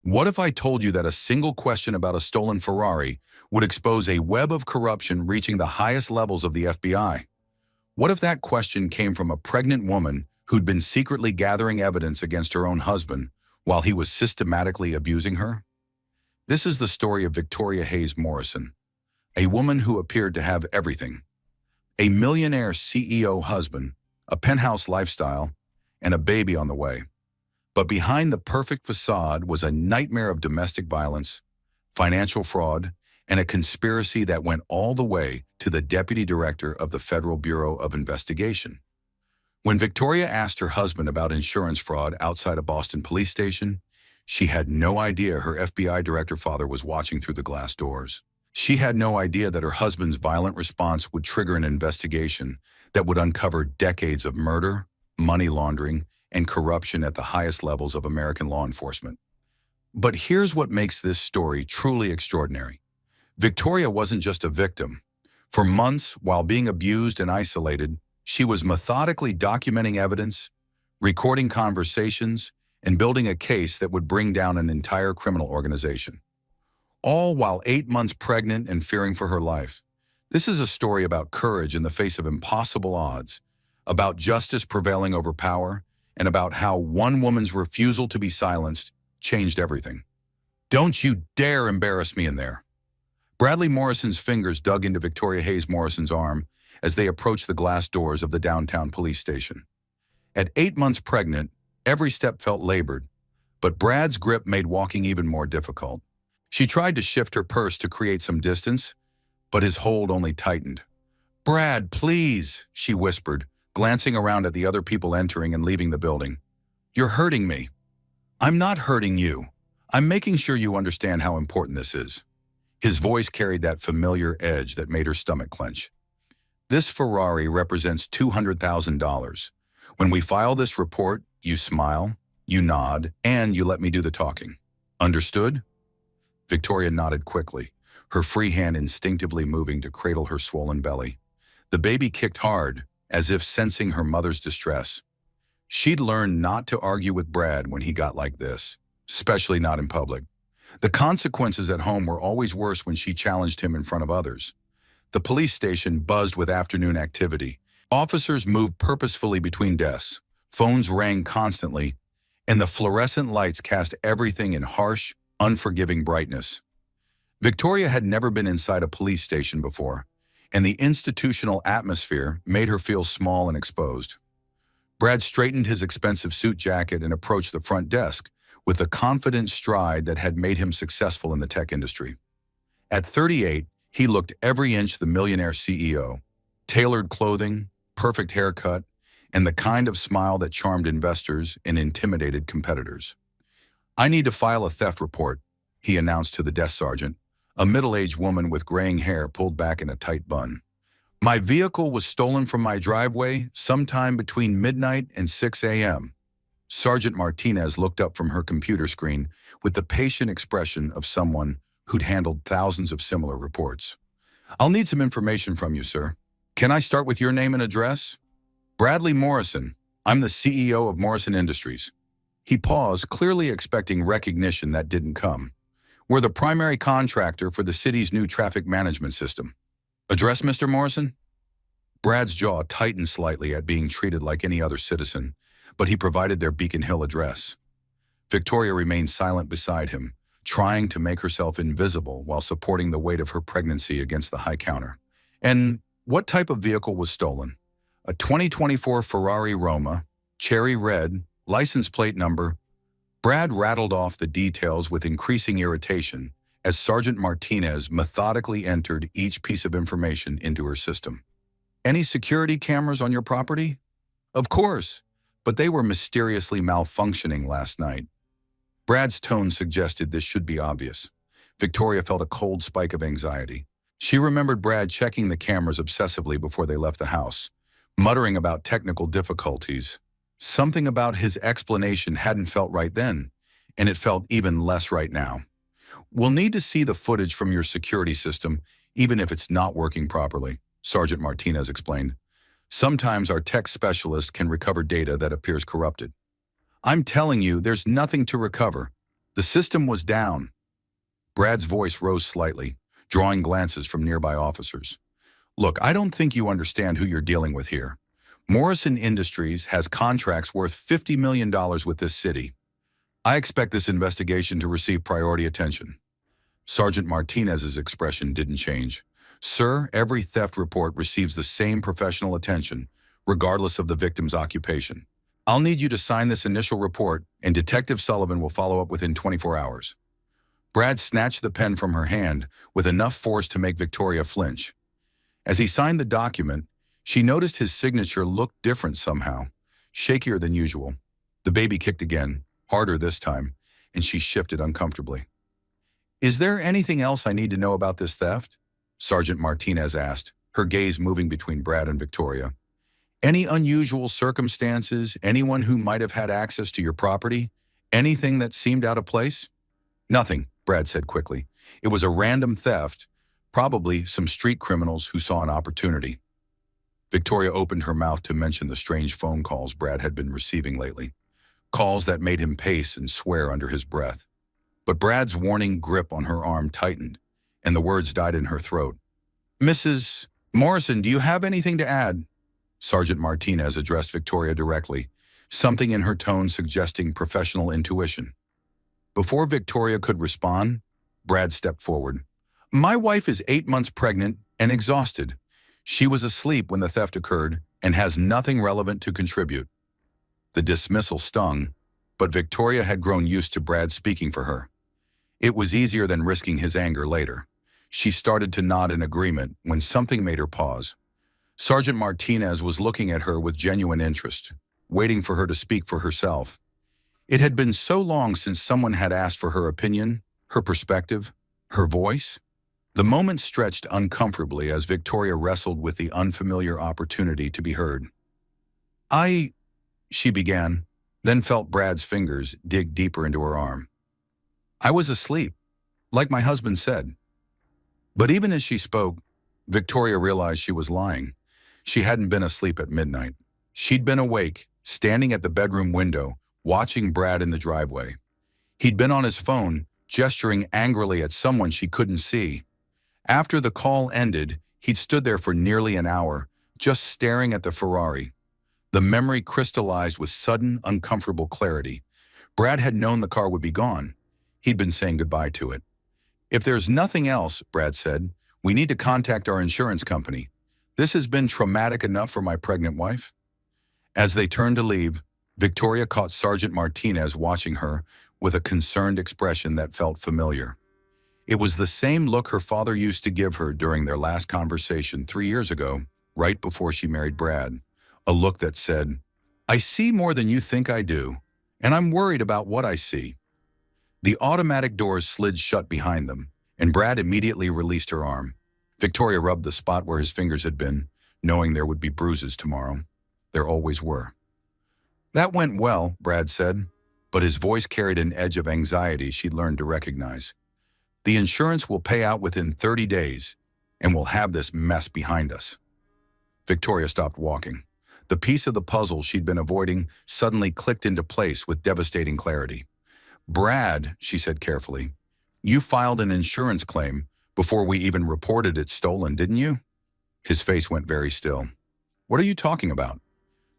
What if I told you that a single question about a stolen Ferrari would expose a web of corruption reaching the highest levels of the FBI? What if that question came from a pregnant woman who'd been secretly gathering evidence against her own husband while he was systematically abusing her? This is the story of Victoria Hayes Morrison, a woman who appeared to have everything: a millionaire CEO husband, a penthouse lifestyle, and a baby on the way. But behind the perfect facade was a nightmare of domestic violence, financial fraud, and a conspiracy that went all the way to the deputy director of the Federal Bureau of Investigation. When Victoria asked her husband about insurance fraud outside a Boston police station, she had no idea her FBI director father was watching through the glass doors. She had no idea that her husband's violent response would trigger an investigation that would uncover decades of murder, money laundering, and corruption at the highest levels of American law enforcement. But here's what makes this story truly extraordinary. Victoria wasn't just a victim. For months, while being abused and isolated, she was methodically documenting evidence, recording conversations, and building a case that would bring down an entire criminal organization. All while 8 months pregnant and fearing for her life. This is a story about courage in the face of impossible odds, about justice prevailing over power, and about how one woman's refusal to be silenced changed everything. Don't you dare embarrass me in there. Bradley Morrison's fingers dug into Victoria Hayes Morrison's arm as they approached the glass doors of the downtown police station. At 8 months pregnant, every step felt labored, but Brad's grip made walking even more difficult. She tried to shift her purse to create some distance, but his hold only tightened. "Brad, please," she whispered, glancing around at the other people entering and leaving the building. "You're hurting me." "I'm not hurting you. I'm making sure you understand how important this is." His voice carried that familiar edge that made her stomach clench. "This Ferrari represents $200,000. When we file this report, you smile, you nod, and you let me do the talking. Understood?" Victoria nodded quickly, her free hand instinctively moving to cradle her swollen belly. The baby kicked hard, as if sensing her mother's distress. She'd learned not to argue with Brad when he got like this, especially not in public. The consequences at home were always worse when she challenged him in front of others. The police station buzzed with afternoon activity. Officers moved purposefully between desks, phones rang constantly, and the fluorescent lights cast everything in harsh, unforgiving brightness. Victoria had never been inside a police station before, and the institutional atmosphere made her feel small and exposed. Brad straightened his expensive suit jacket and approached the front desk with the confident stride that had made him successful in the tech industry. At 38, he looked every inch the millionaire CEO. Tailored clothing, perfect haircut, and the kind of smile that charmed investors and intimidated competitors. "I need to file a theft report," he announced to the desk sergeant, a middle-aged woman with graying hair pulled back in a tight bun. "My vehicle was stolen from my driveway sometime between midnight and 6 a.m. Sergeant Martinez looked up from her computer screen with the patient expression of someone who'd handled thousands of similar reports. "I'll need some information from you, sir. Can I start with your name and address?" "Bradley Morrison. I'm the CEO of Morrison Industries." He paused, clearly expecting recognition that didn't come. "We're the primary contractor for the city's new traffic management system." "Address, Mr. Morrison?" Brad's jaw tightened slightly at being treated like any other citizen, but he provided their Beacon Hill address. Victoria remained silent beside him, trying to make herself invisible while supporting the weight of her pregnancy against the high counter. "And what type of vehicle was stolen?" "A 2024 Ferrari Roma, cherry red, license plate number." Brad rattled off the details with increasing irritation as Sergeant Martinez methodically entered each piece of information into her system. "Any security cameras on your property?" "Of course, but they were mysteriously malfunctioning last night." Brad's tone suggested this should be obvious. Victoria felt a cold spike of anxiety. She remembered Brad checking the cameras obsessively before they left the house, muttering about technical difficulties. Something about his explanation hadn't felt right then, and it felt even less right now. "We'll need to see the footage from your security system, even if it's not working properly," Sergeant Martinez explained. "Sometimes our tech specialists can recover data that appears corrupted." "I'm telling you, there's nothing to recover. The system was down. Brad's voice rose slightly, drawing glances from nearby officers. Look, I don't think you understand who you're dealing with here. Morrison Industries has contracts worth $50 million with this city. I expect this investigation to receive priority attention. Sergeant Martinez's expression didn't change. Sir, every theft report receives the same professional attention, regardless of the victim's occupation. I'll need you to sign this initial report, and Detective Sullivan will follow up within 24 hours. Brad snatched the pen from her hand with enough force to make Victoria flinch. As he signed the document, she noticed his signature looked different somehow, shakier than usual. The baby kicked again, harder this time, and she shifted uncomfortably. Is there anything else I need to know about this theft? Sergeant Martinez asked, her gaze moving between Brad and Victoria. Any unusual circumstances, anyone who might have had access to your property, anything that seemed out of place? Nothing, Brad said quickly. It was a random theft, probably some street criminals who saw an opportunity. Victoria opened her mouth to mention the strange phone calls Brad had been receiving lately, calls that made him pace and swear under his breath. But Brad's warning grip on her arm tightened, and the words died in her throat. Mrs. Morrison, do you have anything to add? Sergeant Martinez addressed Victoria directly, something in her tone suggesting professional intuition. Before Victoria could respond, Brad stepped forward. My wife is 8 months pregnant and exhausted. She was asleep when the theft occurred and has nothing relevant to contribute. The dismissal stung, but Victoria had grown used to Brad speaking for her. It was easier than risking his anger later. She started to nod in agreement when something made her pause. Sergeant Martinez was looking at her with genuine interest, waiting for her to speak for herself. It had been so long since someone had asked for her opinion, her perspective, her voice. The moment stretched uncomfortably as Victoria wrestled with the unfamiliar opportunity to be heard. She began, then felt Brad's fingers dig deeper into her arm. I was asleep, like my husband said. But even as she spoke, Victoria realized she was lying. She hadn't been asleep at midnight. She'd been awake, standing at the bedroom window, watching Brad in the driveway. He'd been on his phone, gesturing angrily at someone she couldn't see. After the call ended, he'd stood there for nearly an hour, just staring at the Ferrari. The memory crystallized with sudden, uncomfortable clarity. Brad had known the car would be gone. He'd been saying goodbye to it. If there's nothing else, Brad said, we need to contact our insurance company. This has been traumatic enough for my pregnant wife. As they turned to leave, Victoria caught Sergeant Martinez watching her with a concerned expression that felt familiar. It was the same look her father used to give her during their last conversation 3 years ago, right before she married Brad. A look that said, I see more than you think I do, and I'm worried about what I see. The automatic doors slid shut behind them, and Brad immediately released her arm. Victoria rubbed the spot where his fingers had been, knowing there would be bruises tomorrow. There always were. That went well, Brad said, but his voice carried an edge of anxiety she'd learned to recognize. The insurance will pay out within 30 days, and we'll have this mess behind us. Victoria stopped walking. The piece of the puzzle she'd been avoiding suddenly clicked into place with devastating clarity. Brad, she said carefully, you filed an insurance claim before we even reported it stolen, didn't you? His face went very still. What are you talking about?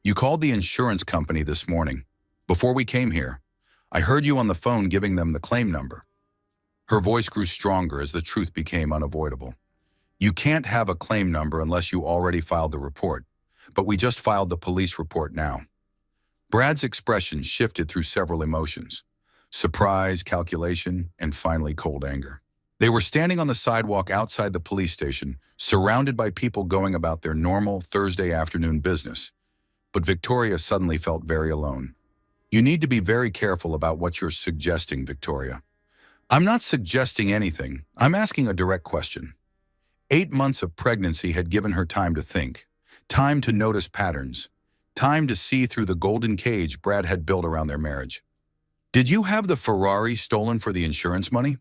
You called the insurance company this morning, before we came here. I heard you on the phone giving them the claim number. Her voice grew stronger as the truth became unavoidable. You can't have a claim number unless you already filed the report, but we just filed the police report now. Brad's expression shifted through several emotions: surprise, calculation, and finally cold anger. They were standing on the sidewalk outside the police station, surrounded by people going about their normal Thursday afternoon business. But Victoria suddenly felt very alone. You need to be very careful about what you're suggesting, Victoria. I'm not suggesting anything. I'm asking a direct question. 8 months of pregnancy had given her time to think, time to notice patterns, time to see through the golden cage Brad had built around their marriage. Did you have the Ferrari stolen for the insurance money?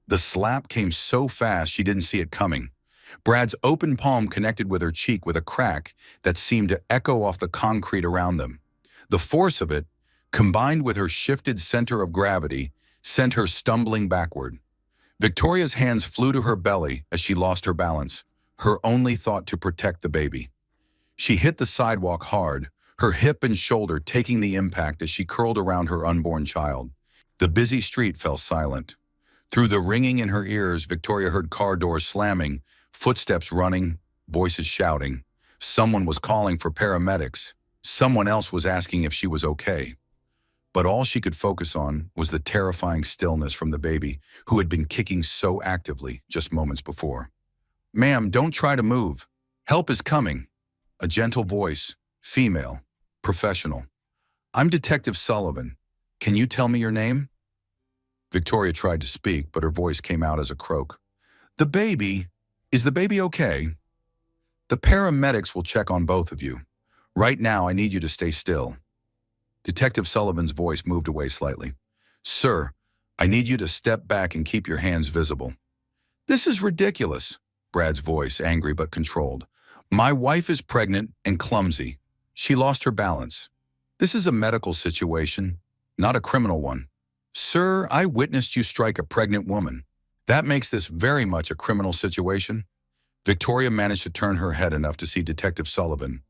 The slap came so fast she didn't see it coming. Brad's open palm connected with her cheek with a crack that seemed to echo off the concrete around them. The force of it, combined with her shifted center of gravity, sent her stumbling backward. Victoria's hands flew to her belly as she lost her balance, her only thought to protect the baby. She hit the sidewalk hard, her hip and shoulder taking the impact as she curled around her unborn child. The busy street fell silent. Through the ringing in her ears, Victoria heard car doors slamming, footsteps running, voices shouting. Someone was calling for paramedics. Someone else was asking if she was okay. But all she could focus on was the terrifying stillness from the baby, who had been kicking so actively just moments before. "Ma'am, don't try to move. Help is coming." A gentle voice, female, professional. "I'm Detective Sullivan. Can you tell me your name?" Victoria tried to speak, but her voice came out as a croak. Is the baby okay?" "The paramedics will check on both of you. Right now, I need you to stay still." Detective Sullivan's voice moved away slightly. "Sir, I need you to step back and keep your hands visible." "This is ridiculous." Brad's voice, angry but controlled. "My wife is pregnant and clumsy. She lost her balance. This is a medical situation, not a criminal one." "Sir, I witnessed you strike a pregnant woman. That makes this very much a criminal situation." Victoria managed to turn her head enough to see Detective Sullivan,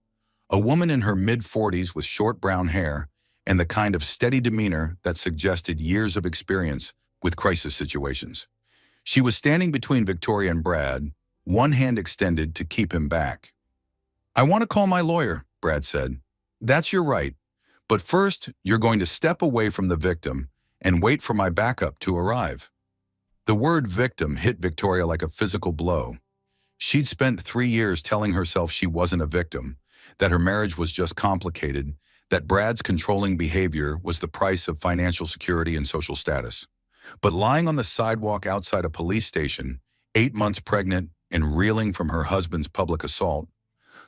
a woman in her mid-40s with short brown hair and the kind of steady demeanor that suggested years of experience with crisis situations. She was standing between Victoria and Brad, one hand extended to keep him back. "I want to call my lawyer," Brad said. "That's your right. But first, you're going to step away from the victim and wait for my backup to arrive." The word victim hit Victoria like a physical blow. She'd spent 3 years telling herself she wasn't a victim, that her marriage was just complicated, that Brad's controlling behavior was the price of financial security and social status. But lying on the sidewalk outside a police station, 8 months pregnant and reeling from her husband's public assault,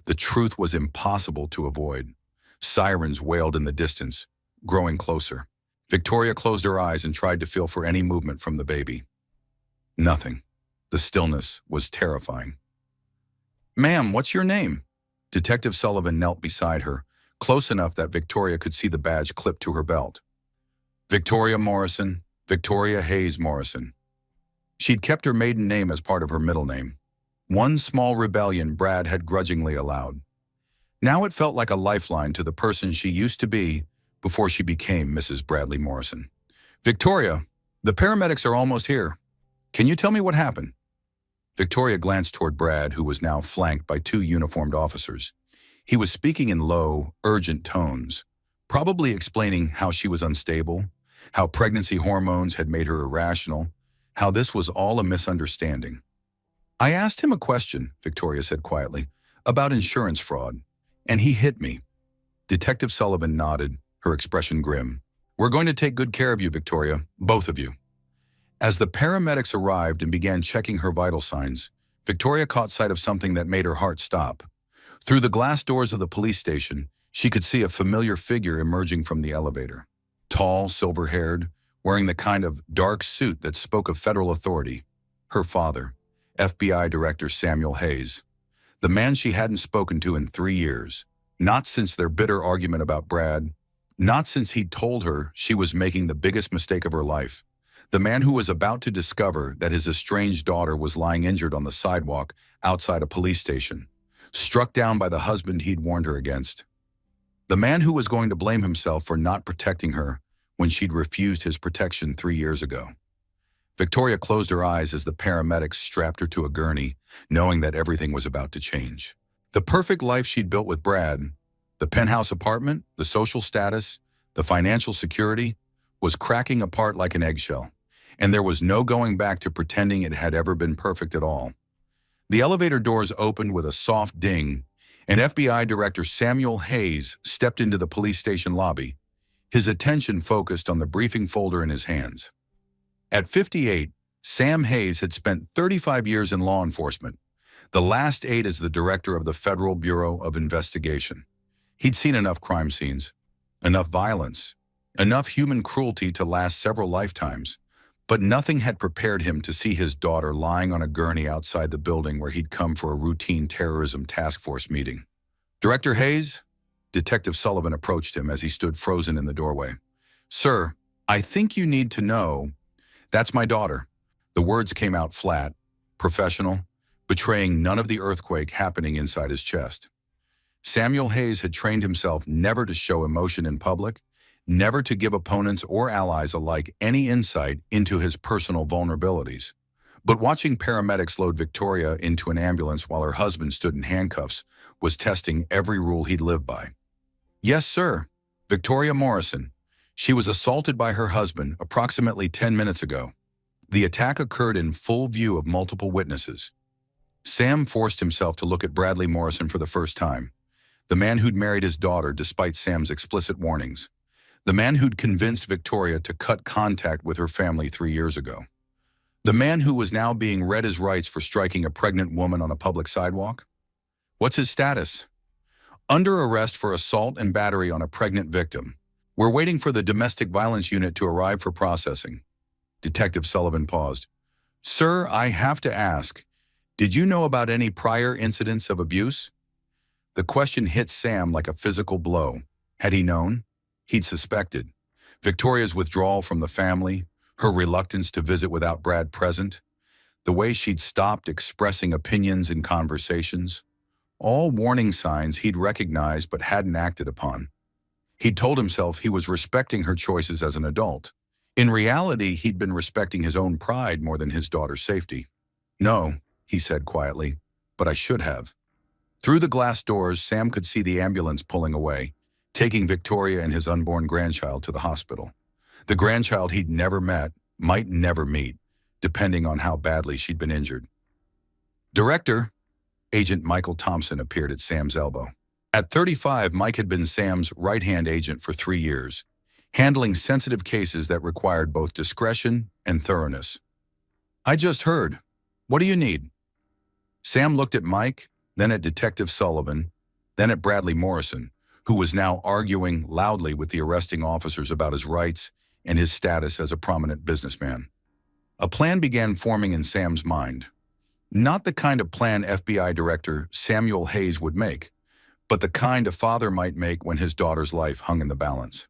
the truth was impossible to avoid. Sirens wailed in the distance, growing closer. Victoria closed her eyes and tried to feel for any movement from the baby. Nothing. The stillness was terrifying. "Ma'am, what's your name?" Detective Sullivan knelt beside her, close enough that Victoria could see the badge clipped to her belt. "Victoria Morrison, Victoria Hayes Morrison." She'd kept her maiden name as part of her middle name. One small rebellion Brad had grudgingly allowed. Now it felt like a lifeline to the person she used to be before she became Mrs. Bradley Morrison. "Victoria, the paramedics are almost here. Can you tell me what happened?" Victoria glanced toward Brad, who was now flanked by 2 uniformed officers. He was speaking in low, urgent tones, probably explaining how she was unstable, how pregnancy hormones had made her irrational, how this was all a misunderstanding. "I asked him a question," Victoria said quietly, "about insurance fraud, and he hit me." Detective Sullivan nodded, her expression grim. "We're going to take good care of you, Victoria, both of you." As the paramedics arrived and began checking her vital signs, Victoria caught sight of something that made her heart stop. Through the glass doors of the police station, she could see a familiar figure emerging from the elevator. Tall, silver-haired, wearing the kind of dark suit that spoke of federal authority. Her father, FBI Director Samuel Hayes. The man she hadn't spoken to in 3 years. Not since their bitter argument about Brad. Not since he'd told her she was making the biggest mistake of her life. The man who was about to discover that his estranged daughter was lying injured on the sidewalk outside a police station, struck down by the husband he'd warned her against. The man who was going to blame himself for not protecting her when she'd refused his protection 3 years ago. Victoria closed her eyes as the paramedics strapped her to a gurney, knowing that everything was about to change. The perfect life she'd built with Brad, the penthouse apartment, the social status, the financial security, was cracking apart like an eggshell, and there was no going back to pretending it had ever been perfect at all. The elevator doors opened with a soft ding, and FBI Director Samuel Hayes stepped into the police station lobby, his attention focused on the briefing folder in his hands. At 58, Sam Hayes had spent 35 years in law enforcement, the last 8 as the director of the Federal Bureau of Investigation. He'd seen enough crime scenes, enough violence, enough human cruelty to last several lifetimes, but nothing had prepared him to see his daughter lying on a gurney outside the building where he'd come for a routine terrorism task force meeting. "Director Hayes?" Detective Sullivan approached him as he stood frozen in the doorway. "Sir, I think you need to know That's my daughter. The words came out flat, professional, betraying none of the earthquake happening inside his chest. Samuel Hayes had trained himself never to show emotion in public, never to give opponents or allies alike any insight into his personal vulnerabilities. But watching paramedics load Victoria into an ambulance while her husband stood in handcuffs was testing every rule he'd lived by. Yes, sir. Victoria Morrison. She was assaulted by her husband approximately 10 minutes ago. The attack occurred in full view of multiple witnesses. Sam forced himself to look at Bradley Morrison for the first time, the man who'd married his daughter despite Sam's explicit warnings, the man who'd convinced Victoria to cut contact with her family 3 years ago, the man who was now being read his rights for striking a pregnant woman on a public sidewalk. What's his status? Under arrest for assault and battery on a pregnant victim. We're waiting for the domestic violence unit to arrive for processing. Detective Sullivan paused. Sir, I have to ask, did you know about any prior incidents of abuse? The question hit Sam like a physical blow. Had he known? He'd suspected. Victoria's withdrawal from the family, her reluctance to visit without Brad present, the way she'd stopped expressing opinions in conversations, all warning signs he'd recognized but hadn't acted upon. He'd told himself he was respecting her choices as an adult. In reality, he'd been respecting his own pride more than his daughter's safety. No, he said quietly, but I should have. Through the glass doors, Sam could see the ambulance pulling away, taking Victoria and his unborn grandchild to the hospital. The grandchild he'd never met, might never meet, depending on how badly she'd been injured. Director, Agent Michael Thompson appeared at Sam's elbow. At 35, Mike had been Sam's right-hand agent for 3 years, handling sensitive cases that required both discretion and thoroughness. I just heard. What do you need? Sam looked at Mike, then at Detective Sullivan, then at Bradley Morrison, who was now arguing loudly with the arresting officers about his rights and his status as a prominent businessman. A plan began forming in Sam's mind. Not the kind of plan FBI Director Samuel Hayes would make, but the kind a father might make when his daughter's life hung in the balance.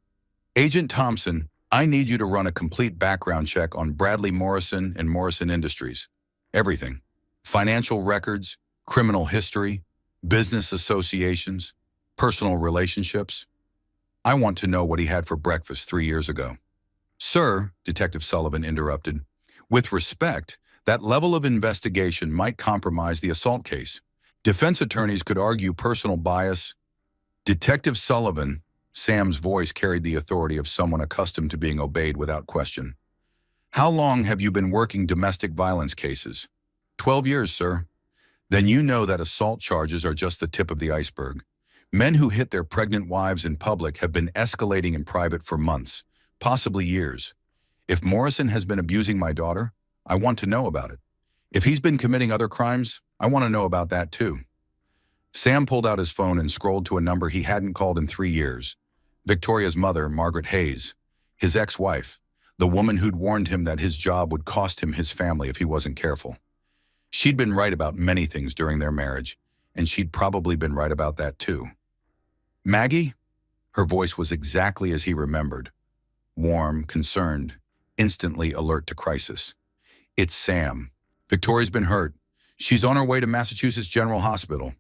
Agent Thompson, I need you to run a complete background check on Bradley Morrison and Morrison Industries. Everything. Financial records, criminal history, business associations, personal relationships. I want to know what he had for breakfast 3 years ago. Sir, Detective Sullivan interrupted, with respect, that level of investigation might compromise the assault case. Defense attorneys could argue personal bias. Detective Sullivan, Sam's voice carried the authority of someone accustomed to being obeyed without question. How long have you been working domestic violence cases? 12 years, sir. Then you know that assault charges are just the tip of the iceberg. Men who hit their pregnant wives in public have been escalating in private for months, possibly years. If Morrison has been abusing my daughter, I want to know about it. If he's been committing other crimes, I want to know about that too. Sam pulled out his phone and scrolled to a number he hadn't called in 3 years. Victoria's mother, Margaret Hayes, his ex-wife, the woman who'd warned him that his job would cost him his family if he wasn't careful. She'd been right about many things during their marriage, and she'd probably been right about that too. Maggie? Her voice was exactly as he remembered. Warm, concerned, instantly alert to crisis. It's Sam. Victoria's been hurt. She's on her way to Massachusetts General Hospital.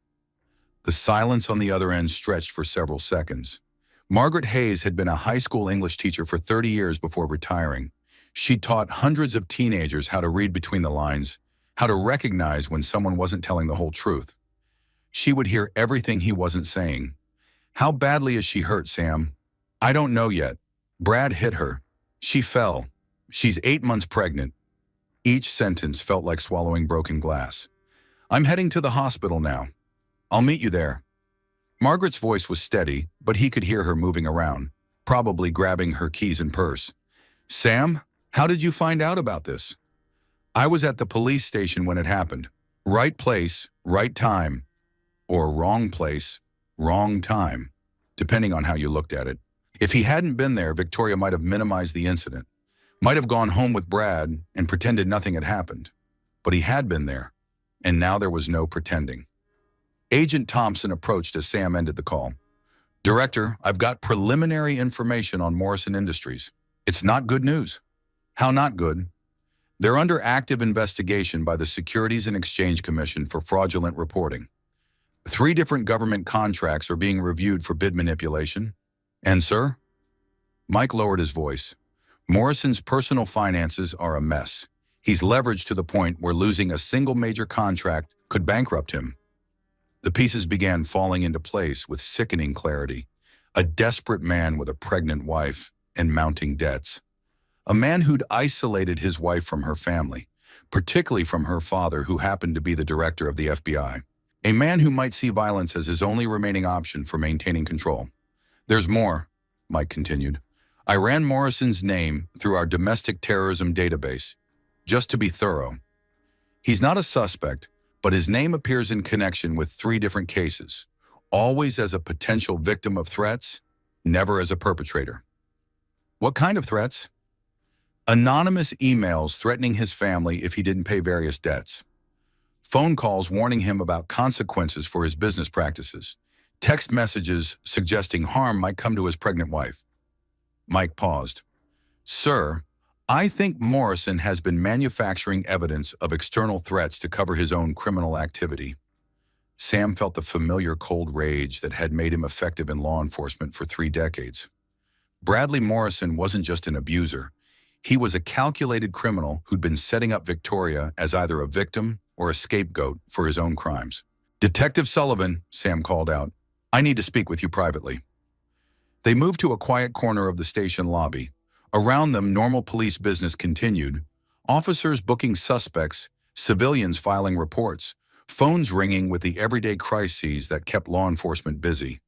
The silence on the other end stretched for several seconds. Margaret Hayes had been a high school English teacher for 30 years before retiring. She'd taught hundreds of teenagers how to read between the lines, how to recognize when someone wasn't telling the whole truth. She would hear everything he wasn't saying. How badly is she hurt, Sam? I don't know yet. Brad hit her. She fell. She's 8 months pregnant. Each sentence felt like swallowing broken glass. I'm heading to the hospital now. I'll meet you there. Margaret's voice was steady, but he could hear her moving around, probably grabbing her keys and purse. Sam, how did you find out about this? I was at the police station when it happened. Right place, right time. Or wrong place, wrong time, depending on how you looked at it. If he hadn't been there, Victoria might have minimized the incident, might have gone home with Brad and pretended nothing had happened. But he had been there, and now there was no pretending. Agent Thompson approached as Sam ended the call. Director, I've got preliminary information on Morrison Industries. It's not good news. How not good? They're under active investigation by the Securities and Exchange Commission for fraudulent reporting. 3 different government contracts are being reviewed for bid manipulation. And, sir? Mike lowered his voice. Morrison's personal finances are a mess. He's leveraged to the point where losing a single major contract could bankrupt him. The pieces began falling into place with sickening clarity. A desperate man with a pregnant wife and mounting debts. A man who'd isolated his wife from her family, particularly from her father, who happened to be the director of the FBI. A man who might see violence as his only remaining option for maintaining control. There's more, Mike continued. I ran Morrison's name through our domestic terrorism database, just to be thorough. He's not a suspect, but his name appears in connection with 3 different cases, always as a potential victim of threats, never as a perpetrator. What kind of threats? Anonymous emails threatening his family if he didn't pay various debts. Phone calls warning him about consequences for his business practices. Text messages suggesting harm might come to his pregnant wife. Mike paused. Sir, I think Morrison has been manufacturing evidence of external threats to cover his own criminal activity. Sam felt the familiar cold rage that had made him effective in law enforcement for 3 decades. Bradley Morrison wasn't just an abuser. He was a calculated criminal who'd been setting up Victoria as either a victim or a scapegoat for his own crimes. Detective Sullivan, Sam called out, I need to speak with you privately. They moved to a quiet corner of the station lobby. Around them, normal police business continued. Officers booking suspects, civilians filing reports, phones ringing with the everyday crises that kept law enforcement busy.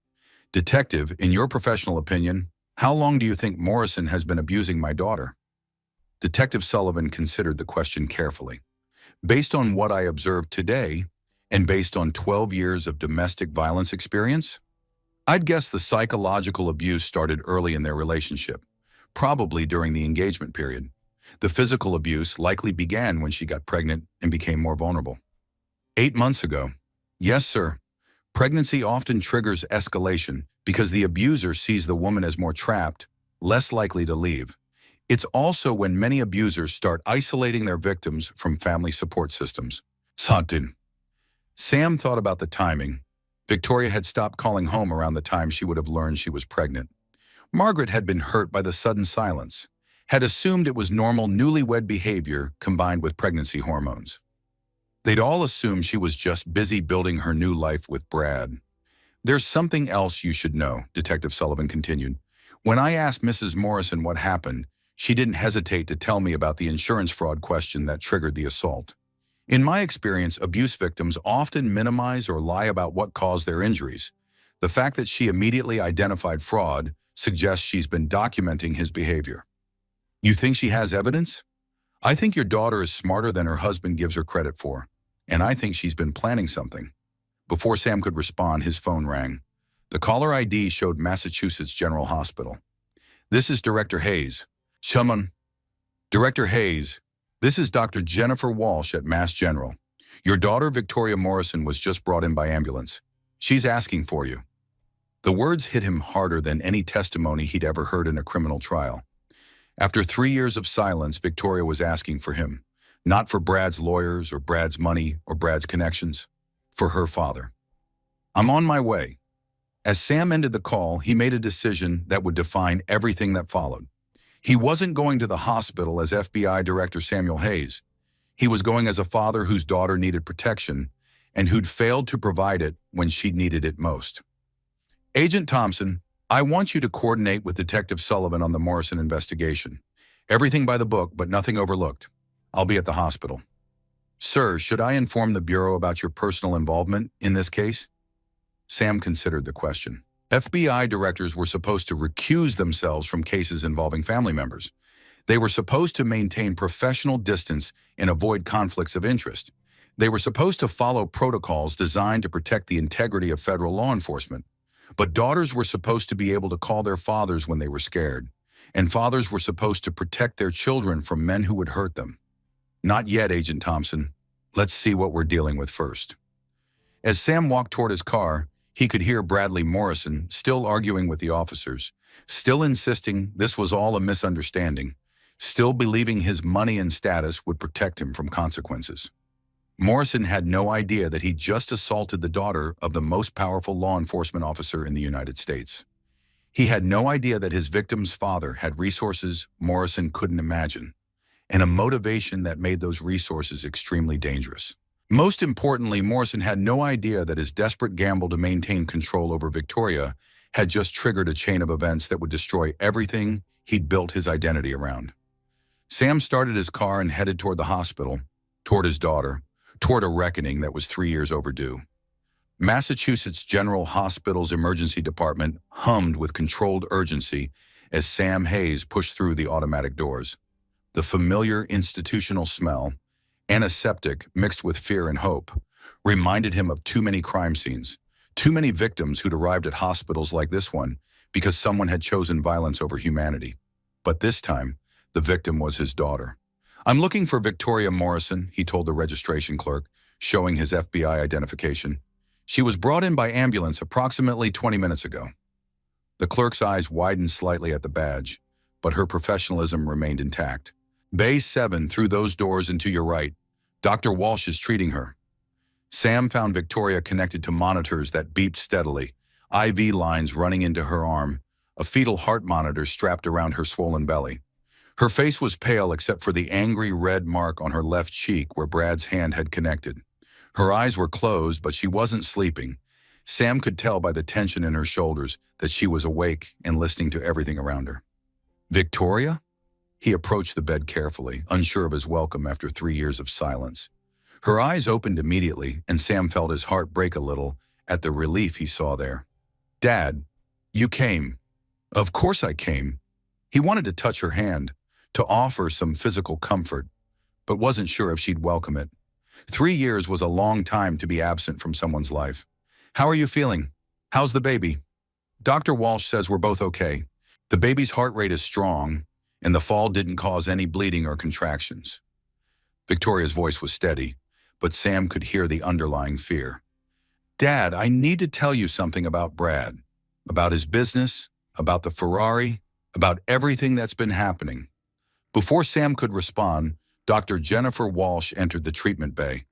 Detective, in your professional opinion, how long do you think Morrison has been abusing my daughter? Detective Sullivan considered the question carefully. Based on what I observed today, and based on 12 years of domestic violence experience, I'd guess the psychological abuse started early in their relationship, probably during the engagement period. The physical abuse likely began when she got pregnant and became more vulnerable. 8 months ago. Yes, sir. Pregnancy often triggers escalation because the abuser sees the woman as more trapped, less likely to leave. It's also when many abusers start isolating their victims from family support systems. Santin. Sam thought about the timing. Victoria had stopped calling home around the time she would have learned she was pregnant. Margaret had been hurt by the sudden silence, had assumed it was normal newlywed behavior combined with pregnancy hormones. They'd all assumed she was just busy building her new life with Brad. There's something else you should know, Detective Sullivan continued. When I asked Mrs. Morrison what happened, she didn't hesitate to tell me about the insurance fraud question that triggered the assault. In my experience, abuse victims often minimize or lie about what caused their injuries. The fact that she immediately identified fraud suggests she's been documenting his behavior. You think she has evidence? I think your daughter is smarter than her husband gives her credit for, and I think she's been planning something. Before Sam could respond, his phone rang. The caller ID showed Massachusetts General Hospital. This is Director Hayes. Someone. Director Hayes, this is Dr. Jennifer Walsh at Mass General. Your daughter, Victoria Morrison, was just brought in by ambulance. She's asking for you. The words hit him harder than any testimony he'd ever heard in a criminal trial. After 3 years of silence, Victoria was asking for him, not for Brad's lawyers or Brad's money or Brad's connections, for her father. I'm on my way. As Sam ended the call, he made a decision that would define everything that followed. He wasn't going to the hospital as FBI Director Samuel Hayes. He was going as a father whose daughter needed protection and who'd failed to provide it when she needed it most. Agent Thompson, I want you to coordinate with Detective Sullivan on the Morrison investigation. Everything by the book, but nothing overlooked. I'll be at the hospital. Sir, should I inform the Bureau about your personal involvement in this case? Sam considered the question. FBI directors were supposed to recuse themselves from cases involving family members. They were supposed to maintain professional distance and avoid conflicts of interest. They were supposed to follow protocols designed to protect the integrity of federal law enforcement. But daughters were supposed to be able to call their fathers when they were scared, and fathers were supposed to protect their children from men who would hurt them. Not yet, Agent Thompson. Let's see what we're dealing with first. As Sam walked toward his car, he could hear Bradley Morrison still arguing with the officers, still insisting this was all a misunderstanding, still believing his money and status would protect him from consequences. Morrison had no idea that he just assaulted the daughter of the most powerful law enforcement officer in the United States. He had no idea that his victim's father had resources Morrison couldn't imagine, and a motivation that made those resources extremely dangerous. Most importantly, Morrison had no idea that his desperate gamble to maintain control over Victoria had just triggered a chain of events that would destroy everything he'd built his identity around. Sam started his car and headed toward the hospital, toward his daughter, toward a reckoning that was 3 years overdue. Massachusetts General Hospital's emergency department hummed with controlled urgency as Sam Hayes pushed through the automatic doors. The familiar institutional smell, antiseptic mixed with fear and hope, reminded him of too many crime scenes, too many victims who'd arrived at hospitals like this one because someone had chosen violence over humanity. But this time, the victim was his daughter. "I'm looking for Victoria Morrison," he told the registration clerk, showing his FBI identification. "She was brought in by ambulance approximately 20 minutes ago." The clerk's eyes widened slightly at the badge, but her professionalism remained intact. "Bay 7 through those doors and to your right. Dr. Walsh is treating her." Sam found Victoria connected to monitors that beeped steadily, IV lines running into her arm, a fetal heart monitor strapped around her swollen belly. Her face was pale except for the angry red mark on her left cheek where Brad's hand had connected. Her eyes were closed, but she wasn't sleeping. Sam could tell by the tension in her shoulders that she was awake and listening to everything around her. "Victoria?" He approached the bed carefully, unsure of his welcome after 3 years of silence. Her eyes opened immediately, and Sam felt his heart break a little at the relief he saw there. "Dad, you came." "Of course I came." He wanted to touch her hand, to offer some physical comfort, but wasn't sure if she'd welcome it. 3 years was a long time to be absent from someone's life. "How are you feeling? How's the baby?" "Dr. Walsh says we're both okay. The baby's heart rate is strong, and the fall didn't cause any bleeding or contractions." Victoria's voice was steady, but Sam could hear the underlying fear. "Dad, I need to tell you something about Brad, about his business, about the Ferrari, about everything that's been happening." Before Sam could respond, Dr. Jennifer Walsh entered the treatment bay.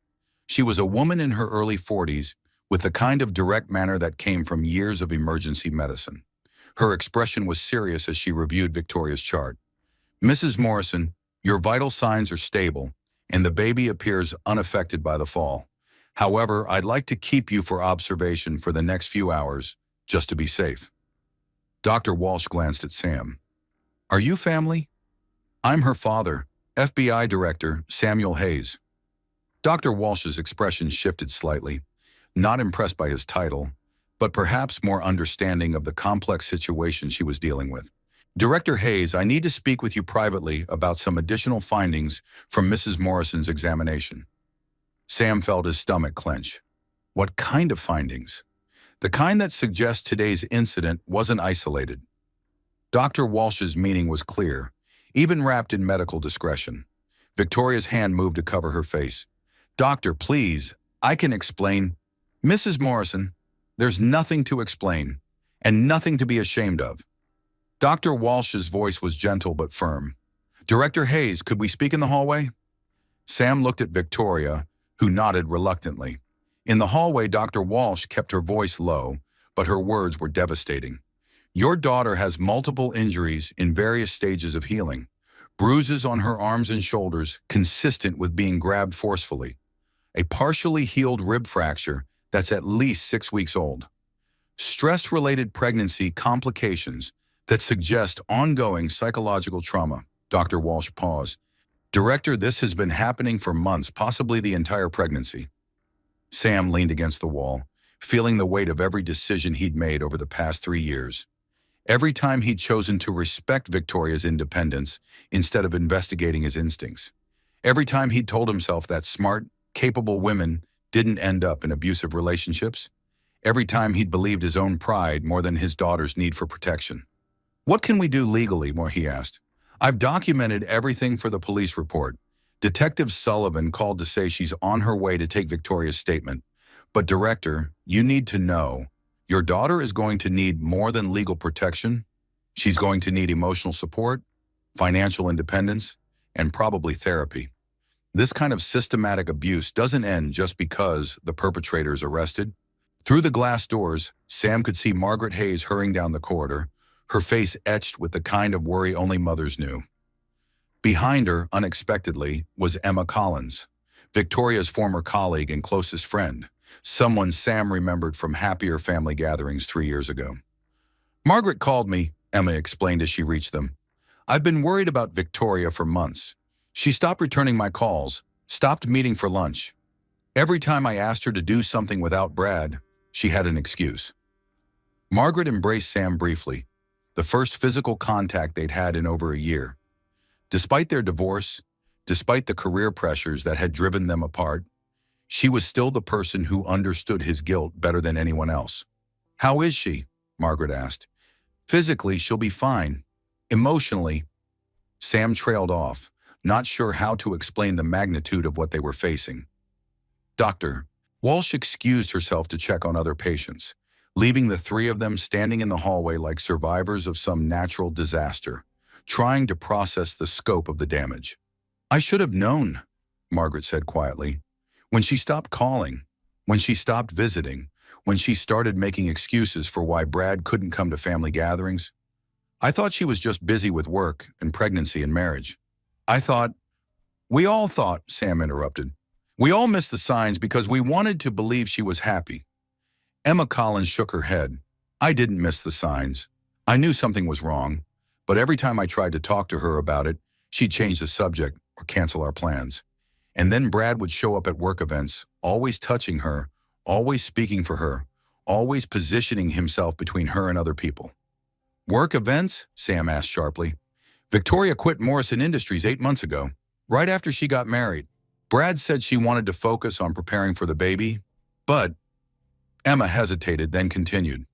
She was a woman in her early 40s, with the kind of direct manner that came from years of emergency medicine. Her expression was serious as she reviewed Victoria's chart. "Mrs. Morrison, your vital signs are stable, and the baby appears unaffected by the fall. However, I'd like to keep you for observation for the next few hours, just to be safe." Dr. Walsh glanced at Sam. "Are you family?" "I'm her father, FBI Director Samuel Hayes." Dr. Walsh's expression shifted slightly, not impressed by his title, but perhaps more understanding of the complex situation she was dealing with. "Director Hayes, I need to speak with you privately about some additional findings from Mrs. Morrison's examination." Sam felt his stomach clench. What kind of findings? The kind that suggests today's incident wasn't isolated. Dr. Walsh's meaning was clear, even wrapped in medical discretion. Victoria's hand moved to cover her face. "Doctor, please, I can explain." "Mrs. Morrison, there's nothing to explain, and nothing to be ashamed of." Dr. Walsh's voice was gentle but firm. "Director Hayes, could we speak in the hallway?" Sam looked at Victoria, who nodded reluctantly. In the hallway, Dr. Walsh kept her voice low, but her words were devastating. "Your daughter has multiple injuries in various stages of healing. Bruises on her arms and shoulders, consistent with being grabbed forcefully. A partially healed rib fracture that's at least 6 weeks old. Stress-related pregnancy complications that suggest ongoing psychological trauma." Dr. Walsh paused. "Director, this has been happening for months, possibly the entire pregnancy." Sam leaned against the wall, feeling the weight of every decision he'd made over the past 3 years. Every time he'd chosen to respect Victoria's independence instead of investigating his instincts. Every time he'd told himself that smart, capable women didn't end up in abusive relationships. Every time he'd believed his own pride more than his daughter's need for protection. "What can we do legally?" he asked. "I've documented everything for the police report. Detective Sullivan called to say she's on her way to take Victoria's statement. But Director, you need to know, your daughter is going to need more than legal protection. She's going to need emotional support, financial independence, and probably therapy. This kind of systematic abuse doesn't end just because the perpetrator is arrested. Through the glass doors, Sam could see Margaret Hayes hurrying down the corridor, her face etched with the kind of worry only mothers knew. Behind her, unexpectedly, was Emma Collins, Victoria's former colleague and closest friend, someone Sam remembered from happier family gatherings 3 years ago. "Margaret called me," Emma explained as she reached them. "I've been worried about Victoria for months. She stopped returning my calls, stopped meeting for lunch. Every time I asked her to do something without Brad, she had an excuse." Margaret embraced Sam briefly, the first physical contact they'd had in over a year. Despite their divorce, despite the career pressures that had driven them apart, she was still the person who understood his guilt better than anyone else. "How is she?" Margaret asked. "Physically, she'll be fine. Emotionally," Sam trailed off, not sure how to explain the magnitude of what they were facing. "Doctor." Walsh excused herself to check on other patients, leaving the three of them standing in the hallway like survivors of some natural disaster, trying to process the scope of the damage. "I should have known," Margaret said quietly. "When she stopped calling, when she stopped visiting, when she started making excuses for why Brad couldn't come to family gatherings, I thought she was just busy with work and pregnancy and marriage. I thought—" "We all thought," Sam interrupted. "We all missed the signs because we wanted to believe she was happy." Emma Collins shook her head. "I didn't miss the signs. I knew something was wrong, but every time I tried to talk to her about it, she'd change the subject or cancel our plans. And then Brad would show up at work events, always touching her, always speaking for her, always positioning himself between her and other people." "Work events?" Sam asked sharply. "Victoria quit Morrison Industries 8 months ago, right after she got married. Brad said she wanted to focus on preparing for the baby, but—" Emma hesitated, then continued.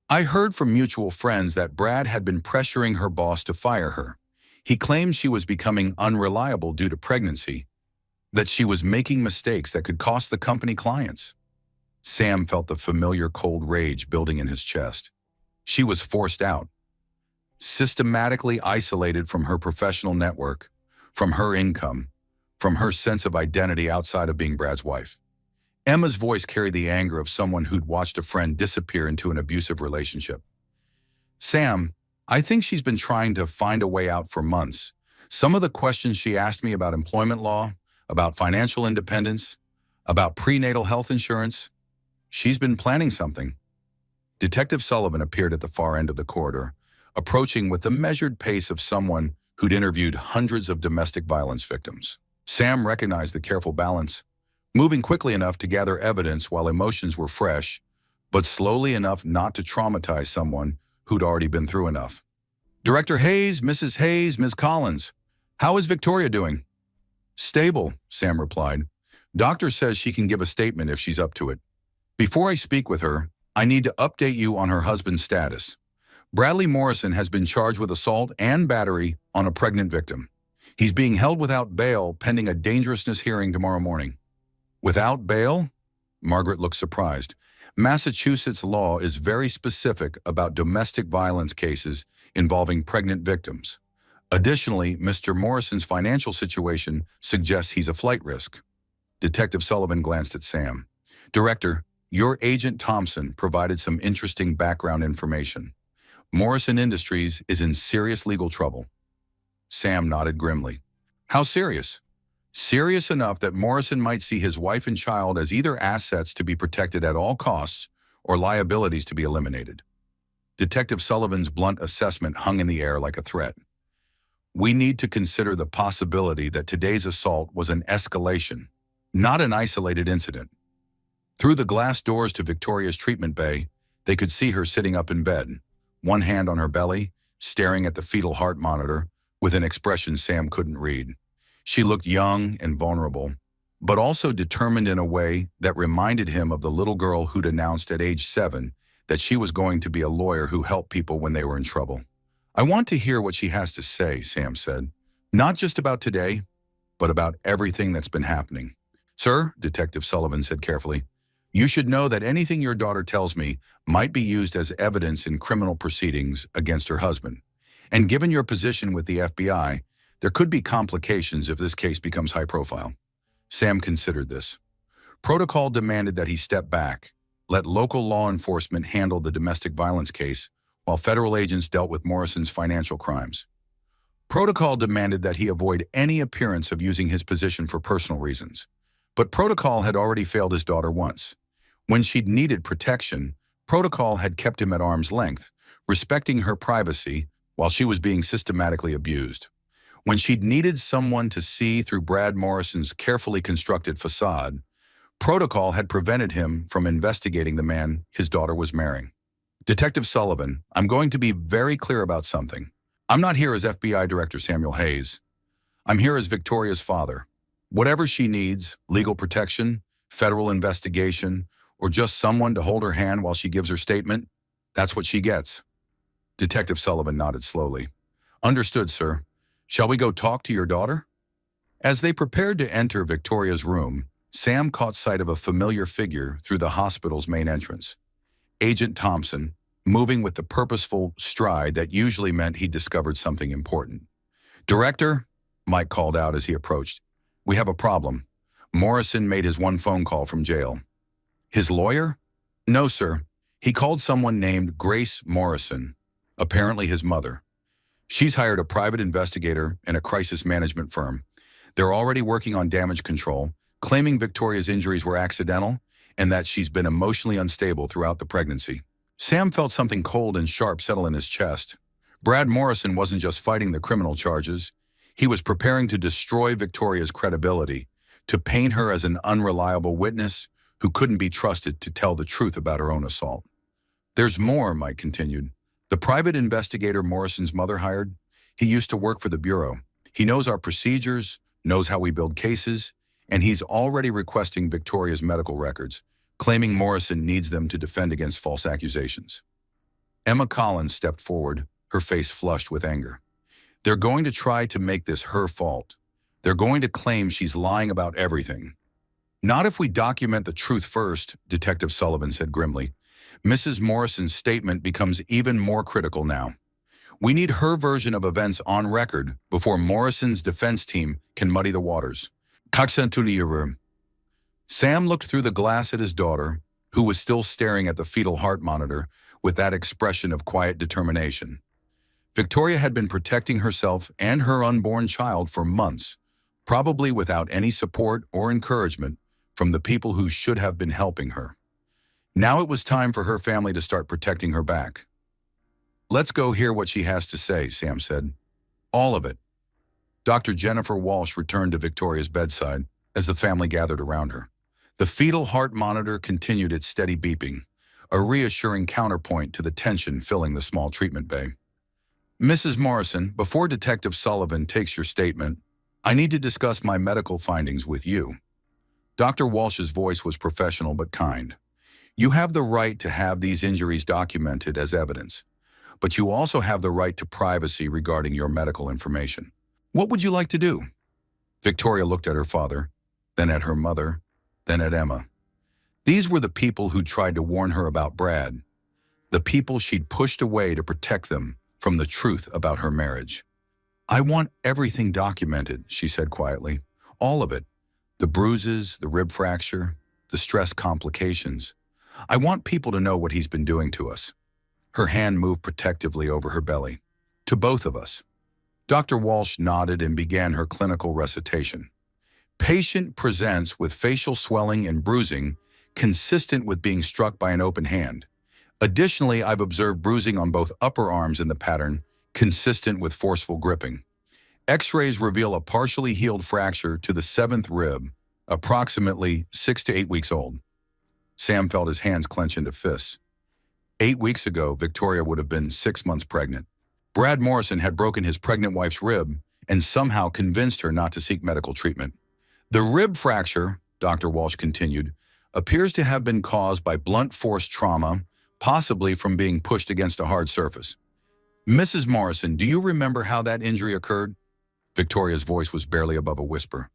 "I heard from mutual friends that Brad had been pressuring her boss to fire her. He claimed she was becoming unreliable due to pregnancy, that she was making mistakes that could cost the company clients." Sam felt the familiar cold rage building in his chest. She was forced out, systematically isolated from her professional network, from her income, from her sense of identity outside of being Brad's wife. Emma's voice carried the anger of someone who'd watched a friend disappear into an abusive relationship. "Sam, I think she's been trying to find a way out for months. Some of the questions she asked me about employment law, about financial independence, about prenatal health insurance, she's been planning something." Detective Sullivan appeared at the far end of the corridor, approaching with the measured pace of someone who'd interviewed hundreds of domestic violence victims. Sam recognized the careful balance, moving quickly enough to gather evidence while emotions were fresh, but slowly enough not to traumatize someone who'd already been through enough. "Director Hayes, Mrs. Hayes, Ms. Collins, how is Victoria doing?" "Stable," Sam replied. "Doctor says she can give a statement if she's up to it. Before I speak with her, I need to update you on her husband's status. Bradley Morrison has been charged with assault and battery on a pregnant victim. He's being held without bail pending a dangerousness hearing tomorrow morning." "Without bail?" Margaret looked surprised. Massachusetts law is very specific about domestic violence cases involving pregnant victims. Additionally, Mr. Morrison's financial situation suggests he's a flight risk. Detective Sullivan glanced at Sam. "Director, your agent Thompson provided some interesting background information. Morrison Industries is in serious legal trouble." Sam nodded grimly. "How serious?" "Serious enough that Morrison might see his wife and child as either assets to be protected at all costs or liabilities to be eliminated." Detective Sullivan's blunt assessment hung in the air like a threat. "We need to consider the possibility that today's assault was an escalation, not an isolated incident." Through the glass doors to Victoria's treatment bay, they could see her sitting up in bed, one hand on her belly, staring at the fetal heart monitor with an expression Sam couldn't read. She looked young and vulnerable, but also determined in a way that reminded him of the little girl who'd announced at age 7 that she was going to be a lawyer who helped people when they were in trouble. "I want to hear what she has to say," Sam said. "Not just about today, but about everything that's been happening." "Sir," Detective Sullivan said carefully, "you should know that anything your daughter tells me might be used as evidence in criminal proceedings against her husband. And given your position with the FBI, there could be complications if this case becomes high profile. Sam considered this. Protocol demanded that he step back, let local law enforcement handle the domestic violence case, while federal agents dealt with Morrison's financial crimes. Protocol demanded that he avoid any appearance of using his position for personal reasons. But Protocol had already failed his daughter once. When she'd needed protection, Protocol had kept him at arm's length, respecting her privacy while she was being systematically abused. When she'd needed someone to see through Brad Morrison's carefully constructed facade, Protocol had prevented him from investigating the man his daughter was marrying. Detective Sullivan, I'm going to be very clear about something. I'm not here as FBI Director Samuel Hayes. I'm here as Victoria's father. Whatever she needs, legal protection, federal investigation, or just someone to hold her hand while she gives her statement, that's what she gets. Detective Sullivan nodded slowly. Understood, sir. Shall we go talk to your daughter? As they prepared to enter Victoria's room, Sam caught sight of a familiar figure through the hospital's main entrance. Agent Thompson, moving with the purposeful stride that usually meant he discovered something important. Director, Mike called out as he approached. We have a problem. Morrison made his one phone call from jail. His lawyer? No, sir. He called someone named Grace Morrison, apparently his mother. She's hired a private investigator and a crisis management firm. They're already working on damage control, claiming Victoria's injuries were accidental and that she's been emotionally unstable throughout the pregnancy. Sam felt something cold and sharp settle in his chest. Brad Morrison wasn't just fighting the criminal charges. He was preparing to destroy Victoria's credibility, to paint her as an unreliable witness who couldn't be trusted to tell the truth about her own assault. There's more, Mike continued. The private investigator Morrison's mother hired, he used to work for the Bureau. He knows our procedures, knows how we build cases, and he's already requesting Victoria's medical records, claiming Morrison needs them to defend against false accusations. Emma Collins stepped forward, her face flushed with anger. They're going to try to make this her fault. They're going to claim she's lying about everything. Not if we document the truth first, Detective Sullivan said grimly. Mrs. Morrison's statement becomes even more critical now. We need her version of events on record before Morrison's defense team can muddy the waters. Sam looked through the glass at his daughter, who was still staring at the fetal heart monitor with that expression of quiet determination. Victoria had been protecting herself and her unborn child for months, probably without any support or encouragement from the people who should have been helping her. Now it was time for her family to start protecting her back. Let's go hear what she has to say, Sam said. All of it. Dr. Jennifer Walsh returned to Victoria's bedside as the family gathered around her. The fetal heart monitor continued its steady beeping, a reassuring counterpoint to the tension filling the small treatment bay. Mrs. Morrison, before Detective Sullivan takes your statement, I need to discuss my medical findings with you. Dr. Walsh's voice was professional but kind. You have the right to have these injuries documented as evidence, but you also have the right to privacy regarding your medical information. What would you like to do? Victoria looked at her father, then at her mother, then at Emma. These were the people who tried to warn her about Brad, the people she'd pushed away to protect them from the truth about her marriage. I want everything documented, she said quietly. All of it. The bruises, the rib fracture, the stress complications. I want people to know what he's been doing to us. Her hand moved protectively over her belly. To both of us. Dr. Walsh nodded and began her clinical recitation. Patient presents with facial swelling and bruising consistent with being struck by an open hand. Additionally, I've observed bruising on both upper arms in the pattern, consistent with forceful gripping. X-rays reveal a partially healed fracture to the 7th rib, approximately 6 to 8 weeks old. Sam felt his hands clench into fists. 8 weeks ago, Victoria would have been 6 months pregnant. Brad Morrison had broken his pregnant wife's rib and somehow convinced her not to seek medical treatment. The rib fracture, Dr. Walsh continued, appears to have been caused by blunt force trauma, possibly from being pushed against a hard surface. Mrs. Morrison, do you remember how that injury occurred? Victoria's voice was barely above a whisper.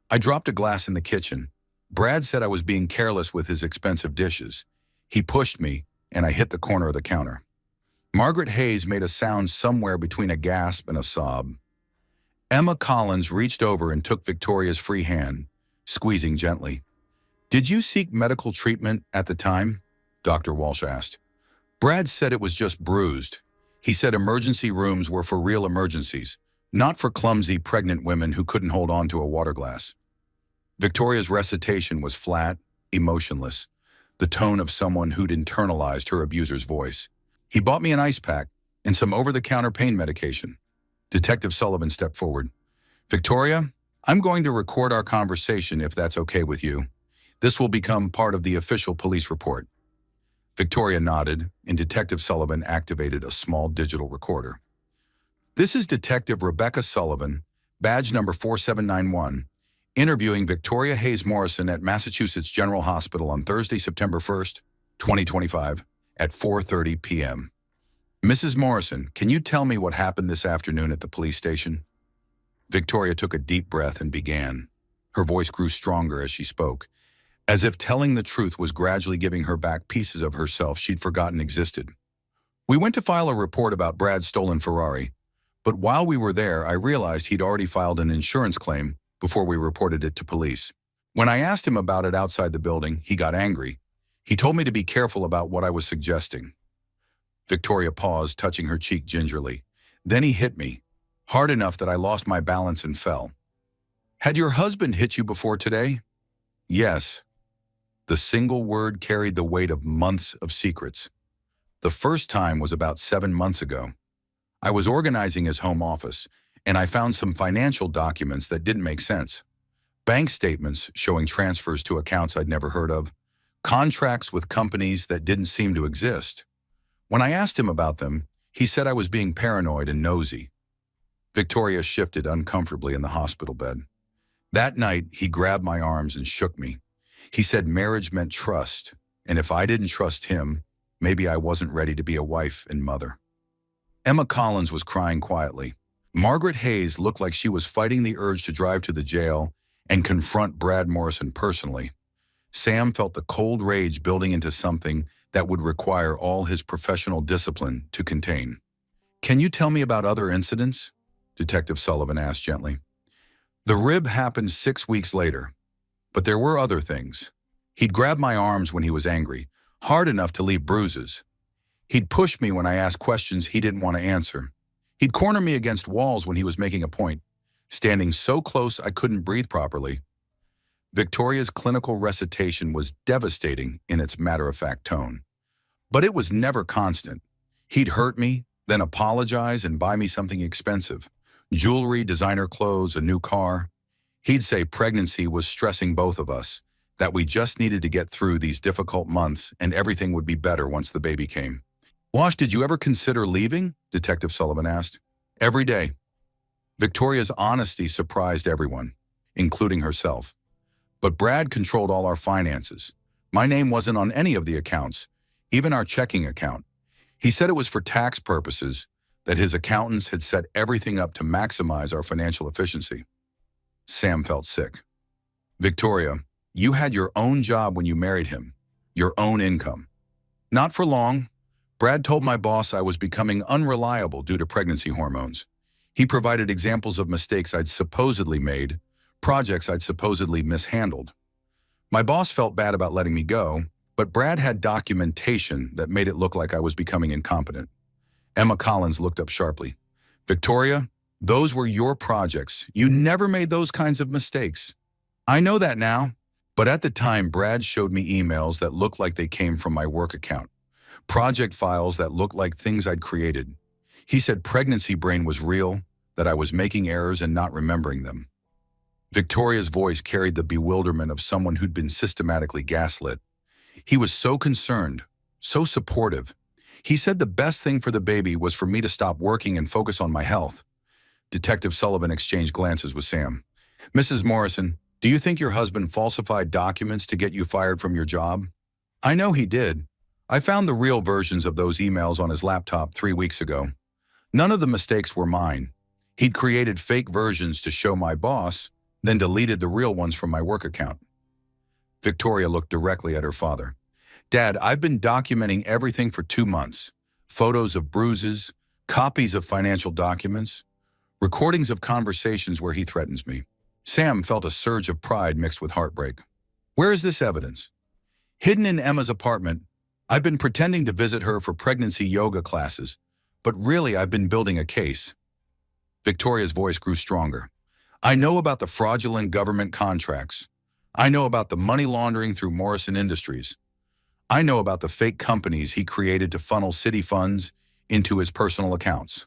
I dropped a glass in the kitchen. Brad said I was being careless with his expensive dishes. He pushed me, and I hit the corner of the counter. Margaret Hayes made a sound somewhere between a gasp and a sob. Emma Collins reached over and took Victoria's free hand, squeezing gently. "Did you seek medical treatment at the time?" Dr. Walsh asked. Brad said it was just bruised. He said emergency rooms were for real emergencies, not for clumsy pregnant women who couldn't hold on to a water glass. Victoria's recitation was flat, emotionless, the tone of someone who'd internalized her abuser's voice. "He bought me an ice pack and some over-the-counter pain medication." Detective Sullivan stepped forward. "Victoria, I'm going to record our conversation if that's okay with you. This will become part of the official police report." Victoria nodded, and Detective Sullivan activated a small digital recorder. "This is Detective Rebecca Sullivan, badge number 4791, interviewing Victoria Hayes Morrison at Massachusetts General Hospital on Thursday, September 1st, 2025, at 4:30 p.m. Mrs. Morrison, can you tell me what happened this afternoon at the police station?" Victoria took a deep breath and began. Her voice grew stronger as she spoke, as if telling the truth was gradually giving her back pieces of herself she'd forgotten existed. "We went to file a report about Brad's stolen Ferrari, but while we were there, I realized he'd already filed an insurance claim before we reported it to police. When I asked him about it outside the building, he got angry. He told me to be careful about what I was suggesting." Victoria paused, touching her cheek gingerly. "Then he hit me, hard enough that I lost my balance and fell." "Had your husband hit you before today?" "Yes." The single word carried the weight of months of secrets. "The first time was about 7 months ago. I was organizing his home office, and I found some financial documents that didn't make sense. Bank statements showing transfers to accounts I'd never heard of, contracts with companies that didn't seem to exist. When I asked him about them, he said I was being paranoid and nosy." Victoria shifted uncomfortably in the hospital bed. "That night, he grabbed my arms and shook me. He said marriage meant trust, and if I didn't trust him, maybe I wasn't ready to be a wife and mother." Emma Collins was crying quietly. Margaret Hayes looked like she was fighting the urge to drive to the jail and confront Brad Morrison personally. Sam felt the cold rage building into something that would require all his professional discipline to contain. "Can you tell me about other incidents?" Detective Sullivan asked gently. "The rib happened 6 weeks later, but there were other things. He'd grab my arms when he was angry, hard enough to leave bruises. He'd push me when I asked questions he didn't want to answer. He'd corner me against walls when he was making a point, standing so close I couldn't breathe properly." Victoria's clinical recitation was devastating in its matter-of-fact tone. "But it was never constant. He'd hurt me, then apologize and buy me something expensive. Jewelry, designer clothes, a new car. He'd say pregnancy was stressing both of us, that we just needed to get through these difficult months and everything would be better once the baby came." "Wash, did you ever consider leaving?" Detective Sullivan asked. "Every day." Victoria's honesty surprised everyone, including herself. "But Brad controlled all our finances. My name wasn't on any of the accounts, even our checking account. He said it was for tax purposes, that his accountants had set everything up to maximize our financial efficiency." Sam felt sick. "Victoria, you had your own job when you married him, your own income." "Not for long. Brad told my boss I was becoming unreliable due to pregnancy hormones. He provided examples of mistakes I'd supposedly made, projects I'd supposedly mishandled. My boss felt bad about letting me go, but Brad had documentation that made it look like I was becoming incompetent." Emma Collins looked up sharply. "Victoria, those were your projects. You never made those kinds of mistakes." "I know that now, but at the time Brad showed me emails that looked like they came from my work account, project files that looked like things I'd created. He said pregnancy brain was real, that I was making errors and not remembering them." Victoria's voice carried the bewilderment of someone who'd been systematically gaslit. "He was so concerned, so supportive. He said the best thing for the baby was for me to stop working and focus on my health." Detective Sullivan exchanged glances with Sam. "Mrs. Morrison, do you think your husband falsified documents to get you fired from your job?" "I know he did. I found the real versions of those emails on his laptop 3 weeks ago. None of the mistakes were mine. He'd created fake versions to show my boss, then deleted the real ones from my work account." Victoria looked directly at her father. "Dad, I've been documenting everything for 2 months. photos of bruises, copies of financial documents, recordings of conversations where he threatens me. Sam felt a surge of pride mixed with heartbreak. Where is this evidence? Hidden in Emma's apartment. I've been pretending to visit her for pregnancy yoga classes, but really I've been building a case. Victoria's voice grew stronger. I know about the fraudulent government contracts. I know about the money laundering through Morrison Industries. I know about the fake companies he created to funnel city funds into his personal accounts.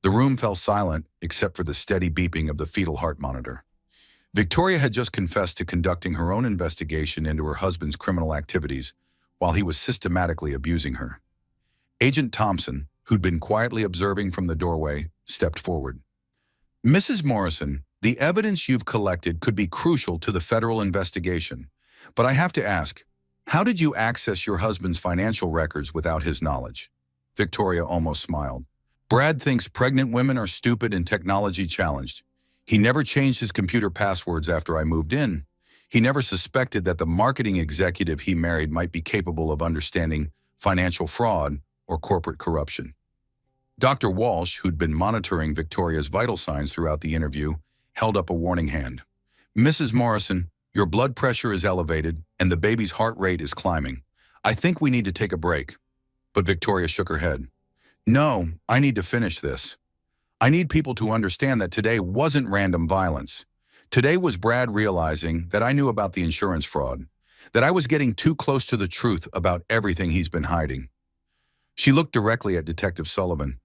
The room fell silent except for the steady beeping of the fetal heart monitor. Victoria had just confessed to conducting her own investigation into her husband's criminal activities while he was systematically abusing her. Agent Thompson, who'd been quietly observing from the doorway, stepped forward. Mrs. Morrison, the evidence you've collected could be crucial to the federal investigation, but I have to ask, how did you access your husband's financial records without his knowledge? Victoria almost smiled. Brad thinks pregnant women are stupid and technology challenged. He never changed his computer passwords after I moved in. He never suspected that the marketing executive he married might be capable of understanding financial fraud or corporate corruption. Dr. Walsh, who'd been monitoring Victoria's vital signs throughout the interview, held up a warning hand. Mrs. Morrison, your blood pressure is elevated and the baby's heart rate is climbing. I think we need to take a break. But Victoria shook her head. No, I need to finish this. I need people to understand that today wasn't random violence. Today was Brad realizing that I knew about the insurance fraud, that I was getting too close to the truth about everything he's been hiding. She looked directly at Detective Sullivan.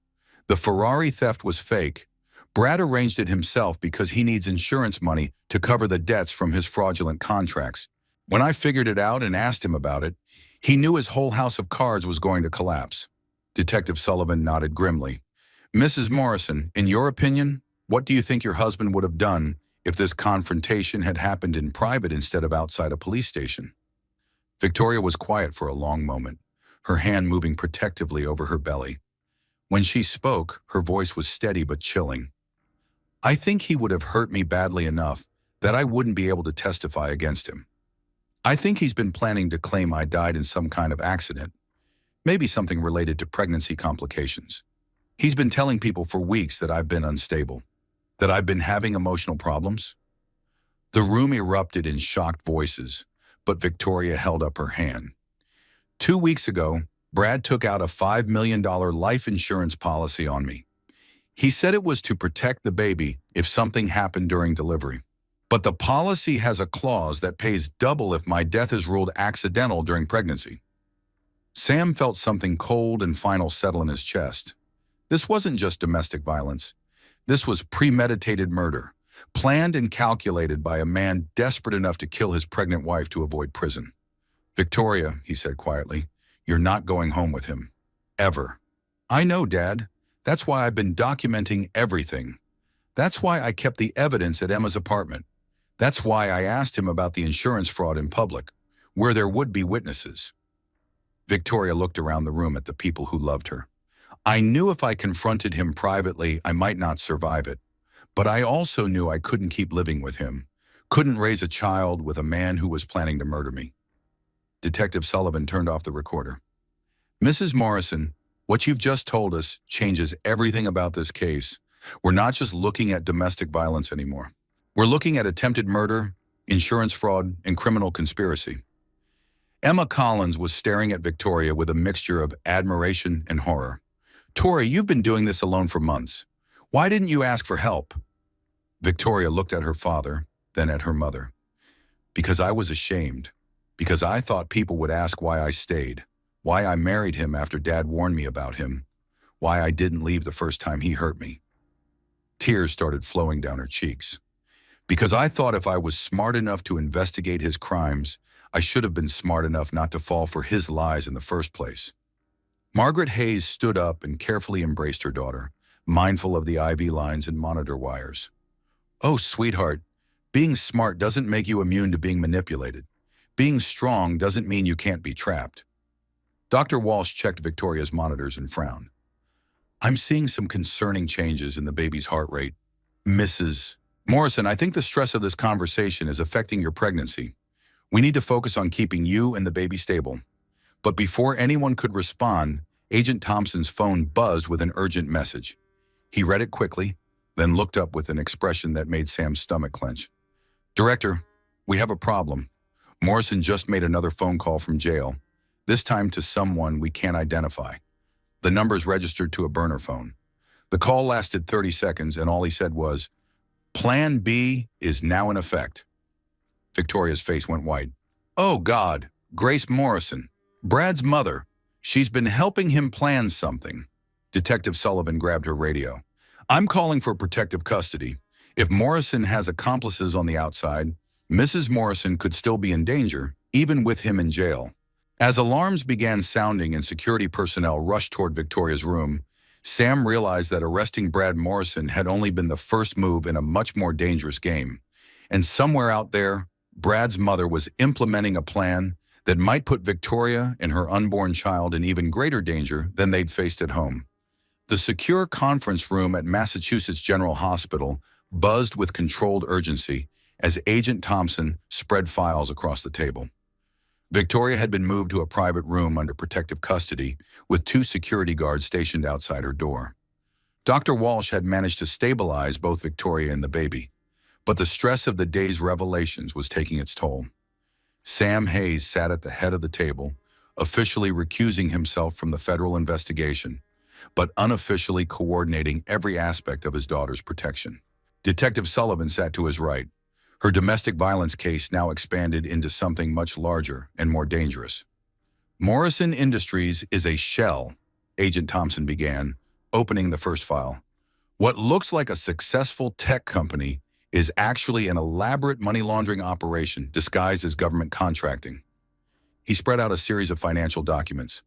The Ferrari theft was fake. Brad arranged it himself because he needs insurance money to cover the debts from his fraudulent contracts. When I figured it out and asked him about it, he knew his whole house of cards was going to collapse. Detective Sullivan nodded grimly. Mrs. Morrison, in your opinion, what do you think your husband would have done if this confrontation had happened in private instead of outside a police station? Victoria was quiet for a long moment, her hand moving protectively over her belly. When she spoke, her voice was steady but chilling. I think he would have hurt me badly enough that I wouldn't be able to testify against him. I think he's been planning to claim I died in some kind of accident, maybe something related to pregnancy complications. He's been telling people for weeks that I've been unstable, that I've been having emotional problems. The room erupted in shocked voices, but Victoria held up her hand. 2 weeks ago, Brad took out a $5 million life insurance policy on me. He said it was to protect the baby if something happened during delivery. But the policy has a clause that pays double if my death is ruled accidental during pregnancy. Sam felt something cold and final settle in his chest. This wasn't just domestic violence. This was premeditated murder, planned and calculated by a man desperate enough to kill his pregnant wife to avoid prison. Victoria, he said quietly, you're not going home with him. Ever. I know, Dad. That's why I've been documenting everything. That's why I kept the evidence at Emma's apartment. That's why I asked him about the insurance fraud in public, where there would be witnesses. Victoria looked around the room at the people who loved her. I knew if I confronted him privately, I might not survive it. But I also knew I couldn't keep living with him, couldn't raise a child with a man who was planning to murder me. Detective Sullivan turned off the recorder. Mrs. Morrison, what you've just told us changes everything about this case. We're not just looking at domestic violence anymore. We're looking at attempted murder, insurance fraud, and criminal conspiracy. Emma Collins was staring at Victoria with a mixture of admiration and horror. Tori, you've been doing this alone for months. Why didn't you ask for help? Victoria looked at her father, then at her mother. Because I was ashamed. Because I thought people would ask why I stayed. Why I married him after Dad warned me about him. Why I didn't leave the first time he hurt me. Tears started flowing down her cheeks. Because I thought if I was smart enough to investigate his crimes, I should have been smart enough not to fall for his lies in the first place. Margaret Hayes stood up and carefully embraced her daughter, mindful of the IV lines and monitor wires. Oh, sweetheart, being smart doesn't make you immune to being manipulated. Being strong doesn't mean you can't be trapped. Dr. Walsh checked Victoria's monitors and frowned. I'm seeing some concerning changes in the baby's heart rate. Mrs. Morrison, I think the stress of this conversation is affecting your pregnancy. We need to focus on keeping you and the baby stable. But before anyone could respond, Agent Thompson's phone buzzed with an urgent message. He read it quickly, then looked up with an expression that made Sam's stomach clench. "Director, we have a problem. Morrison just made another phone call from jail, this time to someone we can't identify. The number's registered to a burner phone. The call lasted 30 seconds and all he said was, 'Plan B is now in effect.'" Victoria's face went white. "Oh God, Grace Morrison, Brad's mother. She's been helping him plan something." Detective Sullivan grabbed her radio. "I'm calling for protective custody. If Morrison has accomplices on the outside, Mrs. Morrison could still be in danger, even with him in jail." As alarms began sounding and security personnel rushed toward Victoria's room, Sam realized that arresting Brad Morrison had only been the first move in a much more dangerous game. And somewhere out there, Brad's mother was implementing a plan that might put Victoria and her unborn child in even greater danger than they'd faced at home. The secure conference room at Massachusetts General Hospital buzzed with controlled urgency as Agent Thompson spread files across the table. Victoria had been moved to a private room under protective custody with 2 security guards stationed outside her door. Dr. Walsh had managed to stabilize both Victoria and the baby, but the stress of the day's revelations was taking its toll. Sam Hayes sat at the head of the table, officially recusing himself from the federal investigation, but unofficially coordinating every aspect of his daughter's protection. Detective Sullivan sat to his right, her domestic violence case now expanded into something much larger and more dangerous. "Morrison Industries is a shell," Agent Thompson began, opening the first file. "What looks like a successful tech company is actually an elaborate money laundering operation disguised as government contracting." He spread out a series of financial documents.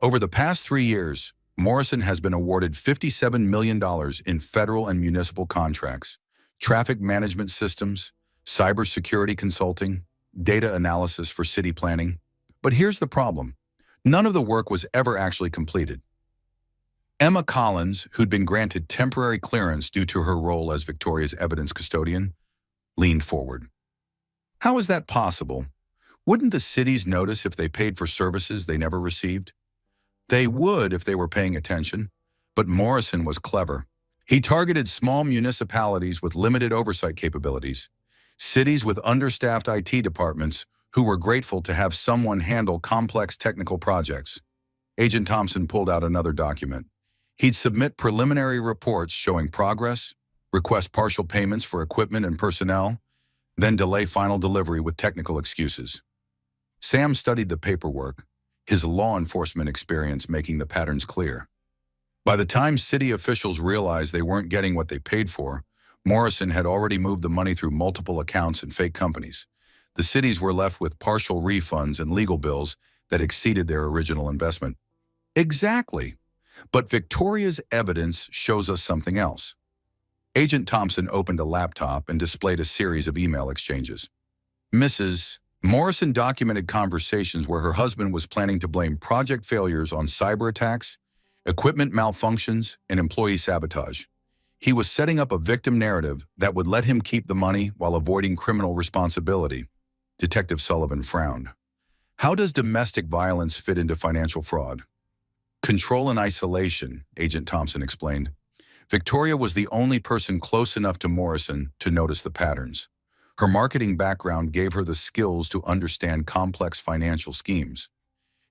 Over the past 3 years, Morrison has been awarded $57 million in federal and municipal contracts, traffic management systems, cybersecurity consulting, data analysis for city planning. But here's the problem. None of the work was ever actually completed. Emma Collins, who'd been granted temporary clearance due to her role as Victoria's evidence custodian, leaned forward. "How is that possible? Wouldn't the cities notice if they paid for services they never received?" "They would if they were paying attention, but Morrison was clever. He targeted small municipalities with limited oversight capabilities, cities with understaffed IT departments who were grateful to have someone handle complex technical projects." Agent Thompson pulled out another document. He'd submit preliminary reports showing progress, request partial payments for equipment and personnel, then delay final delivery with technical excuses. Sam studied the paperwork, his law enforcement experience making the patterns clear. By the time city officials realized they weren't getting what they paid for, Morrison had already moved the money through multiple accounts and fake companies. The cities were left with partial refunds and legal bills that exceeded their original investment. Exactly. But Victoria's evidence shows us something else. Agent Thompson opened a laptop and displayed a series of email exchanges. Mrs. Morrison documented conversations where her husband was planning to blame project failures on cyber attacks, equipment malfunctions, and employee sabotage. He was setting up a victim narrative that would let him keep the money while avoiding criminal responsibility. Detective Sullivan frowned. "How does domestic violence fit into financial fraud?" "Control and isolation," Agent Thompson explained. Victoria was the only person close enough to Morrison to notice the patterns. Her marketing background gave her the skills to understand complex financial schemes.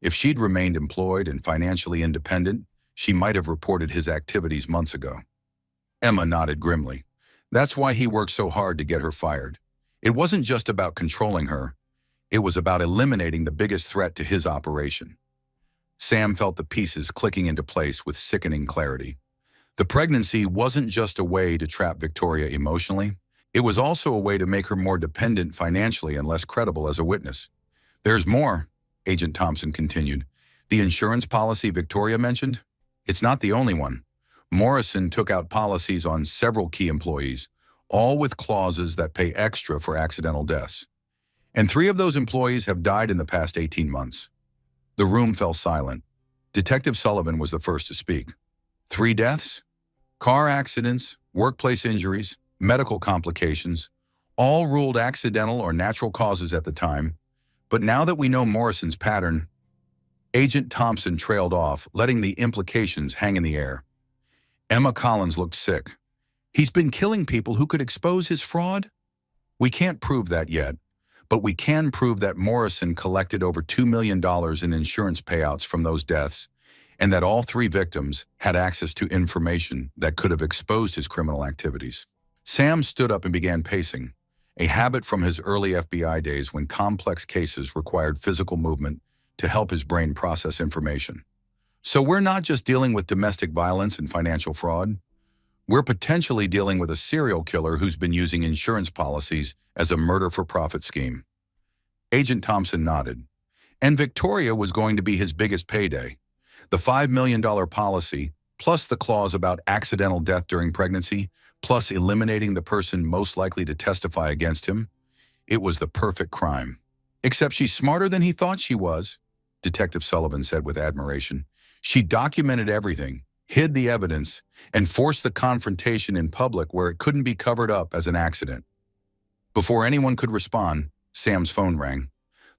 If she'd remained employed and financially independent, she might have reported his activities months ago. Emma nodded grimly. "That's why he worked so hard to get her fired. It wasn't just about controlling her. It was about eliminating the biggest threat to his operation." Sam felt the pieces clicking into place with sickening clarity. The pregnancy wasn't just a way to trap Victoria emotionally. It was also a way to make her more dependent financially and less credible as a witness. "There's more," Agent Thompson continued. "The insurance policy Victoria mentioned? It's not the only one. Morrison took out policies on several key employees, all with clauses that pay extra for accidental deaths. And 3 of those employees have died in the past 18 months. The room fell silent. Detective Sullivan was the first to speak. 3 deaths? Car accidents, workplace injuries, medical complications, all ruled accidental or natural causes at the time. But now that we know Morrison's pattern..." Agent Thompson trailed off, letting the implications hang in the air. Emma Collins looked sick. He's been killing people who could expose his fraud? We can't prove that yet, but we can prove that Morrison collected over $2 million in insurance payouts from those deaths, and that all three victims had access to information that could have exposed his criminal activities. Sam stood up and began pacing, a habit from his early FBI days when complex cases required physical movement to help his brain process information. So we're not just dealing with domestic violence and financial fraud. We're potentially dealing with a serial killer who's been using insurance policies as a murder-for-profit scheme. Agent Thompson nodded. And Victoria was going to be his biggest payday. The $5 million policy, plus the clause about accidental death during pregnancy, plus eliminating the person most likely to testify against him. It was the perfect crime. Except she's smarter than he thought she was, Detective Sullivan said with admiration. She documented everything, hid the evidence, and forced the confrontation in public where it couldn't be covered up as an accident. Before anyone could respond, Sam's phone rang.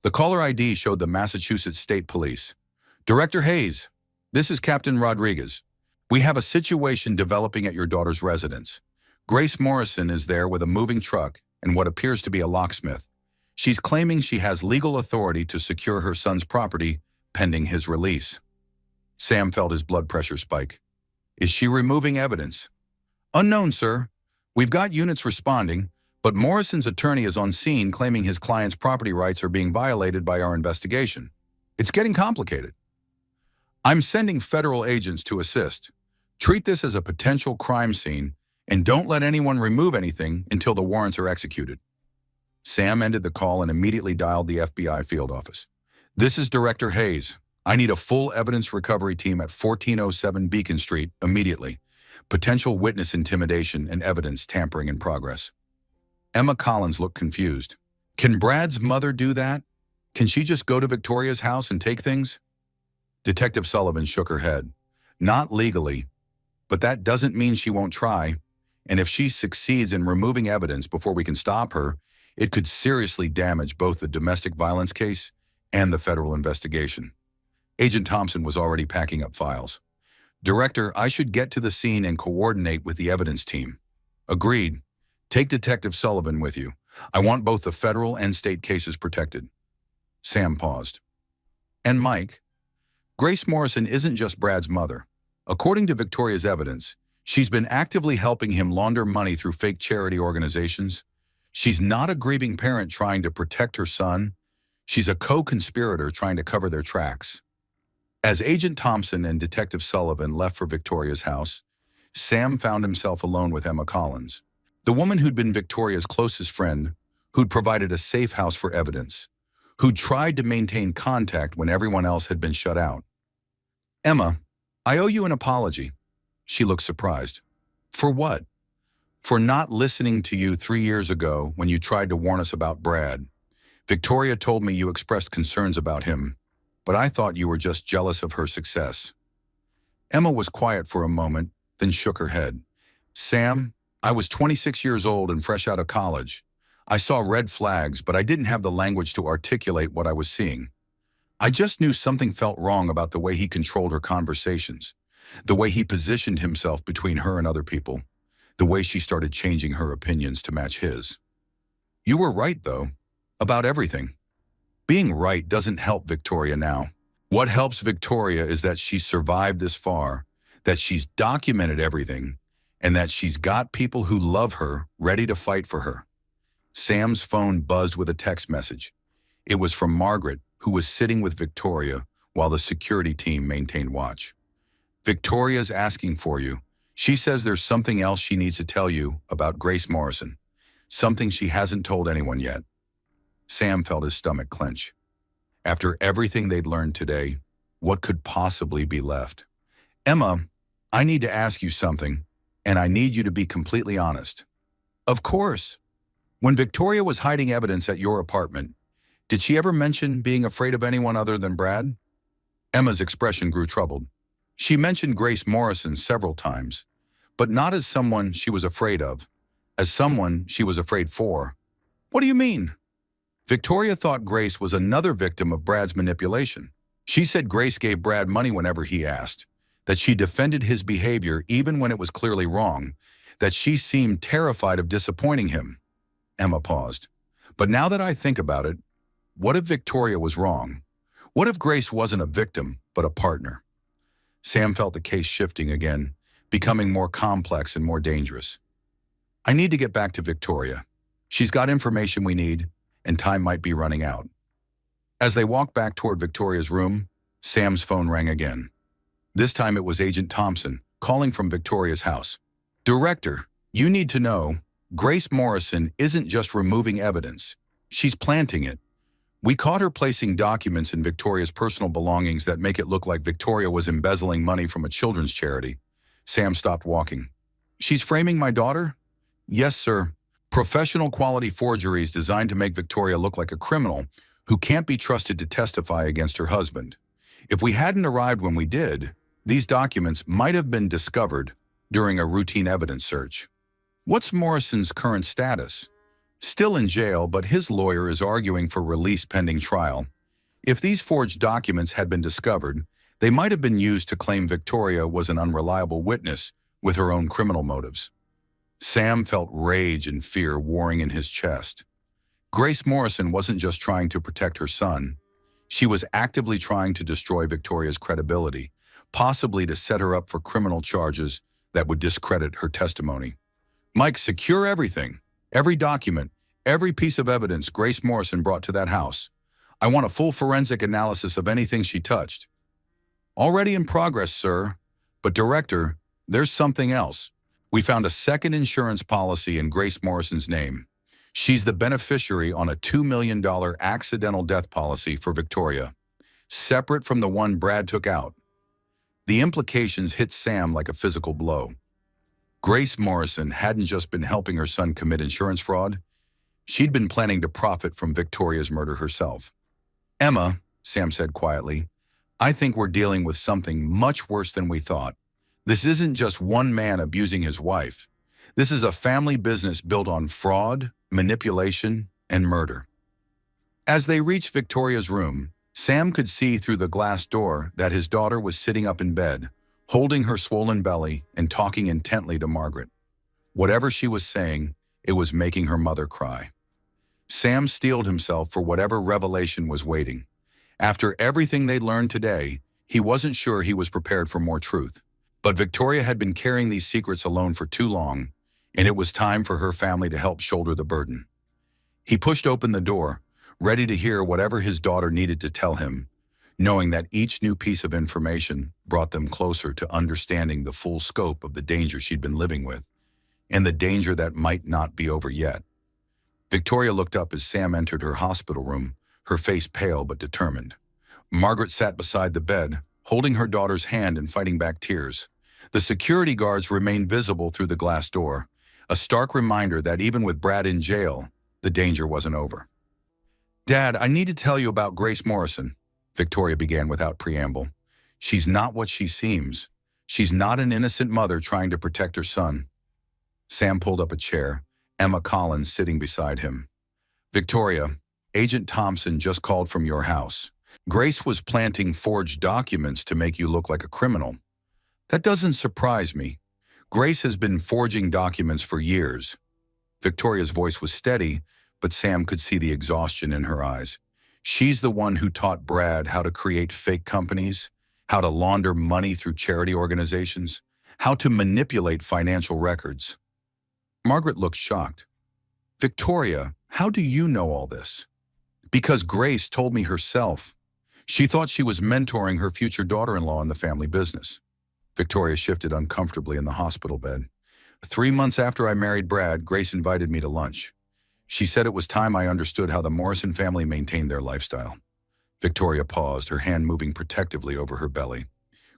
The caller ID showed the Massachusetts State Police. Director Hayes, this is Captain Rodriguez. We have a situation developing at your daughter's residence. Grace Morrison is there with a moving truck and what appears to be a locksmith. She's claiming she has legal authority to secure her son's property pending his release. Sam felt his blood pressure spike. Is she removing evidence? Unknown, sir. We've got units responding, but Morrison's attorney is on scene claiming his client's property rights are being violated by our investigation. It's getting complicated. I'm sending federal agents to assist. Treat this as a potential crime scene and don't let anyone remove anything until the warrants are executed. Sam ended the call and immediately dialed the FBI field office. This is Director Hayes. I need a full evidence recovery team at 1407 Beacon Street immediately. Potential witness intimidation and evidence tampering in progress. Emma Collins looked confused. Can Brad's mother do that? Can she just go to Victoria's house and take things? Detective Sullivan shook her head. Not legally, but that doesn't mean she won't try. And if she succeeds in removing evidence before we can stop her, it could seriously damage both the domestic violence case and the federal investigation. Agent Thompson was already packing up files. Director, I should get to the scene and coordinate with the evidence team. Agreed. Take Detective Sullivan with you. I want both the federal and state cases protected. Sam paused. And Mike? Grace Morrison isn't just Brad's mother. According to Victoria's evidence, she's been actively helping him launder money through fake charity organizations. She's not a grieving parent trying to protect her son. She's a co-conspirator trying to cover their tracks. As Agent Thompson and Detective Sullivan left for Victoria's house, Sam found himself alone with Emma Collins, the woman who'd been Victoria's closest friend, who'd provided a safe house for evidence, who'd tried to maintain contact when everyone else had been shut out. Emma, I owe you an apology. She looked surprised. For what? For not listening to you 3 years ago when you tried to warn us about Brad. Victoria told me you expressed concerns about him, but I thought you were just jealous of her success. Emma was quiet for a moment, then shook her head. Sam, I was 26 years old and fresh out of college. I saw red flags, but I didn't have the language to articulate what I was seeing. I just knew something felt wrong about the way he controlled her conversations, the way he positioned himself between her and other people, the way she started changing her opinions to match his. You were right, though, about everything. Being right doesn't help Victoria now. What helps Victoria is that she's survived this far, that she's documented everything, and that she's got people who love her ready to fight for her. Sam's phone buzzed with a text message. It was from Margaret, who was sitting with Victoria while the security team maintained watch. Victoria's asking for you. She says there's something else she needs to tell you about Grace Morrison, something she hasn't told anyone yet. Sam felt his stomach clench. After everything they'd learned today, what could possibly be left? Emma, I need to ask you something, and I need you to be completely honest. Of course. When Victoria was hiding evidence at your apartment, did she ever mention being afraid of anyone other than Brad? Emma's expression grew troubled. She mentioned Grace Morrison several times, but not as someone she was afraid of, as someone she was afraid for. What do you mean? Victoria thought Grace was another victim of Brad's manipulation. She said Grace gave Brad money whenever he asked, that she defended his behavior even when it was clearly wrong, that she seemed terrified of disappointing him. Emma paused. But now that I think about it, what if Victoria was wrong? What if Grace wasn't a victim, but a partner? Sam felt the case shifting again, becoming more complex and more dangerous. I need to get back to Victoria. She's got information we need, and time might be running out. As they walked back toward Victoria's room, Sam's phone rang again. This time it was Agent Thompson, calling from Victoria's house. Director, you need to know, Grace Morrison isn't just removing evidence. She's planting it. We caught her placing documents in Victoria's personal belongings that make it look like Victoria was embezzling money from a children's charity. Sam stopped walking. She's framing my daughter? Yes, sir. Professional quality forgeries designed to make Victoria look like a criminal who can't be trusted to testify against her husband. If we hadn't arrived when we did, these documents might have been discovered during a routine evidence search. What's Morrison's current status? Still in jail, but his lawyer is arguing for release pending trial. If these forged documents had been discovered, they might have been used to claim Victoria was an unreliable witness with her own criminal motives. Sam felt rage and fear warring in his chest. Grace Morrison wasn't just trying to protect her son. She was actively trying to destroy Victoria's credibility, possibly to set her up for criminal charges that would discredit her testimony. Mike, secure everything. Every document, every piece of evidence Grace Morrison brought to that house. I want a full forensic analysis of anything she touched. Already in progress, sir. But Director, there's something else. We found a second insurance policy in Grace Morrison's name. She's the beneficiary on a $2 million accidental death policy for Victoria, separate from the one Brad took out. The implications hit Sam like a physical blow. Grace Morrison hadn't just been helping her son commit insurance fraud. She'd been planning to profit from Victoria's murder herself. Emma, Sam said quietly, I think we're dealing with something much worse than we thought. This isn't just one man abusing his wife. This is a family business built on fraud, manipulation, and murder. As they reached Victoria's room, Sam could see through the glass door that his daughter was sitting up in bed, holding her swollen belly and talking intently to Margaret. Whatever she was saying, it was making her mother cry. Sam steeled himself for whatever revelation was waiting. After everything they'd learned today, he wasn't sure he was prepared for more truth. But Victoria had been carrying these secrets alone for too long, and it was time for her family to help shoulder the burden. He pushed open the door, ready to hear whatever his daughter needed to tell him, knowing that each new piece of information brought them closer to understanding the full scope of the danger she'd been living with, and the danger that might not be over yet. Victoria looked up as Sam entered her hospital room, her face pale but determined. Margaret sat beside the bed, holding her daughter's hand and fighting back tears. The security guards remained visible through the glass door, a stark reminder that even with Brad in jail, the danger wasn't over. Dad, I need to tell you about Grace Morrison, Victoria began without preamble. She's not what she seems. She's not an innocent mother trying to protect her son. Sam pulled up a chair, Emma Collins sitting beside him. Victoria, Agent Thompson just called from your house. Grace was planting forged documents to make you look like a criminal. That doesn't surprise me. Grace has been forging documents for years. Victoria's voice was steady, but Sam could see the exhaustion in her eyes. She's the one who taught Brad how to create fake companies, how to launder money through charity organizations, how to manipulate financial records. Margaret looked shocked. Victoria, how do you know all this? Because Grace told me herself. She thought she was mentoring her future daughter-in-law in the family business. Victoria shifted uncomfortably in the hospital bed. 3 months after I married Brad, Grace invited me to lunch. She said it was time I understood how the Morrison family maintained their lifestyle. Victoria paused, her hand moving protectively over her belly.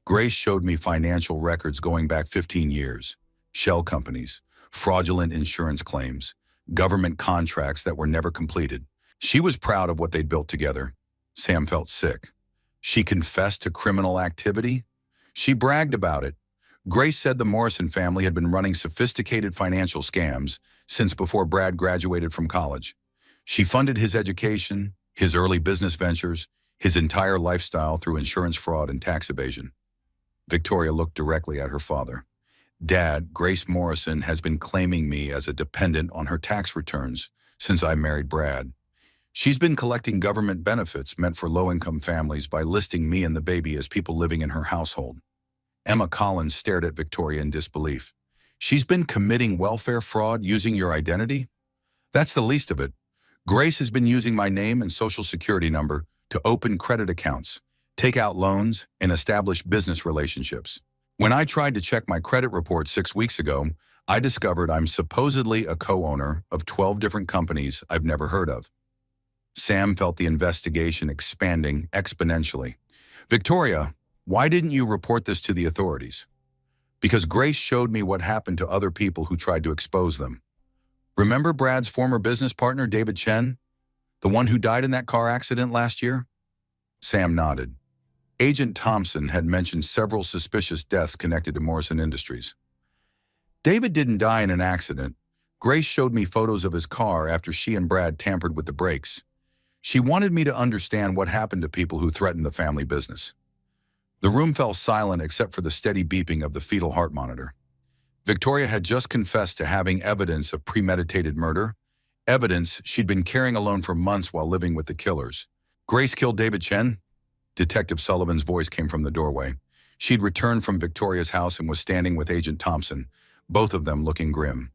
Grace showed me financial records going back 15 years. Shell companies, fraudulent insurance claims, government contracts that were never completed. She was proud of what they'd built together. Sam felt sick. She confessed to criminal activity? She bragged about it. Grace said the Morrison family had been running sophisticated financial scams since before Brad graduated from college. She funded his education, his early business ventures, his entire lifestyle through insurance fraud and tax evasion. Victoria looked directly at her father. Dad, Grace Morrison has been claiming me as a dependent on her tax returns since I married Brad. She's been collecting government benefits meant for low-income families by listing me and the baby as people living in her household. Emma Collins stared at Victoria in disbelief. She's been committing welfare fraud using your identity? That's the least of it. Grace has been using my name and social security number to open credit accounts, take out loans, and establish business relationships. When I tried to check my credit report 6 weeks ago, I discovered I'm supposedly a co-owner of 12 different companies I've never heard of. Sam felt the investigation expanding exponentially. Victoria, why didn't you report this to the authorities? Because Grace showed me what happened to other people who tried to expose them. Remember Brad's former business partner, David Chen? The one who died in that car accident last year? Sam nodded. Agent Thompson had mentioned several suspicious deaths connected to Morrison Industries. David didn't die in an accident. Grace showed me photos of his car after she and Brad tampered with the brakes. She wanted me to understand what happened to people who threatened the family business. The room fell silent except for the steady beeping of the fetal heart monitor. Victoria had just confessed to having evidence of premeditated murder, evidence she'd been carrying alone for months while living with the killers. Grace killed David Chen? Detective Sullivan's voice came from the doorway. She'd returned from Victoria's house and was standing with Agent Thompson, both of them looking grim.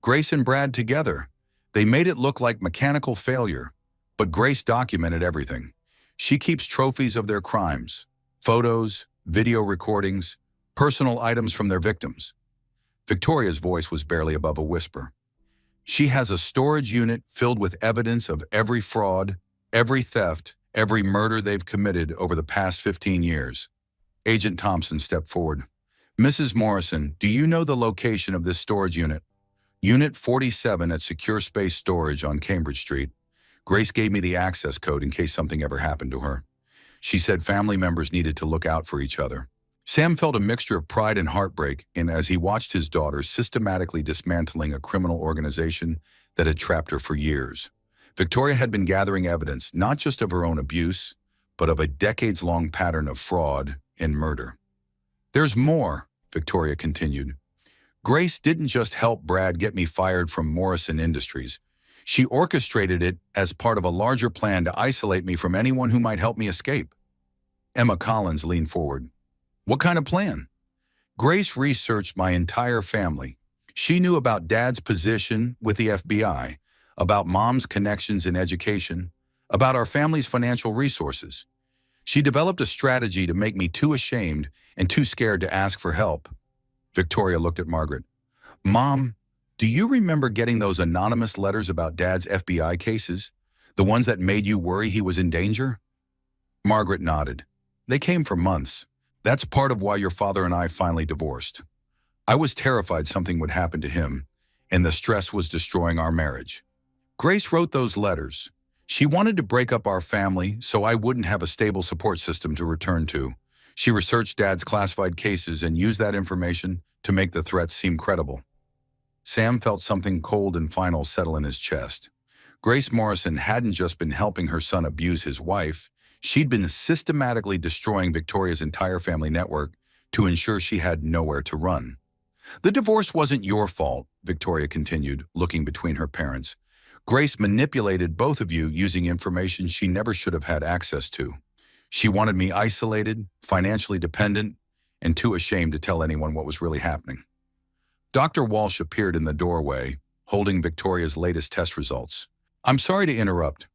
Grace and Brad together. They made it look like mechanical failure, but Grace documented everything. She keeps trophies of their crimes, photos, video recordings, personal items from their victims. Victoria's voice was barely above a whisper. She has a storage unit filled with evidence of every fraud, every theft, every murder they've committed over the past 15 years. Agent Thompson stepped forward. Mrs. Morrison, do you know the location of this storage unit? Unit 47 at Secure Space Storage on Cambridge Street. Grace gave me the access code in case something ever happened to her. She said family members needed to look out for each other. Sam felt a mixture of pride and heartbreak as he watched his daughter systematically dismantling a criminal organization that had trapped her for years. Victoria had been gathering evidence not just of her own abuse, but of a decades-long pattern of fraud and murder. There's more, Victoria continued. Grace didn't just help Brad get me fired from Morrison Industries. She orchestrated it as part of a larger plan to isolate me from anyone who might help me escape. Emma Collins leaned forward. What kind of plan? Grace researched my entire family. She knew about Dad's position with the FBI, about Mom's connections in education, about our family's financial resources. She developed a strategy to make me too ashamed and too scared to ask for help. Victoria looked at Margaret. Mom, do you remember getting those anonymous letters about Dad's FBI cases? The ones that made you worry he was in danger? Margaret nodded. They came for months. That's part of why your father and I finally divorced. I was terrified something would happen to him, and the stress was destroying our marriage. Grace wrote those letters. She wanted to break up our family so I wouldn't have a stable support system to return to. She researched Dad's classified cases and used that information to make the threats seem credible. Sam felt something cold and final settle in his chest. Grace Morrison hadn't just been helping her son abuse his wife. She'd been systematically destroying Victoria's entire family network to ensure she had nowhere to run. The divorce wasn't your fault, Victoria continued, looking between her parents. Grace manipulated both of you using information she never should have had access to. She wanted me isolated, financially dependent, and too ashamed to tell anyone what was really happening. Dr. Walsh appeared in the doorway, holding Victoria's latest test results. I'm sorry to interrupt,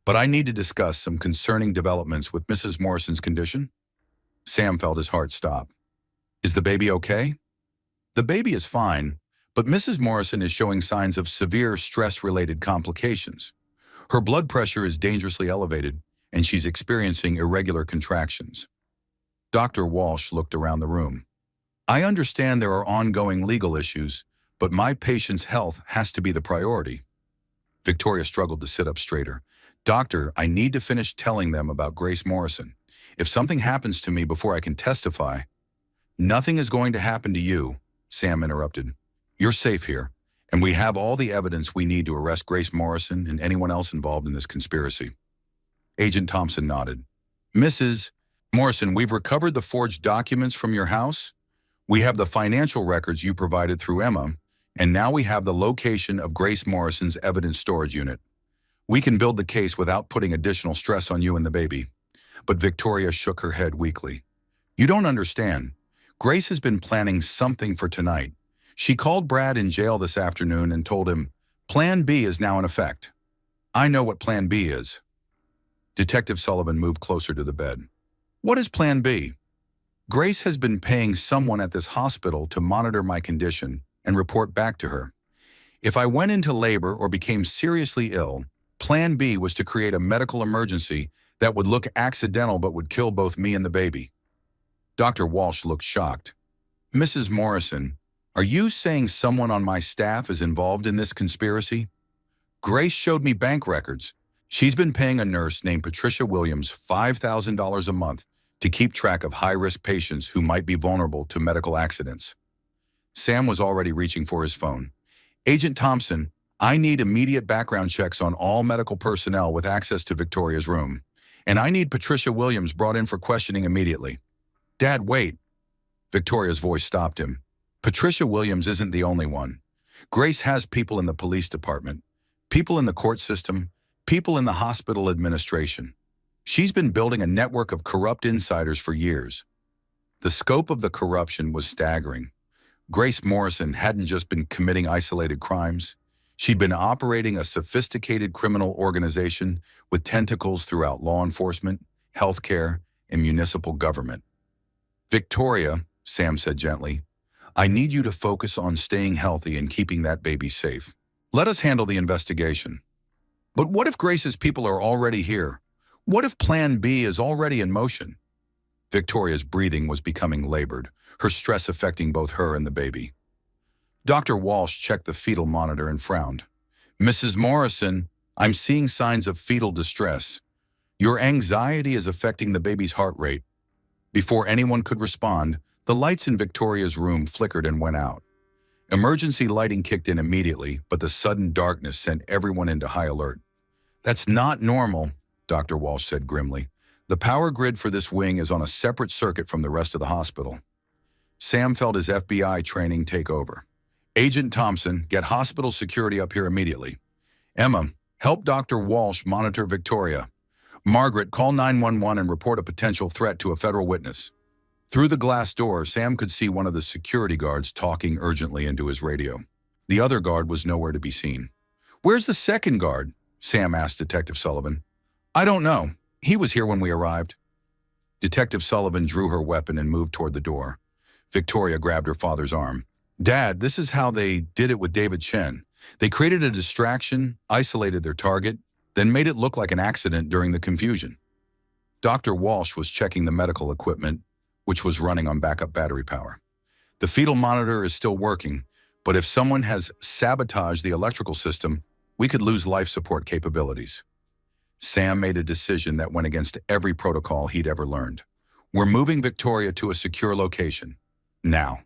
but I need to discuss some concerning developments with Mrs. Morrison's condition. Sam felt his heart stop. Is the baby okay? The baby is fine, but Mrs. Morrison is showing signs of severe stress-related complications. Her blood pressure is dangerously elevated, and she's experiencing irregular contractions. Dr. Walsh looked around the room. I understand there are ongoing legal issues, but my patient's health has to be the priority. Victoria struggled to sit up straighter. Doctor, I need to finish telling them about Grace Morrison. If something happens to me before I can testify— Nothing is going to happen to you, Sam interrupted. You're safe here, and we have all the evidence we need to arrest Grace Morrison and anyone else involved in this conspiracy. Agent Thompson nodded. Mrs. Morrison, we've recovered the forged documents from your house. We have the financial records you provided through Emma, and now we have the location of Grace Morrison's evidence storage unit. We can build the case without putting additional stress on you and the baby. But Victoria shook her head weakly. You don't understand. Grace has been planning something for tonight. She called Brad in jail this afternoon and told him, Plan B is now in effect. I know what Plan B is. Detective Sullivan moved closer to the bed. What is Plan B? Grace has been paying someone at this hospital to monitor my condition and report back to her. If I went into labor or became seriously ill, Plan B was to create a medical emergency that would look accidental but would kill both me and the baby. Dr. Walsh looked shocked. Mrs. Morrison, are you saying someone on my staff is involved in this conspiracy? Grace showed me bank records. She's been paying a nurse named Patricia Williams $5,000 a month to keep track of high-risk patients who might be vulnerable to medical accidents. Sam was already reaching for his phone. Agent Thompson, I need immediate background checks on all medical personnel with access to Victoria's room. And I need Patricia Williams brought in for questioning immediately. Dad, wait. Victoria's voice stopped him. Patricia Williams isn't the only one. Grace has people in the police department, people in the court system, people in the hospital administration. She's been building a network of corrupt insiders for years. The scope of the corruption was staggering. Grace Morrison hadn't just been committing isolated crimes. She'd been operating a sophisticated criminal organization with tentacles throughout law enforcement, healthcare, and municipal government. Victoria, Sam said gently, I need you to focus on staying healthy and keeping that baby safe. Let us handle the investigation. But what if Grace's people are already here? What if Plan B is already in motion? Victoria's breathing was becoming labored, her stress affecting both her and the baby. Dr. Walsh checked the fetal monitor and frowned. Mrs. Morrison, I'm seeing signs of fetal distress. Your anxiety is affecting the baby's heart rate. Before anyone could respond, the lights in Victoria's room flickered and went out. Emergency lighting kicked in immediately, but the sudden darkness sent everyone into high alert. That's not normal, Dr. Walsh said grimly. The power grid for this wing is on a separate circuit from the rest of the hospital. Sam felt his FBI training take over. Agent Thompson, get hospital security up here immediately. Emma, help Dr. Walsh monitor Victoria. Margaret, call 911 and report a potential threat to a federal witness. Through the glass door, Sam could see one of the security guards talking urgently into his radio. The other guard was nowhere to be seen. Where's the second guard? Sam asked Detective Sullivan. I don't know. He was here when we arrived. Detective Sullivan drew her weapon and moved toward the door. Victoria grabbed her father's arm. Dad, this is how they did it with David Chen. They created a distraction, isolated their target, then made it look like an accident during the confusion. Dr. Walsh was checking the medical equipment, which was running on backup battery power. The fetal monitor is still working, but if someone has sabotaged the electrical system, we could lose life support capabilities. Sam made a decision that went against every protocol he'd ever learned. We're moving Victoria to a secure location. Now.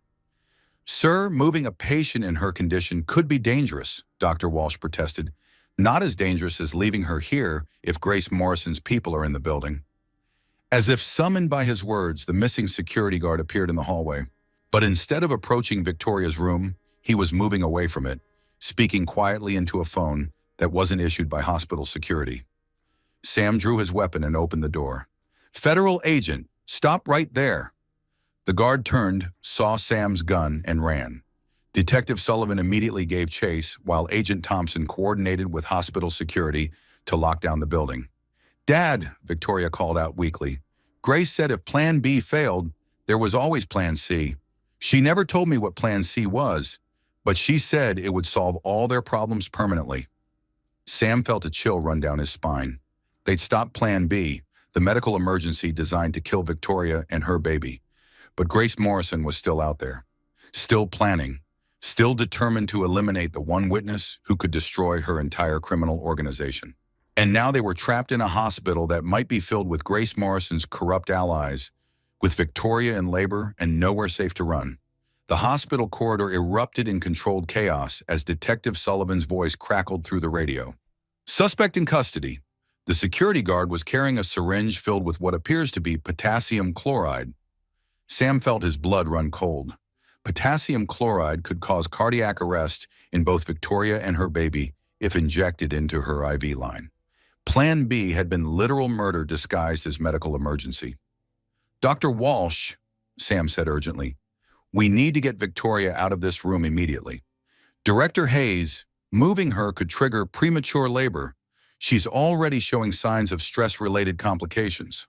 Sir, moving a patient in her condition could be dangerous, Dr. Walsh protested. Not as dangerous as leaving her here if Grace Morrison's people are in the building. As if summoned by his words, the missing security guard appeared in the hallway. But instead of approaching Victoria's room, he was moving away from it, speaking quietly into a phone that wasn't issued by hospital security. Sam drew his weapon and opened the door. Federal agent, stop right there. The guard turned, saw Sam's gun, and ran. Detective Sullivan immediately gave chase while Agent Thompson coordinated with hospital security to lock down the building. Dad, Victoria called out weakly. Grace said if Plan B failed, there was always Plan C. She never told me what Plan C was, but she said it would solve all their problems permanently. Sam felt a chill run down his spine. They'd stopped Plan B, the medical emergency designed to kill Victoria and her baby. But Grace Morrison was still out there, still planning, still determined to eliminate the one witness who could destroy her entire criminal organization. And now they were trapped in a hospital that might be filled with Grace Morrison's corrupt allies, with Victoria in labor and nowhere safe to run. The hospital corridor erupted in controlled chaos as Detective Sullivan's voice crackled through the radio. Suspect in custody. The security guard was carrying a syringe filled with what appears to be potassium chloride. Sam felt his blood run cold. Potassium chloride could cause cardiac arrest in both Victoria and her baby if injected into her IV line. Plan B had been literal murder disguised as medical emergency. "Dr. Walsh," Sam said urgently, "we need to get Victoria out of this room immediately. Director Hayes, moving her could trigger premature labor. She's already showing signs of stress-related complications."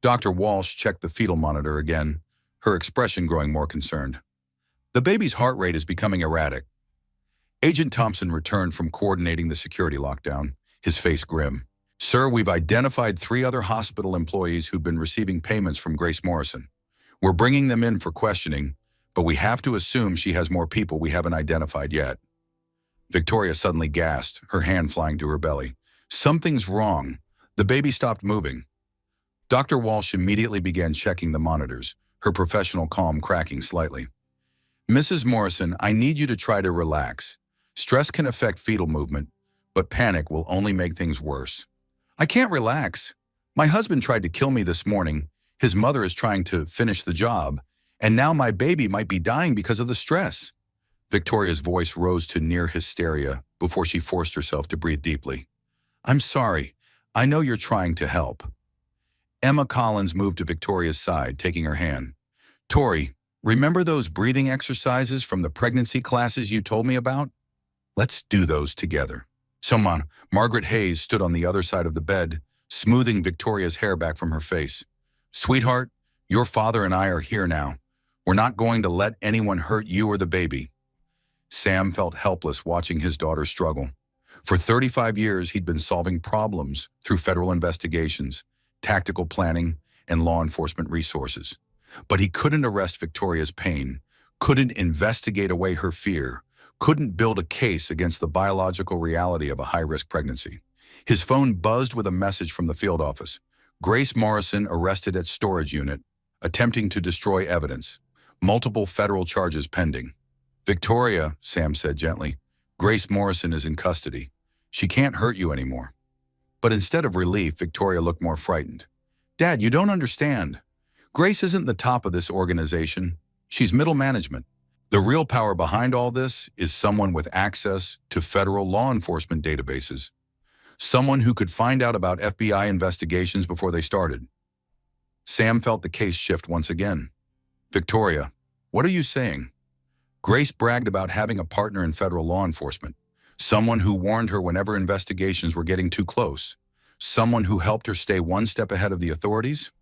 Dr. Walsh checked the fetal monitor again, her expression growing more concerned. "The baby's heart rate is becoming erratic." Agent Thompson returned from coordinating the security lockdown, his face grim. "Sir, we've identified 3 other hospital employees who've been receiving payments from Grace Morrison. We're bringing them in for questioning, but we have to assume she has more people we haven't identified yet." Victoria suddenly gasped, her hand flying to her belly. "Something's wrong." The baby stopped moving. Dr. Walsh immediately began checking the monitors, her professional calm cracking slightly. "Mrs. Morrison, I need you to try to relax. Stress can affect fetal movement, but panic will only make things worse." "I can't relax. My husband tried to kill me this morning. His mother is trying to finish the job, and now my baby might be dying because of the stress." Victoria's voice rose to near hysteria before she forced herself to breathe deeply. "I'm sorry. I know you're trying to help." Emma Collins moved to Victoria's side, taking her hand. "Tori, remember those breathing exercises from the pregnancy classes you told me about? Let's do those together." Margaret Hayes stood on the other side of the bed, smoothing Victoria's hair back from her face. "Sweetheart, your father and I are here now. We're not going to let anyone hurt you or the baby." Sam felt helpless watching his daughter struggle. For 35 years, he'd been solving problems through federal investigations, tactical planning, and law enforcement resources. But he couldn't arrest Victoria's pain, couldn't investigate away her fear, couldn't build a case against the biological reality of a high-risk pregnancy. His phone buzzed with a message from the field office. "Grace Morrison arrested at storage unit, attempting to destroy evidence. Multiple federal charges pending." "Victoria," Sam said gently, "Grace Morrison is in custody. She can't hurt you anymore." But instead of relief, Victoria looked more frightened. "Dad, you don't understand. Grace isn't the top of this organization. She's middle management. The real power behind all this is someone with access to federal law enforcement databases. Someone who could find out about FBI investigations before they started." Sam felt the case shift once again. "Victoria, what are you saying? Grace bragged about having a partner in federal law enforcement, someone who warned her whenever investigations were getting too close, someone who helped her stay one step ahead of the authorities?"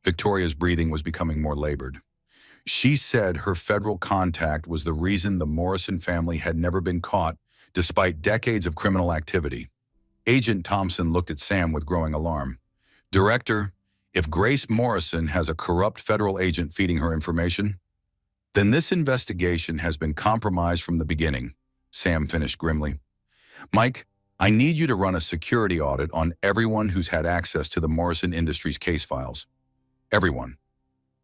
Victoria's breathing was becoming more labored. "She said her federal contact was the reason the Morrison family had never been caught, despite decades of criminal activity." Agent Thompson looked at Sam with growing alarm. "Director, if Grace Morrison has a corrupt federal agent feeding her information, then this investigation has been compromised from the beginning," Sam finished grimly. "Mike, I need you to run a security audit on everyone who's had access to the Morrison Industries case files. Everyone."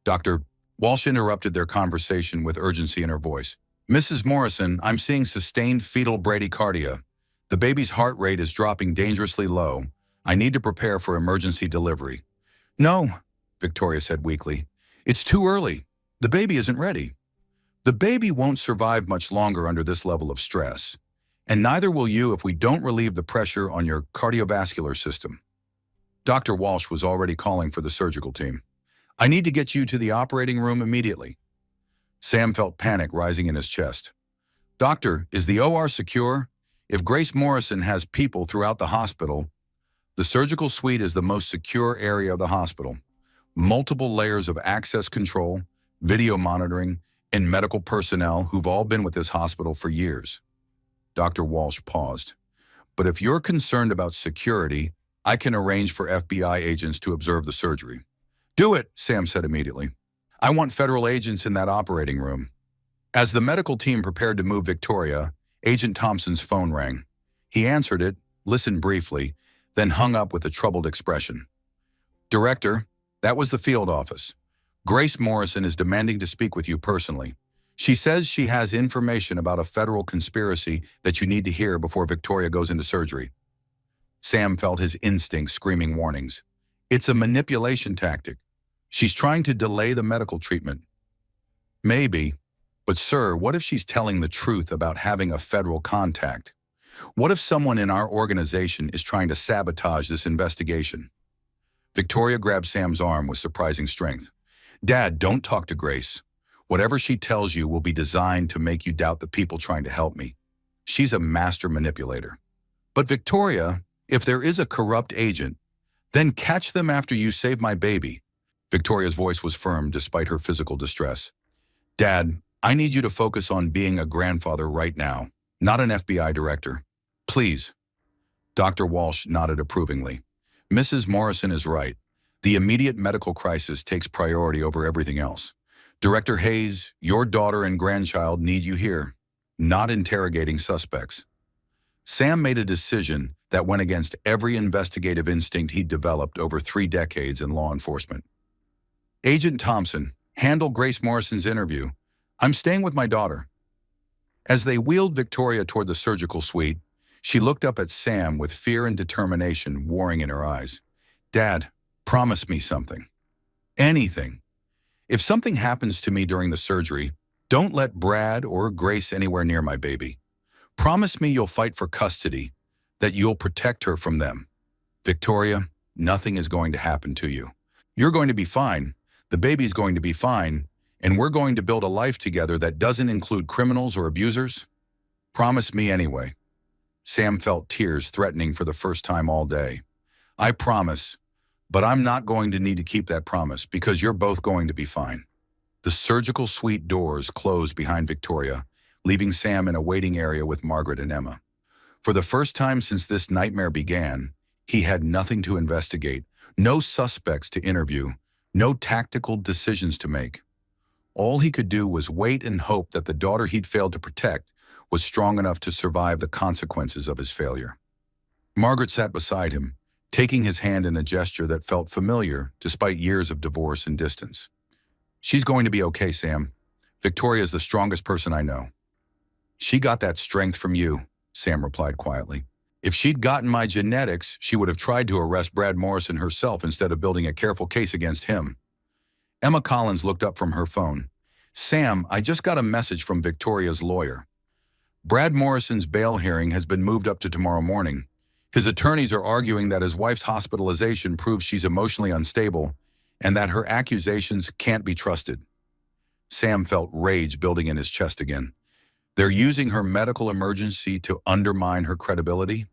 Dr. Walsh interrupted their conversation with urgency in her voice. "Mrs. Morrison, I'm seeing sustained fetal bradycardia. The baby's heart rate is dropping dangerously low. I need to prepare for emergency delivery." "No," Victoria said weakly. "It's too early. The baby isn't ready. The baby won't survive much longer under this level of stress, and neither will you if we don't relieve the pressure on your cardiovascular system." Dr. Walsh was already calling for the surgical team. "I need to get you to the operating room immediately." Sam felt panic rising in his chest. "Doctor, is the OR secure? If Grace Morrison has people throughout the hospital, the surgical suite is the most secure area of the hospital. Multiple layers of access control, video monitoring, and medical personnel who've all been with this hospital for years." Dr. Walsh paused. "But if you're concerned about security, I can arrange for FBI agents to observe the surgery." "Do it," Sam said immediately. "I want federal agents in that operating room." As the medical team prepared to move Victoria, Agent Thompson's phone rang. He answered it, listened briefly, then hung up with a troubled expression. "Director, that was the field office. Grace Morrison is demanding to speak with you personally. She says she has information about a federal conspiracy that you need to hear before Victoria goes into surgery." Sam felt his instincts screaming warnings. It's a manipulation tactic. She's trying to delay the medical treatment. Maybe. But sir, what if she's telling the truth about having a federal contact? What if someone in our organization is trying to sabotage this investigation? Victoria grabbed Sam's arm with surprising strength. Dad, don't talk to Grace. Whatever she tells you will be designed to make you doubt the people trying to help me. She's a master manipulator. But Victoria, if there is a corrupt agent, then catch them after you save my baby. Victoria's voice was firm despite her physical distress. Dad, I need you to focus on being a grandfather right now, not an FBI director. Please. Dr. Walsh nodded approvingly. Mrs. Morrison is right. The immediate medical crisis takes priority over everything else. Director Hayes, your daughter and grandchild need you here, not interrogating suspects. Sam made a decision that went against every investigative instinct he'd developed over 3 decades in law enforcement. Agent Thompson, handle Grace Morrison's interview. I'm staying with my daughter. As they wheeled Victoria toward the surgical suite, she looked up at Sam with fear and determination warring in her eyes. Dad, promise me something. Anything. If something happens to me during the surgery, don't let Brad or Grace anywhere near my baby. Promise me you'll fight for custody, that you'll protect her from them. Victoria, nothing is going to happen to you. You're going to be fine, the baby's going to be fine, and we're going to build a life together that doesn't include criminals or abusers. Promise me anyway. Sam felt tears threatening for the first time all day. I promise, but I'm not going to need to keep that promise because you're both going to be fine. The surgical suite doors closed behind Victoria, leaving Sam in a waiting area with Margaret and Emma. For the first time since this nightmare began, he had nothing to investigate, no suspects to interview, no tactical decisions to make. All he could do was wait and hope that the daughter he'd failed to protect was strong enough to survive the consequences of his failure. Margaret sat beside him, taking his hand in a gesture that felt familiar despite years of divorce and distance. She's going to be okay, Sam. Victoria's the strongest person I know. She got that strength from you, Sam replied quietly. If she'd gotten my genetics, she would have tried to arrest Brad Morrison herself instead of building a careful case against him. Emma Collins looked up from her phone. Sam, I just got a message from Victoria's lawyer. Brad Morrison's bail hearing has been moved up to tomorrow morning. His attorneys are arguing that his wife's hospitalization proves she's emotionally unstable and that her accusations can't be trusted. Sam felt rage building in his chest again. They're using her medical emergency to undermine her credibility?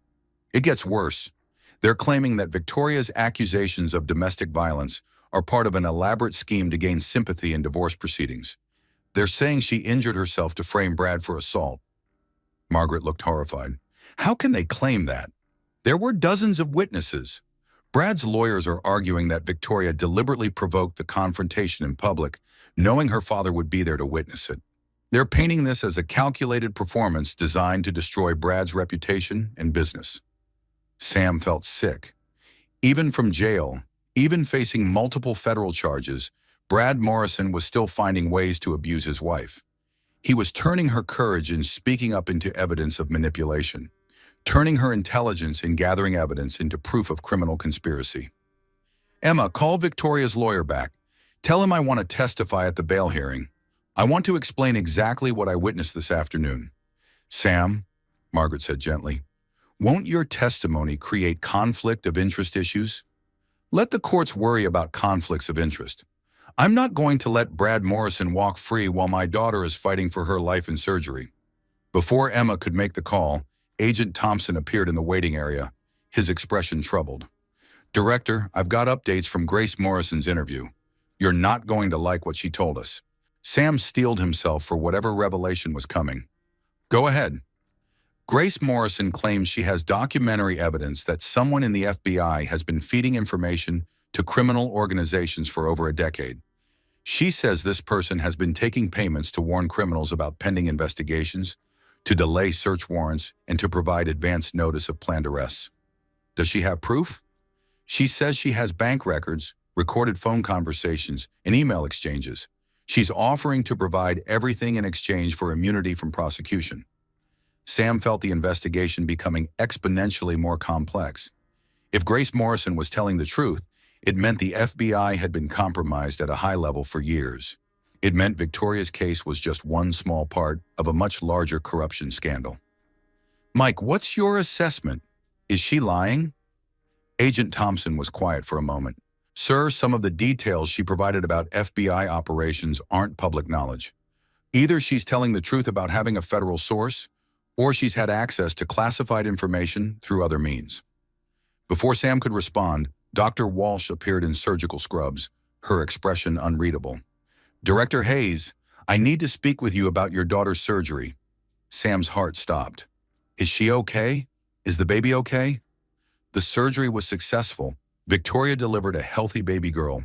It gets worse. They're claiming that Victoria's accusations of domestic violence are part of an elaborate scheme to gain sympathy in divorce proceedings. They're saying she injured herself to frame Brad for assault. Margaret looked horrified. How can they claim that? There were dozens of witnesses. Brad's lawyers are arguing that Victoria deliberately provoked the confrontation in public, knowing her father would be there to witness it. They're painting this as a calculated performance designed to destroy Brad's reputation and business. Sam felt sick. Even from jail, even facing multiple federal charges, Brad Morrison was still finding ways to abuse his wife. He was turning her courage in speaking up into evidence of manipulation, turning her intelligence in gathering evidence into proof of criminal conspiracy. Emma, call Victoria's lawyer back. Tell him I want to testify at the bail hearing. I want to explain exactly what I witnessed this afternoon. Sam, Margaret said gently, won't your testimony create conflict of interest issues? Let the courts worry about conflicts of interest. I'm not going to let Brad Morrison walk free while my daughter is fighting for her life in surgery. Before Emma could make the call, Agent Thompson appeared in the waiting area, his expression troubled. Director, I've got updates from Grace Morrison's interview. You're not going to like what she told us. Sam steeled himself for whatever revelation was coming. Go ahead. Grace Morrison claims she has documentary evidence that someone in the FBI has been feeding information to criminal organizations for over a decade. She says this person has been taking payments to warn criminals about pending investigations, to delay search warrants, and to provide advance notice of planned arrests. Does she have proof? She says she has bank records, recorded phone conversations, and email exchanges. She's offering to provide everything in exchange for immunity from prosecution. Sam felt the investigation becoming exponentially more complex. If Grace Morrison was telling the truth, it meant the FBI had been compromised at a high level for years. It meant Victoria's case was just one small part of a much larger corruption scandal. Mike, what's your assessment? Is she lying? Agent Thompson was quiet for a moment. Sir, some of the details she provided about FBI operations aren't public knowledge. Either she's telling the truth about having a federal source, or she's had access to classified information through other means. Before Sam could respond, Dr. Walsh appeared in surgical scrubs, her expression unreadable. Director Hayes, I need to speak with you about your daughter's surgery. Sam's heart stopped. Is she okay? Is the baby okay? The surgery was successful. Victoria delivered a healthy baby girl.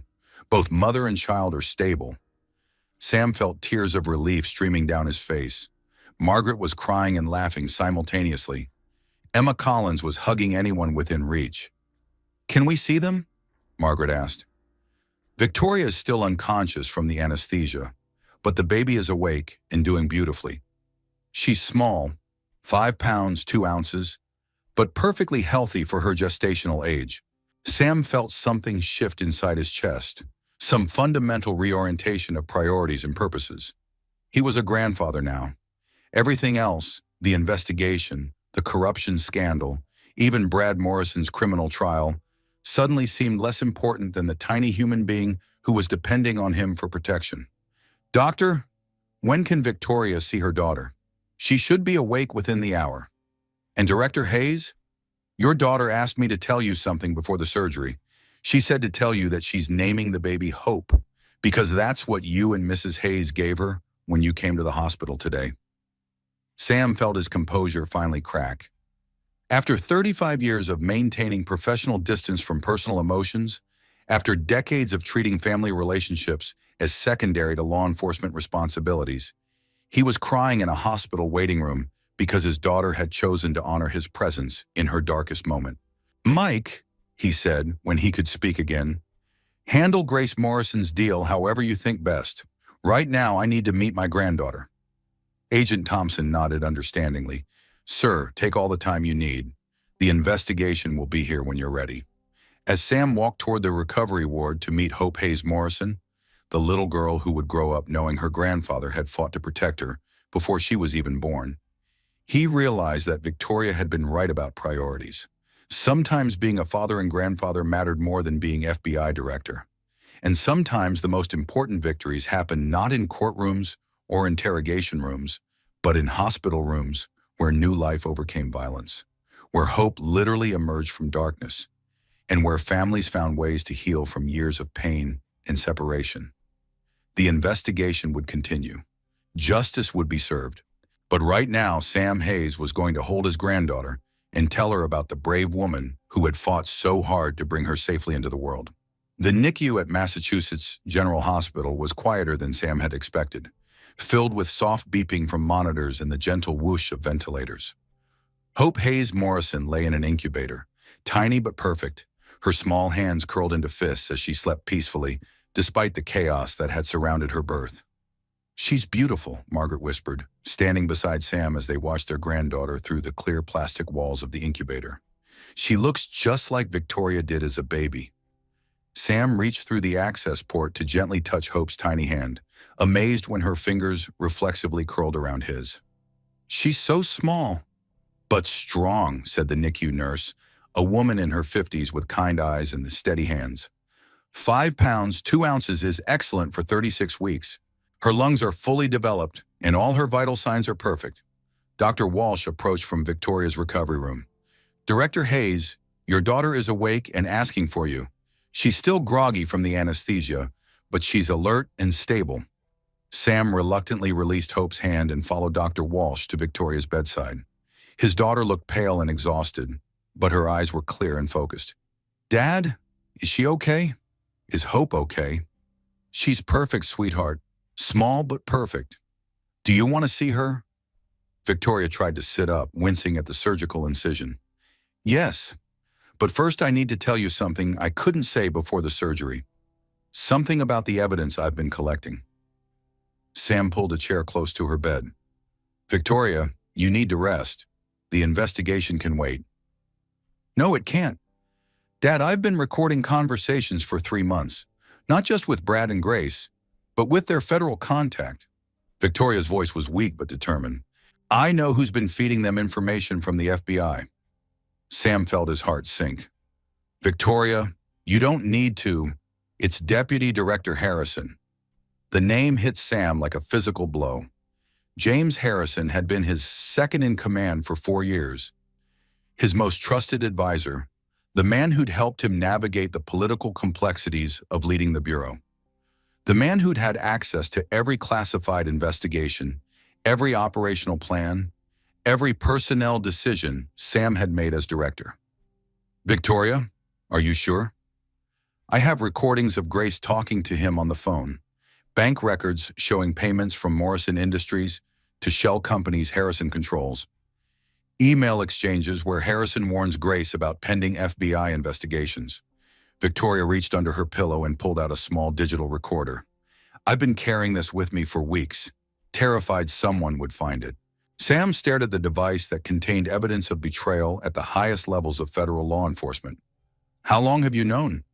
Both mother and child are stable. Sam felt tears of relief streaming down his face. Margaret was crying and laughing simultaneously. Emma Collins was hugging anyone within reach. Can we see them? Margaret asked. Victoria is still unconscious from the anesthesia, but the baby is awake and doing beautifully. She's small, 5 pounds, 2 ounces, but perfectly healthy for her gestational age. Sam felt something shift inside his chest, some fundamental reorientation of priorities and purposes. He was a grandfather now. Everything else, the investigation, the corruption scandal, even Brad Morrison's criminal trial, suddenly seemed less important than the tiny human being who was depending on him for protection. Doctor, when can Victoria see her daughter? She should be awake within the hour. And Director Hayes, your daughter asked me to tell you something before the surgery. She said to tell you that she's naming the baby Hope, because that's what you and Mrs. Hayes gave her when you came to the hospital today. Sam felt his composure finally crack. After 35 years of maintaining professional distance from personal emotions, after decades of treating family relationships as secondary to law enforcement responsibilities, he was crying in a hospital waiting room because his daughter had chosen to honor his presence in her darkest moment. Mike, he said when he could speak again, handle Grace Morrison's deal however you think best. Right now, I need to meet my granddaughter. Agent Thompson nodded understandingly. Sir, take all the time you need. The investigation will be here when you're ready. As Sam walked toward the recovery ward to meet Hope Hayes Morrison, the little girl who would grow up knowing her grandfather had fought to protect her before she was even born, he realized that Victoria had been right about priorities. Sometimes being a father and grandfather mattered more than being FBI director. And sometimes the most important victories happened not in courtrooms or interrogation rooms, but in hospital rooms where new life overcame violence, where hope literally emerged from darkness, and where families found ways to heal from years of pain and separation. The investigation would continue. Justice would be served. But right now, Sam Hayes was going to hold his granddaughter and tell her about the brave woman who had fought so hard to bring her safely into the world. The NICU at Massachusetts General Hospital was quieter than Sam had expected, filled with soft beeping from monitors and the gentle whoosh of ventilators. Hope Hayes Morrison lay in an incubator, tiny but perfect, her small hands curled into fists as she slept peacefully, despite the chaos that had surrounded her birth. She's beautiful, Margaret whispered, standing beside Sam as they watched their granddaughter through the clear plastic walls of the incubator. She looks just like Victoria did as a baby. Sam reached through the access port to gently touch Hope's tiny hand, amazed when her fingers reflexively curled around his. She's so small, but strong, said the NICU nurse, a woman in her 50s with kind eyes and steady hands. 5 pounds, 2 ounces is excellent for 36 weeks. Her lungs are fully developed, and all her vital signs are perfect. Dr. Walsh approached from Victoria's recovery room. Director Hayes, your daughter is awake and asking for you. She's still groggy from the anesthesia, but she's alert and stable. Sam reluctantly released Hope's hand and followed Dr. Walsh to Victoria's bedside. His daughter looked pale and exhausted, but her eyes were clear and focused. Dad, is she okay? Is Hope okay? She's perfect, sweetheart. Small but perfect. Do you want to see her? Victoria tried to sit up, wincing at the surgical incision. Yes, but first I need to tell you something I couldn't say before the surgery. Something about the evidence I've been collecting. Sam pulled a chair close to her bed. Victoria, you need to rest. The investigation can wait. No, it can't. Dad, I've been recording conversations for 3 months, not just with Brad and Grace, but with their federal contact. Victoria's voice was weak but determined. I know who's been feeding them information from the FBI. Sam felt his heart sink. Victoria, you don't need to. It's Deputy Director Harrison. The name hit Sam like a physical blow. James Harrison had been his second in command for 4 years. His most trusted advisor, the man who'd helped him navigate the political complexities of leading the Bureau. The man who'd had access to every classified investigation, every operational plan, every personnel decision Sam had made as director. Victoria, are you sure? I have recordings of Grace talking to him on the phone, bank records showing payments from Morrison Industries to shell companies Harrison controls, email exchanges where Harrison warns Grace about pending FBI investigations. Victoria reached under her pillow and pulled out a small digital recorder. I've been carrying this with me for weeks, terrified someone would find it. Sam stared at the device that contained evidence of betrayal at the highest levels of federal law enforcement. How long have you known?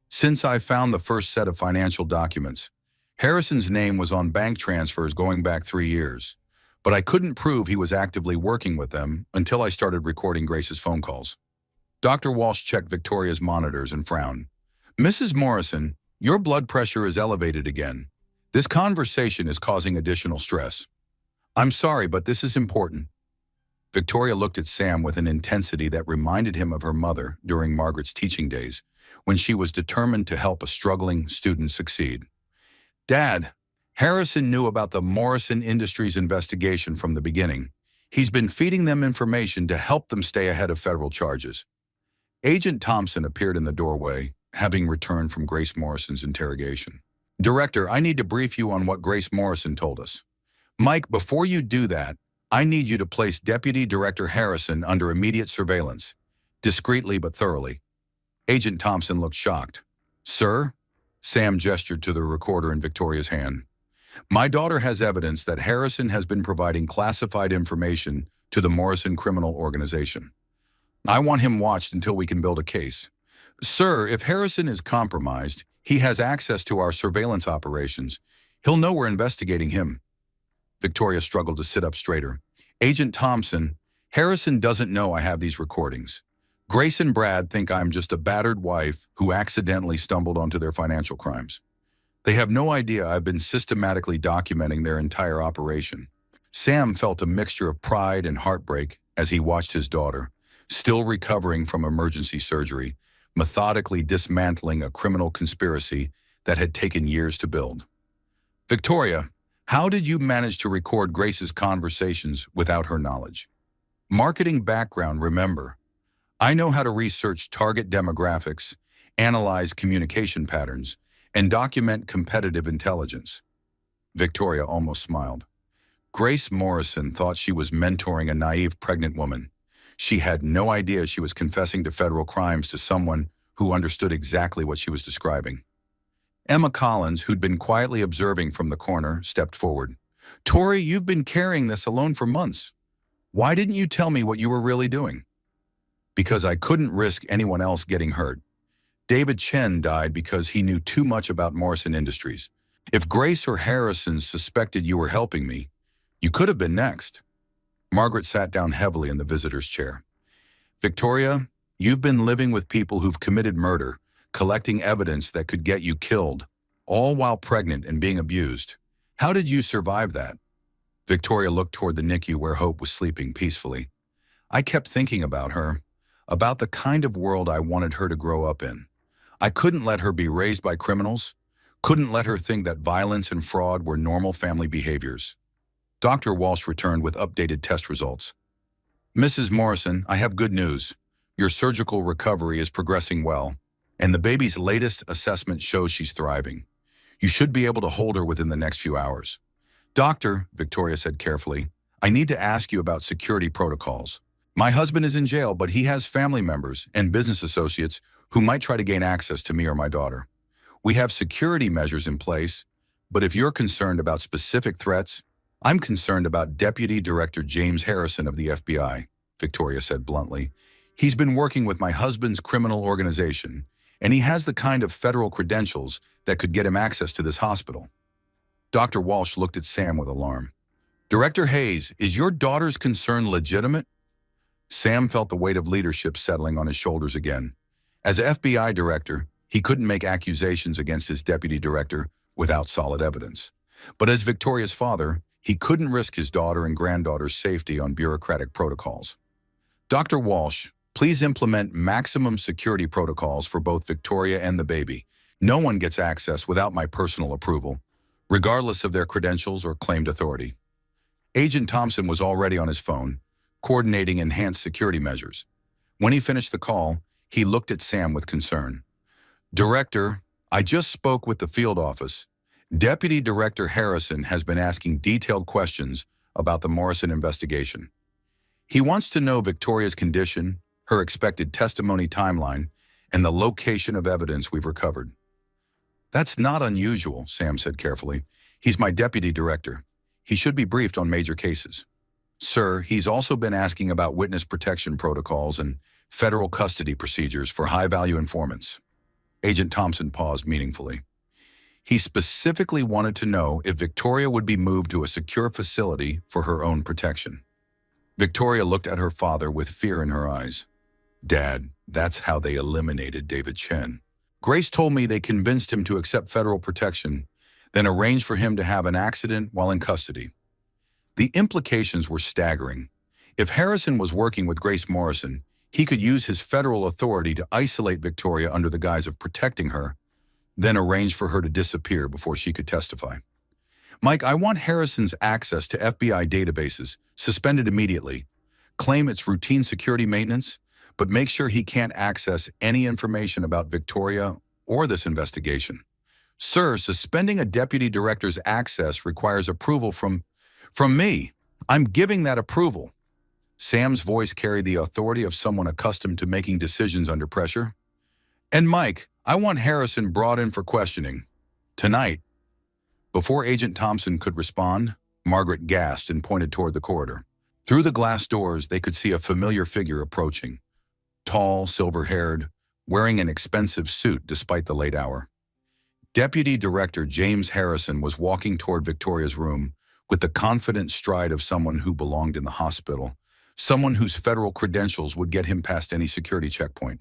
Since I found the first set of financial documents. Harrison's name was on bank transfers going back 3 years, but I couldn't prove he was actively working with them until I started recording Grace's phone calls. Dr. Walsh checked Victoria's monitors and frowned. Mrs. Morrison, your blood pressure is elevated again. This conversation is causing additional stress. I'm sorry, but this is important. Victoria looked at Sam with an intensity that reminded him of her mother during Margaret's teaching days, when she was determined to help a struggling student succeed. Dad, Harrison knew about the Morrison Industries investigation from the beginning. He's been feeding them information to help them stay ahead of federal charges. Agent Thompson appeared in the doorway, having returned from Grace Morrison's interrogation. Director, I need to brief you on what Grace Morrison told us. Mike, before you do that, I need you to place Deputy Director Harrison under immediate surveillance, discreetly but thoroughly. Agent Thompson looked shocked. Sir? Sam gestured to the recorder in Victoria's hand. My daughter has evidence that Harrison has been providing classified information to the Morrison criminal organization. I want him watched until we can build a case. Sir, if Harrison is compromised, he has access to our surveillance operations. He'll know we're investigating him. Victoria struggled to sit up straighter. Agent Thompson, Harrison doesn't know I have these recordings. Grace and Brad think I'm just a battered wife who accidentally stumbled onto their financial crimes. They have no idea I've been systematically documenting their entire operation. Sam felt a mixture of pride and heartbreak as he watched his daughter, still recovering from emergency surgery, methodically dismantling a criminal conspiracy that had taken years to build. Victoria, how did you manage to record Grace's conversations without her knowledge? Marketing background, remember. I know how to research target demographics, analyze communication patterns, and document competitive intelligence. Victoria almost smiled. Grace Morrison thought she was mentoring a naive pregnant woman. She had no idea she was confessing to federal crimes to someone who understood exactly what she was describing. Emma Collins, who'd been quietly observing from the corner, stepped forward. Tori, you've been carrying this alone for months. Why didn't you tell me what you were really doing? Because I couldn't risk anyone else getting hurt. David Chen died because he knew too much about Morrison Industries. If Grace or Harrison suspected you were helping me, you could have been next. Margaret sat down heavily in the visitor's chair. Victoria, you've been living with people who've committed murder, collecting evidence that could get you killed, all while pregnant and being abused. How did you survive that? Victoria looked toward the NICU where Hope was sleeping peacefully. I kept thinking about her, about the kind of world I wanted her to grow up in. I couldn't let her be raised by criminals, couldn't let her think that violence and fraud were normal family behaviors. Dr. Walsh returned with updated test results. Mrs. Morrison, I have good news. Your surgical recovery is progressing well, and the baby's latest assessment shows she's thriving. You should be able to hold her within the next few hours. Doctor, Victoria said carefully, I need to ask you about security protocols. My husband is in jail, but he has family members and business associates who might try to gain access to me or my daughter. We have security measures in place, but if you're concerned about specific threats, I'm concerned about Deputy Director James Harrison of the FBI, Victoria said bluntly. He's been working with my husband's criminal organization, and he has the kind of federal credentials that could get him access to this hospital. Dr. Walsh looked at Sam with alarm. Director Hayes, is your daughter's concern legitimate? Sam felt the weight of leadership settling on his shoulders again. As FBI director, he couldn't make accusations against his deputy director without solid evidence. But as Victoria's father, he couldn't risk his daughter and granddaughter's safety on bureaucratic protocols. Dr. Walsh, please implement maximum security protocols for both Victoria and the baby. No one gets access without my personal approval, regardless of their credentials or claimed authority. Agent Thompson was already on his phone, coordinating enhanced security measures. When he finished the call, he looked at Sam with concern. Director, I just spoke with the field office. Deputy Director Harrison has been asking detailed questions about the Morrison investigation. He wants to know Victoria's condition, her expected testimony timeline, and the location of evidence we've recovered. That's not unusual, Sam said carefully. He's my deputy director. He should be briefed on major cases. Sir, he's also been asking about witness protection protocols and federal custody procedures for high-value informants. Agent Thompson paused meaningfully. He specifically wanted to know if Victoria would be moved to a secure facility for her own protection. Victoria looked at her father with fear in her eyes. Dad, that's how they eliminated David Chen. Grace told me they convinced him to accept federal protection, then arranged for him to have an accident while in custody. The implications were staggering. If Harrison was working with Grace Morrison, he could use his federal authority to isolate Victoria under the guise of protecting her, then arrange for her to disappear before she could testify. Mike, I want Harrison's access to FBI databases suspended immediately. Claim it's routine security maintenance, but make sure he can't access any information about Victoria or this investigation. Sir, suspending a deputy director's access requires approval from me. I'm giving that approval. Sam's voice carried the authority of someone accustomed to making decisions under pressure. And Mike, I want Harrison brought in for questioning. Tonight. Before Agent Thompson could respond, Margaret gasped and pointed toward the corridor. Through the glass doors, they could see a familiar figure approaching. Tall, silver-haired, wearing an expensive suit despite the late hour. Deputy Director James Harrison was walking toward Victoria's room with the confident stride of someone who belonged in the hospital, someone whose federal credentials would get him past any security checkpoint.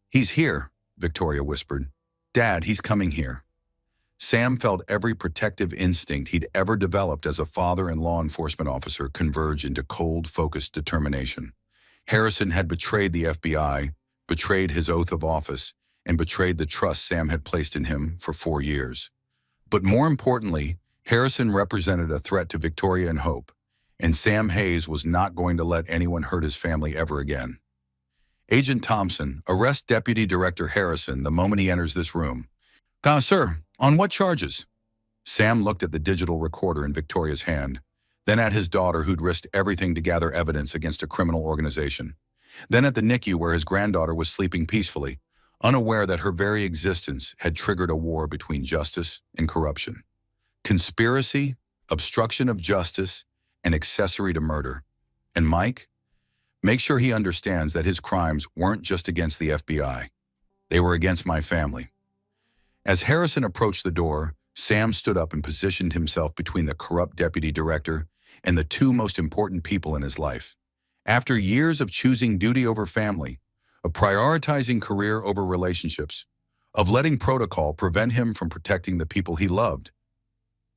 He's here, Victoria whispered. Dad, he's coming here. Sam felt every protective instinct he'd ever developed as a father and law enforcement officer converge into cold, focused determination. Harrison had betrayed the FBI, betrayed his oath of office, and betrayed the trust Sam had placed in him for 4 years. But more importantly, Harrison represented a threat to Victoria and Hope, and Sam Hayes was not going to let anyone hurt his family ever again. Agent Thompson, arrest Deputy Director Harrison the moment he enters this room. Sir, on what charges? Sam looked at the digital recorder in Victoria's hand, then at his daughter who'd risked everything to gather evidence against a criminal organization, then at the NICU where his granddaughter was sleeping peacefully, unaware that her very existence had triggered a war between justice and corruption. Conspiracy, obstruction of justice, and accessory to murder. And Mike? Make sure he understands that his crimes weren't just against the FBI. They were against my family. As Harrison approached the door, Sam stood up and positioned himself between the corrupt deputy director and the two most important people in his life. After years of choosing duty over family, of prioritizing career over relationships, of letting protocol prevent him from protecting the people he loved,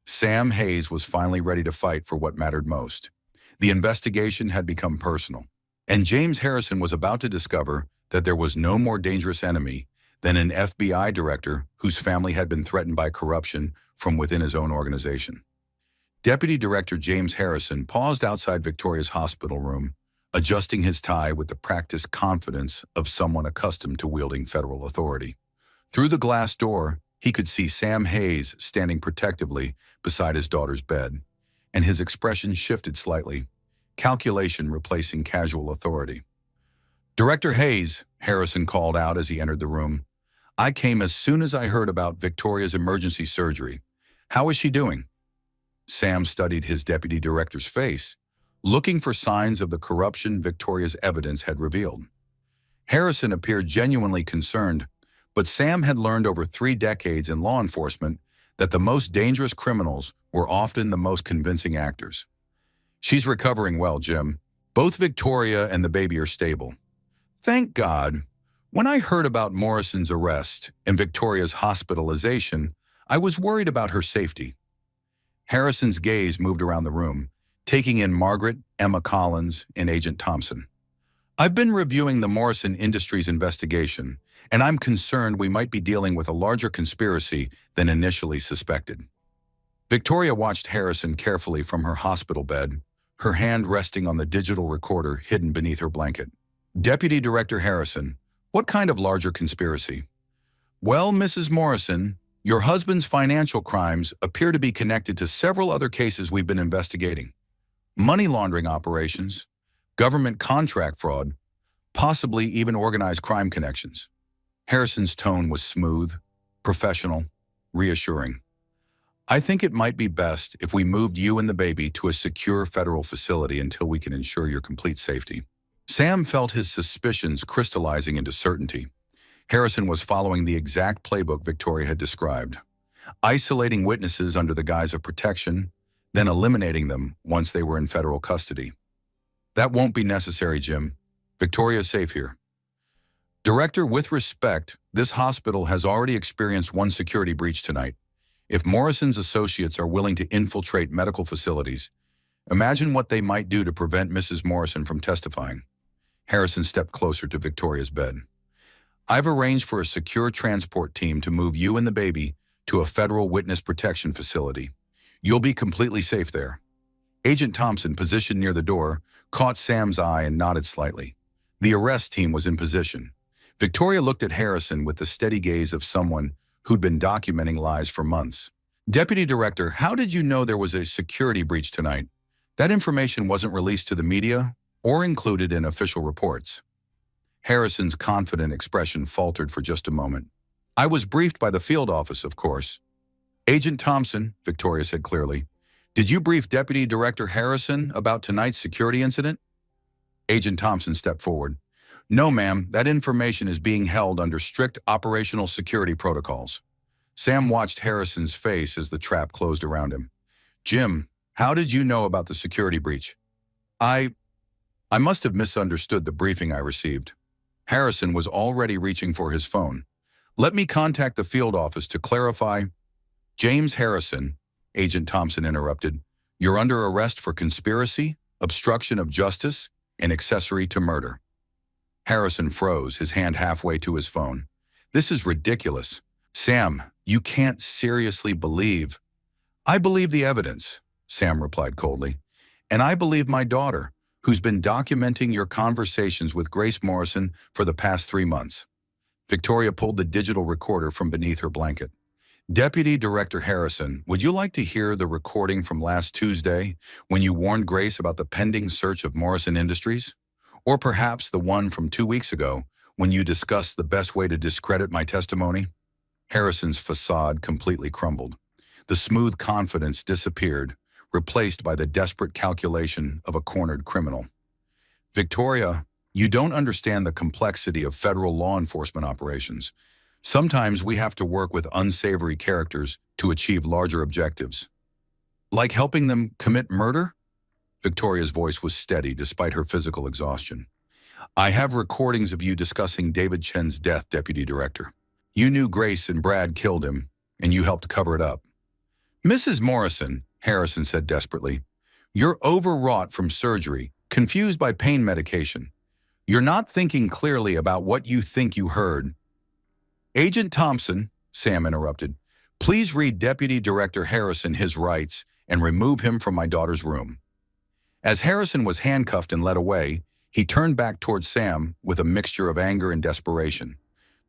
Sam Hayes was finally ready to fight for what mattered most. The investigation had become personal, and James Harrison was about to discover that there was no more dangerous enemy than an FBI director whose family had been threatened by corruption from within his own organization. Deputy Director James Harrison paused outside Victoria's hospital room, adjusting his tie with the practiced confidence of someone accustomed to wielding federal authority. Through the glass door, he could see Sam Hayes standing protectively beside his daughter's bed, and his expression shifted slightly, calculation replacing casual authority. Director Hayes, Harrison called out as he entered the room. I came as soon as I heard about Victoria's emergency surgery. How is she doing? Sam studied his deputy director's face, looking for signs of the corruption Victoria's evidence had revealed. Harrison appeared genuinely concerned, but Sam had learned over 3 decades in law enforcement that the most dangerous criminals were often the most convincing actors. She's recovering well, Jim. Both Victoria and the baby are stable. Thank God. When I heard about Morrison's arrest and Victoria's hospitalization, I was worried about her safety. Harrison's gaze moved around the room, taking in Margaret, Emma Collins, and Agent Thompson. I've been reviewing the Morrison Industries investigation, and I'm concerned we might be dealing with a larger conspiracy than initially suspected. Victoria watched Harrison carefully from her hospital bed, her hand resting on the digital recorder hidden beneath her blanket. Deputy Director Harrison, what kind of larger conspiracy? Well, Mrs. Morrison, your husband's financial crimes appear to be connected to several other cases we've been investigating. Money laundering operations, government contract fraud, possibly even organized crime connections. Harrison's tone was smooth, professional, reassuring. I think it might be best if we moved you and the baby to a secure federal facility until we can ensure your complete safety. Sam felt his suspicions crystallizing into certainty. Harrison was following the exact playbook Victoria had described, isolating witnesses under the guise of protection, then eliminating them once they were in federal custody. That won't be necessary, Jim. Victoria's safe here. Director, with respect, this hospital has already experienced one security breach tonight. If Morrison's associates are willing to infiltrate medical facilities, imagine what they might do to prevent Mrs. Morrison from testifying. Harrison stepped closer to Victoria's bed. I've arranged for a secure transport team to move you and the baby to a federal witness protection facility. You'll be completely safe there. Agent Thompson, positioned near the door, caught Sam's eye and nodded slightly. The arrest team was in position. Victoria looked at Harrison with the steady gaze of someone who'd been documenting lies for months. Deputy Director, how did you know there was a security breach tonight? That information wasn't released to the media or included in official reports. Harrison's confident expression faltered for just a moment. I was briefed by the field office, of course. Agent Thompson, Victoria said clearly, did you brief Deputy Director Harrison about tonight's security incident? Agent Thompson stepped forward. No, ma'am, that information is being held under strict operational security protocols. Sam watched Harrison's face as the trap closed around him. Jim, how did you know about the security breach? I must have misunderstood the briefing I received. Harrison was already reaching for his phone. Let me contact the field office to clarify. James Harrison, Agent Thompson interrupted, you're under arrest for conspiracy, obstruction of justice, and accessory to murder. Harrison froze, his hand halfway to his phone. This is ridiculous. Sam, you can't seriously believe. I believe the evidence, Sam replied coldly. And I believe my daughter, who's been documenting your conversations with Grace Morrison for the past 3 months. Victoria pulled the digital recorder from beneath her blanket. Deputy Director Harrison, would you like to hear the recording from last Tuesday when you warned Grace about the pending search of Morrison Industries? Or perhaps the one from 2 weeks ago when you discussed the best way to discredit my testimony? Harrison's facade completely crumbled. The smooth confidence disappeared, replaced by the desperate calculation of a cornered criminal. Victoria, you don't understand the complexity of federal law enforcement operations. Sometimes we have to work with unsavory characters to achieve larger objectives. Like helping them commit murder? Victoria's voice was steady despite her physical exhaustion. I have recordings of you discussing David Chen's death, Deputy Director. You knew Grace and Brad killed him, and you helped cover it up. Mrs. Morrison, Harrison said desperately, you're overwrought from surgery, confused by pain medication. You're not thinking clearly about what you think you heard. Agent Thompson, Sam interrupted, please read Deputy Director Harrison his rights and remove him from my daughter's room. As Harrison was handcuffed and led away, he turned back towards Sam with a mixture of anger and desperation.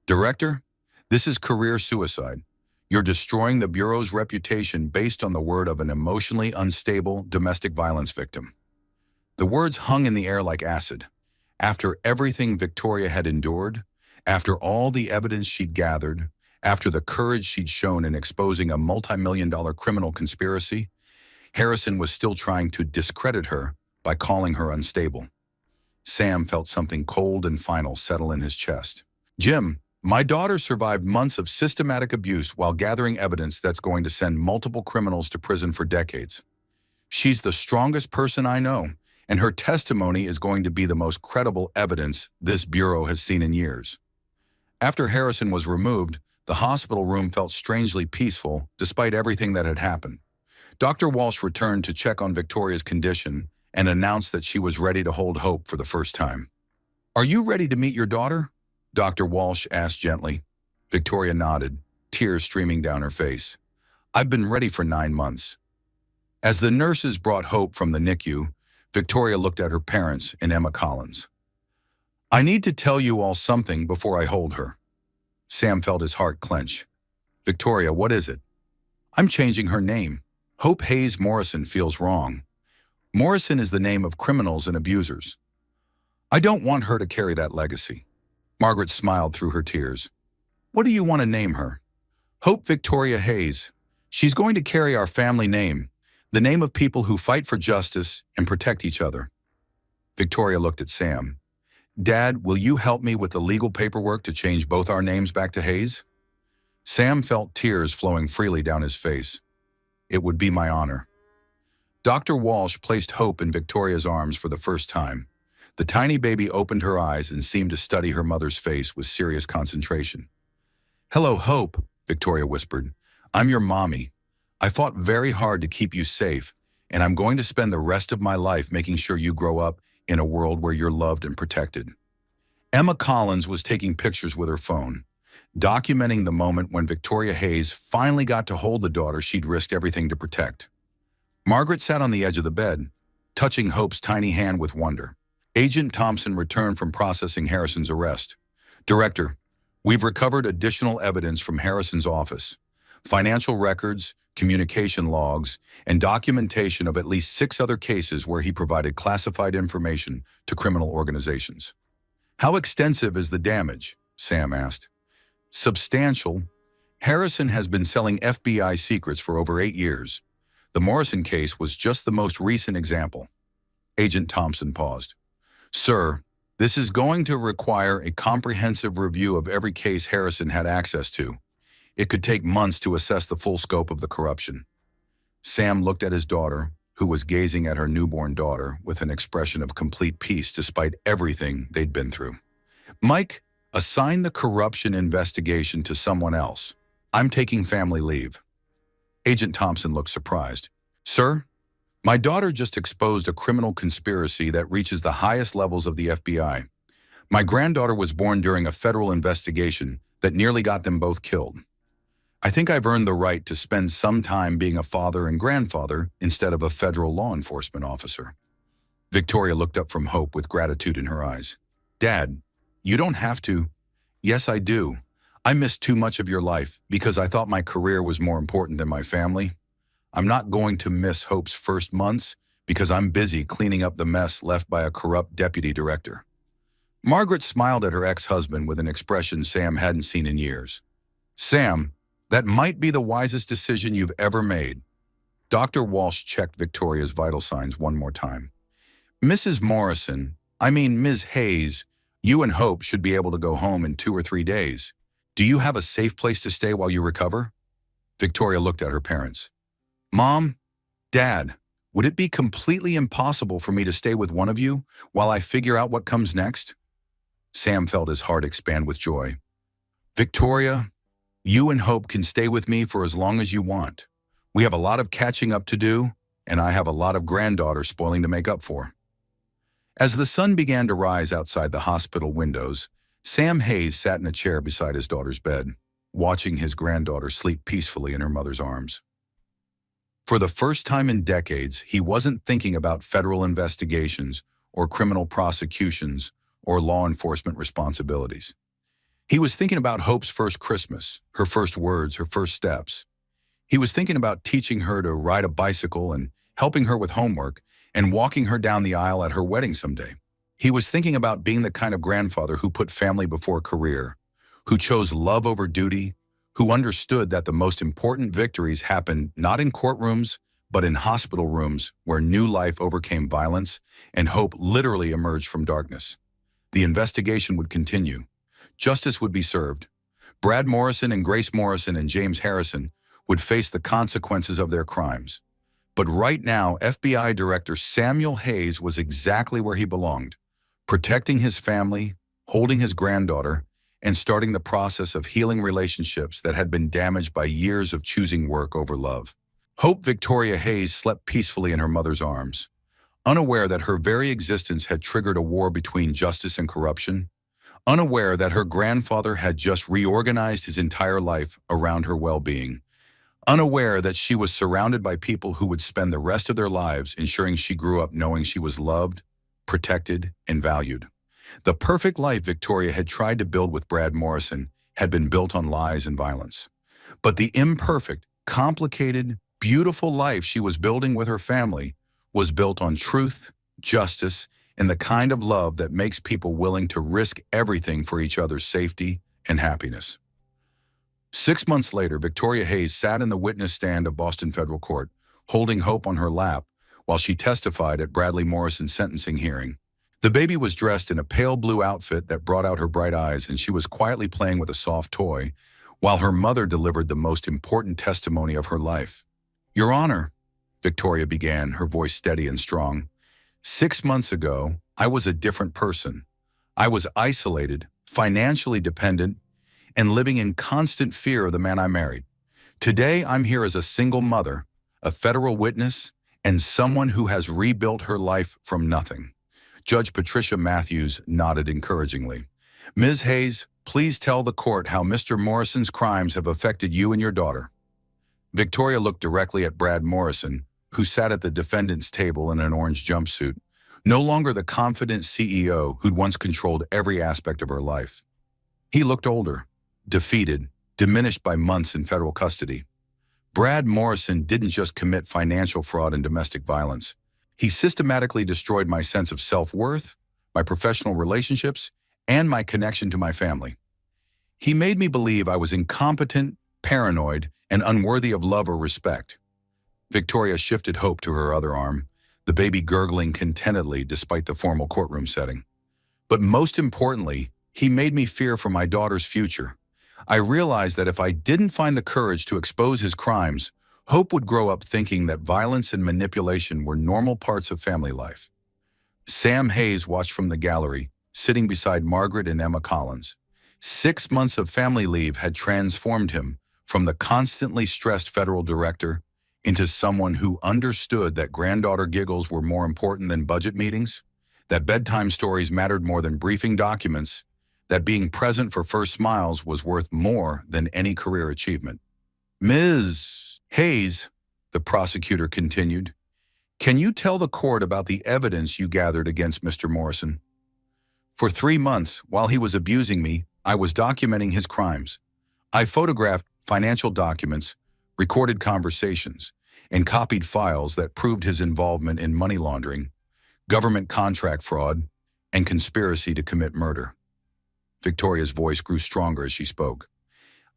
Director, this is career suicide. You're destroying the Bureau's reputation based on the word of an emotionally unstable domestic violence victim. The words hung in the air like acid. After everything Victoria had endured, after all the evidence she'd gathered, after the courage she'd shown in exposing a multi-million-dollar criminal conspiracy, Harrison was still trying to discredit her by calling her unstable. Sam felt something cold and final settle in his chest. Jim, my daughter survived months of systematic abuse while gathering evidence that's going to send multiple criminals to prison for decades. She's the strongest person I know, and her testimony is going to be the most credible evidence this bureau has seen in years. After Harrison was removed, the hospital room felt strangely peaceful despite everything that had happened. Dr. Walsh returned to check on Victoria's condition and announced that she was ready to hold Hope for the first time. "Are you ready to meet your daughter?" Dr. Walsh asked gently. Victoria nodded, tears streaming down her face. "I've been ready for 9 months." As the nurses brought Hope from the NICU, Victoria looked at her parents and Emma Collins. "I need to tell you all something before I hold her." Sam felt his heart clench. "Victoria, what is it?" "I'm changing her name. Hope Hayes Morrison feels wrong. Morrison is the name of criminals and abusers. I don't want her to carry that legacy." Margaret smiled through her tears. "What do you want to name her?" "Hope Victoria Hayes. She's going to carry our family name, the name of people who fight for justice and protect each other." Victoria looked at Sam. "Dad, will you help me with the legal paperwork to change both our names back to Hayes?" Sam felt tears flowing freely down his face. "It would be my honor." Dr. Walsh placed Hope in Victoria's arms for the first time. The tiny baby opened her eyes and seemed to study her mother's face with serious concentration. "Hello, Hope," Victoria whispered. "I'm your mommy. I fought very hard to keep you safe, and I'm going to spend the rest of my life making sure you grow up in a world where you're loved and protected." Emma Collins was taking pictures with her phone, documenting the moment when Victoria Hayes finally got to hold the daughter she'd risked everything to protect. Margaret sat on the edge of the bed, touching Hope's tiny hand with wonder. Agent Thompson returned from processing Harrison's arrest. "Director, we've recovered additional evidence from Harrison's office. Financial records, communication logs, and documentation of at least 6 other cases where he provided classified information to criminal organizations." "How extensive is the damage?" Sam asked. "Substantial. Harrison has been selling FBI secrets for over 8 years. The Morrison case was just the most recent example." Agent Thompson paused. "Sir, this is going to require a comprehensive review of every case Harrison had access to. It could take months to assess the full scope of the corruption." Sam looked at his daughter, who was gazing at her newborn daughter with an expression of complete peace despite everything they'd been through. "Mike, assign the corruption investigation to someone else. I'm taking family leave." Agent Thompson looked surprised. "Sir, my daughter just exposed a criminal conspiracy that reaches the highest levels of the FBI. My granddaughter was born during a federal investigation that nearly got them both killed. I think I've earned the right to spend some time being a father and grandfather instead of a federal law enforcement officer." Victoria looked up from Hope with gratitude in her eyes. "Dad, you don't have to." "Yes, I do. I missed too much of your life because I thought my career was more important than my family. I'm not going to miss Hope's first months because I'm busy cleaning up the mess left by a corrupt deputy director." Margaret smiled at her ex-husband with an expression Sam hadn't seen in years. "Sam, that might be the wisest decision you've ever made." Dr. Walsh checked Victoria's vital signs one more time. "Mrs. Morrison, I mean Ms. Hayes, you and Hope should be able to go home in 2 or 3 days. Do you have a safe place to stay while you recover?" Victoria looked at her parents. "Mom, Dad, would it be completely impossible for me to stay with one of you while I figure out what comes next?" Sam felt his heart expand with joy. "Victoria, you and Hope can stay with me for as long as you want. We have a lot of catching up to do, and I have a lot of granddaughter spoiling to make up for." As the sun began to rise outside the hospital windows, Sam Hayes sat in a chair beside his daughter's bed, watching his granddaughter sleep peacefully in her mother's arms. For the first time in decades, he wasn't thinking about federal investigations or criminal prosecutions or law enforcement responsibilities. He was thinking about Hope's first Christmas, her first words, her first steps. He was thinking about teaching her to ride a bicycle and helping her with homework and walking her down the aisle at her wedding someday. He was thinking about being the kind of grandfather who put family before career, who chose love over duty, who understood that the most important victories happened not in courtrooms, but in hospital rooms where new life overcame violence and hope literally emerged from darkness. The investigation would continue. Justice would be served. Brad Morrison and Grace Morrison and James Harrison would face the consequences of their crimes. But right now, FBI Director Samuel Hayes was exactly where he belonged, protecting his family, holding his granddaughter, and starting the process of healing relationships that had been damaged by years of choosing work over love. Hope Victoria Hayes slept peacefully in her mother's arms, unaware that her very existence had triggered a war between justice and corruption, unaware that her grandfather had just reorganized his entire life around her well-being, unaware that she was surrounded by people who would spend the rest of their lives ensuring she grew up knowing she was loved, protected, and valued. The perfect life Victoria had tried to build with Brad Morrison had been built on lies and violence. But the imperfect, complicated, beautiful life she was building with her family was built on truth, justice, and the kind of love that makes people willing to risk everything for each other's safety and happiness. 6 months later, Victoria Hayes sat in the witness stand of Boston Federal Court, holding Hope on her lap while she testified at Bradley Morrison's sentencing hearing. The baby was dressed in a pale blue outfit that brought out her bright eyes, and she was quietly playing with a soft toy while her mother delivered the most important testimony of her life. "Your Honor," Victoria began, her voice steady and strong, "6 months ago, I was a different person. I was isolated, financially dependent, and living in constant fear of the man I married. Today, I'm here as a single mother, a federal witness, and someone who has rebuilt her life from nothing." Judge Patricia Matthews nodded encouragingly. "Ms. Hayes, please tell the court how Mr. Morrison's crimes have affected you and your daughter." Victoria looked directly at Brad Morrison, who sat at the defendant's table in an orange jumpsuit, no longer the confident CEO who'd once controlled every aspect of her life. He looked older, defeated, diminished by months in federal custody. Brad Morrison didn't just commit financial fraud and domestic violence. He systematically destroyed my sense of self-worth, my professional relationships, and my connection to my family. He made me believe I was incompetent, paranoid, and unworthy of love or respect. Victoria shifted Hope to her other arm, the baby gurgling contentedly despite the formal courtroom setting. "But most importantly, he made me fear for my daughter's future. I realized that if I didn't find the courage to expose his crimes, Hope would grow up thinking that violence and manipulation were normal parts of family life." Sam Hayes watched from the gallery, sitting beside Margaret and Emma Collins. 6 months of family leave had transformed him from the constantly stressed federal director into someone who understood that granddaughter giggles were more important than budget meetings, that bedtime stories mattered more than briefing documents, that being present for first smiles was worth more than any career achievement. "Ms. Hayes," the prosecutor continued, "can you tell the court about the evidence you gathered against Mr. Morrison?" "For 3 months, while he was abusing me, I was documenting his crimes. I photographed financial documents, recorded conversations, and copied files that proved his involvement in money laundering, government contract fraud, and conspiracy to commit murder." Victoria's voice grew stronger as she spoke.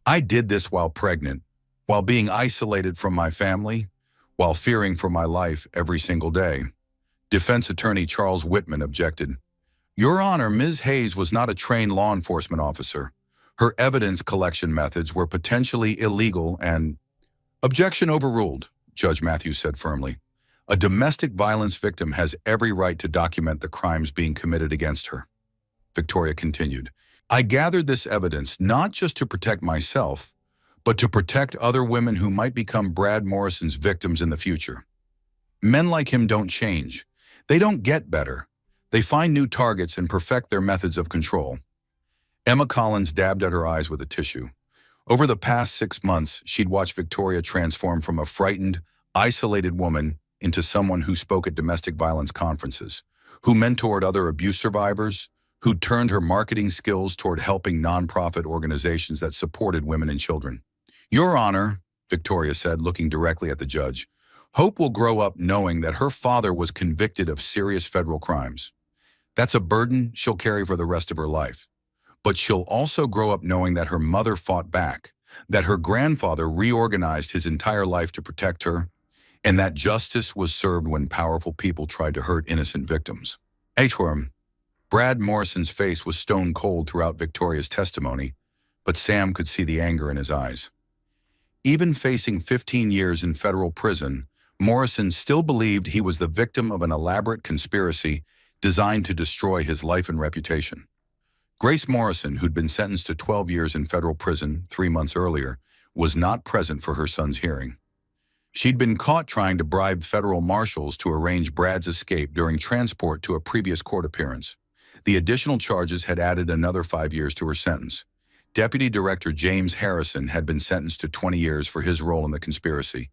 "I did this while pregnant, while being isolated from my family, while fearing for my life every single day." Defense attorney Charles Whitman objected. "Your Honor, Ms. Hayes was not a trained law enforcement officer. Her evidence collection methods were potentially illegal and—" "Objection overruled," Judge Matthews said firmly. "A domestic violence victim has every right to document the crimes being committed against her." Victoria continued, "I gathered this evidence not just to protect myself, but to protect other women who might become Brad Morrison's victims in the future. Men like him don't change. They don't get better. They find new targets and perfect their methods of control." Emma Collins dabbed at her eyes with a tissue. Over the past 6 months, she'd watched Victoria transform from a frightened, isolated woman into someone who spoke at domestic violence conferences, who mentored other abuse survivors, who turned her marketing skills toward helping nonprofit organizations that supported women and children. "Your Honor," Victoria said, looking directly at the judge, "Hope will grow up knowing that her father was convicted of serious federal crimes. That's a burden she'll carry for the rest of her life. But she'll also grow up knowing that her mother fought back, that her grandfather reorganized his entire life to protect her, and that justice was served when powerful people tried to hurt innocent victims. Atorm, Brad Morrison's face was stone cold throughout Victoria's testimony, but Sam could see the anger in his eyes. Even facing 15 years in federal prison, Morrison still believed he was the victim of an elaborate conspiracy designed to destroy his life and reputation. Grace Morrison, who'd been sentenced to 12 years in federal prison 3 months earlier, was not present for her son's hearing. She'd been caught trying to bribe federal marshals to arrange Brad's escape during transport to a previous court appearance. The additional charges had added another 5 years to her sentence. Deputy Director James Harrison had been sentenced to 20 years for his role in the conspiracy.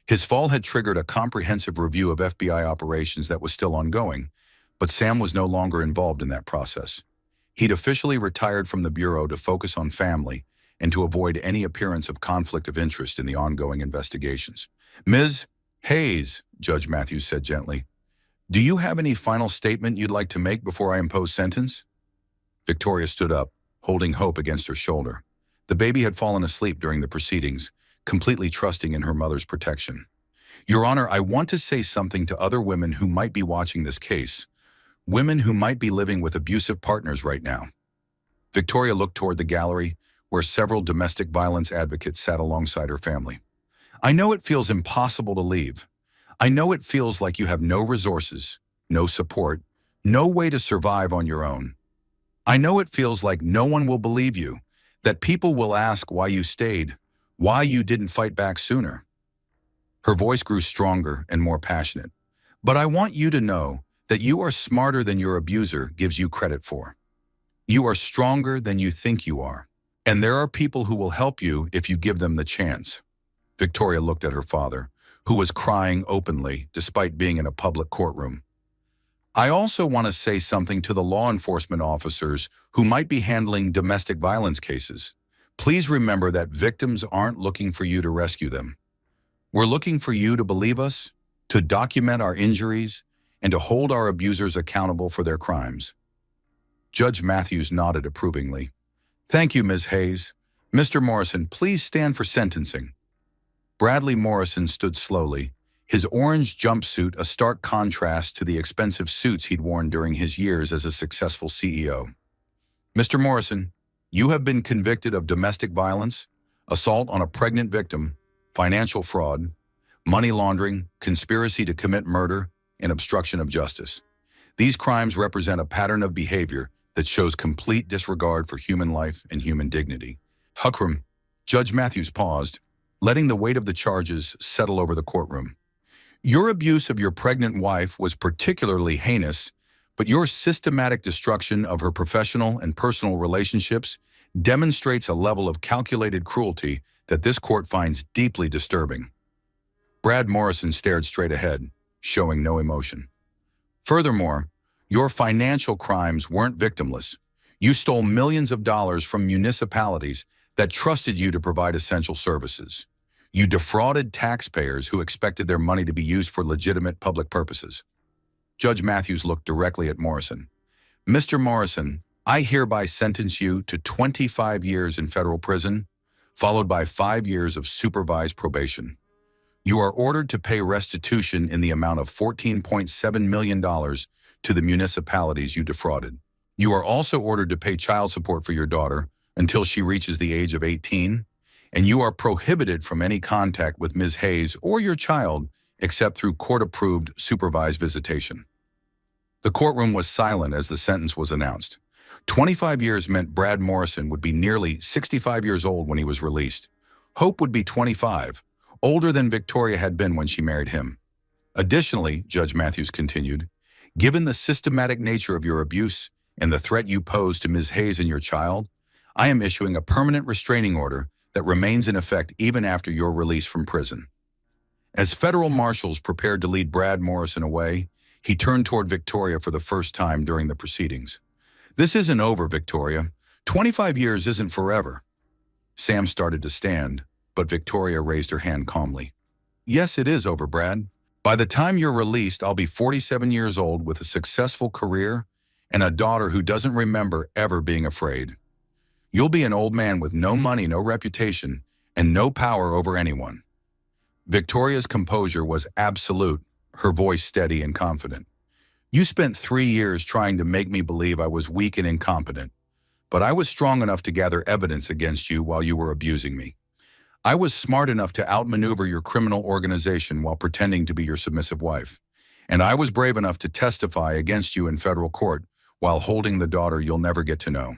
His fall had triggered a comprehensive review of FBI operations that was still ongoing, but Sam was no longer involved in that process. He'd officially retired from the Bureau to focus on family and to avoid any appearance of conflict of interest in the ongoing investigations. "Ms. Hayes," Judge Matthews said gently, "do you have any final statement you'd like to make before I impose sentence?" Victoria stood up, holding Hope against her shoulder. The baby had fallen asleep during the proceedings, completely trusting in her mother's protection. "Your Honor, I want to say something to other women who might be watching this case. Women who might be living with abusive partners right now." Victoria looked toward the gallery, where several domestic violence advocates sat alongside her family. "I know it feels impossible to leave. I know it feels like you have no resources, no support, no way to survive on your own. I know it feels like no one will believe you, that people will ask why you stayed, why you didn't fight back sooner." Her voice grew stronger and more passionate. "But I want you to know that you are smarter than your abuser gives you credit for. You are stronger than you think you are. And there are people who will help you if you give them the chance." Victoria looked at her father, who was crying openly despite being in a public courtroom. "I also want to say something to the law enforcement officers who might be handling domestic violence cases. Please remember that victims aren't looking for you to rescue them. We're looking for you to believe us, to document our injuries, and to hold our abusers accountable for their crimes." Judge Matthews nodded approvingly. "Thank you, Ms. Hayes. Mr. Morrison, please stand for sentencing." Bradley Morrison stood slowly, his orange jumpsuit a stark contrast to the expensive suits he'd worn during his years as a successful CEO. "Mr. Morrison, you have been convicted of domestic violence, assault on a pregnant victim, financial fraud, money laundering, conspiracy to commit murder, and obstruction of justice. These crimes represent a pattern of behavior that shows complete disregard for human life and human dignity." "Hukram," Judge Matthews paused, letting the weight of the charges settle over the courtroom. "Your abuse of your pregnant wife was particularly heinous, but your systematic destruction of her professional and personal relationships demonstrates a level of calculated cruelty that this court finds deeply disturbing." Brad Morrison stared straight ahead, showing no emotion. "Furthermore, your financial crimes weren't victimless. You stole millions of dollars from municipalities that trusted you to provide essential services. You defrauded taxpayers who expected their money to be used for legitimate public purposes." Judge Matthews looked directly at Morrison. "Mr. Morrison, I hereby sentence you to 25 years in federal prison, followed by 5 years of supervised probation. You are ordered to pay restitution in the amount of $14.7 million to the municipalities you defrauded. You are also ordered to pay child support for your daughter until she reaches the age of 18, and you are prohibited from any contact with Ms. Hayes or your child except through court-approved supervised visitation." The courtroom was silent as the sentence was announced. 25 years meant Brad Morrison would be nearly 65 years old when he was released. Hope would be 25, older than Victoria had been when she married him. "Additionally," Judge Matthews continued, "given the systematic nature of your abuse and the threat you pose to Ms. Hayes and your child, I am issuing a permanent restraining order that remains in effect even after your release from prison." As federal marshals prepared to lead Brad Morrison away, he turned toward Victoria for the first time during the proceedings. "This isn't over, Victoria. 25 years isn't forever." Sam started to stand, but Victoria raised her hand calmly. "Yes, it is over, Brad. By the time you're released, I'll be 47 years old with a successful career and a daughter who doesn't remember ever being afraid. You'll be an old man with no money, no reputation, and no power over anyone." Victoria's composure was absolute, her voice steady and confident. You spent 3 years trying to make me believe I was weak and incompetent, but I was strong enough to gather evidence against you while you were abusing me. I was smart enough to outmaneuver your criminal organization while pretending to be your submissive wife. And I was brave enough to testify against you in federal court while holding the daughter you'll never get to know.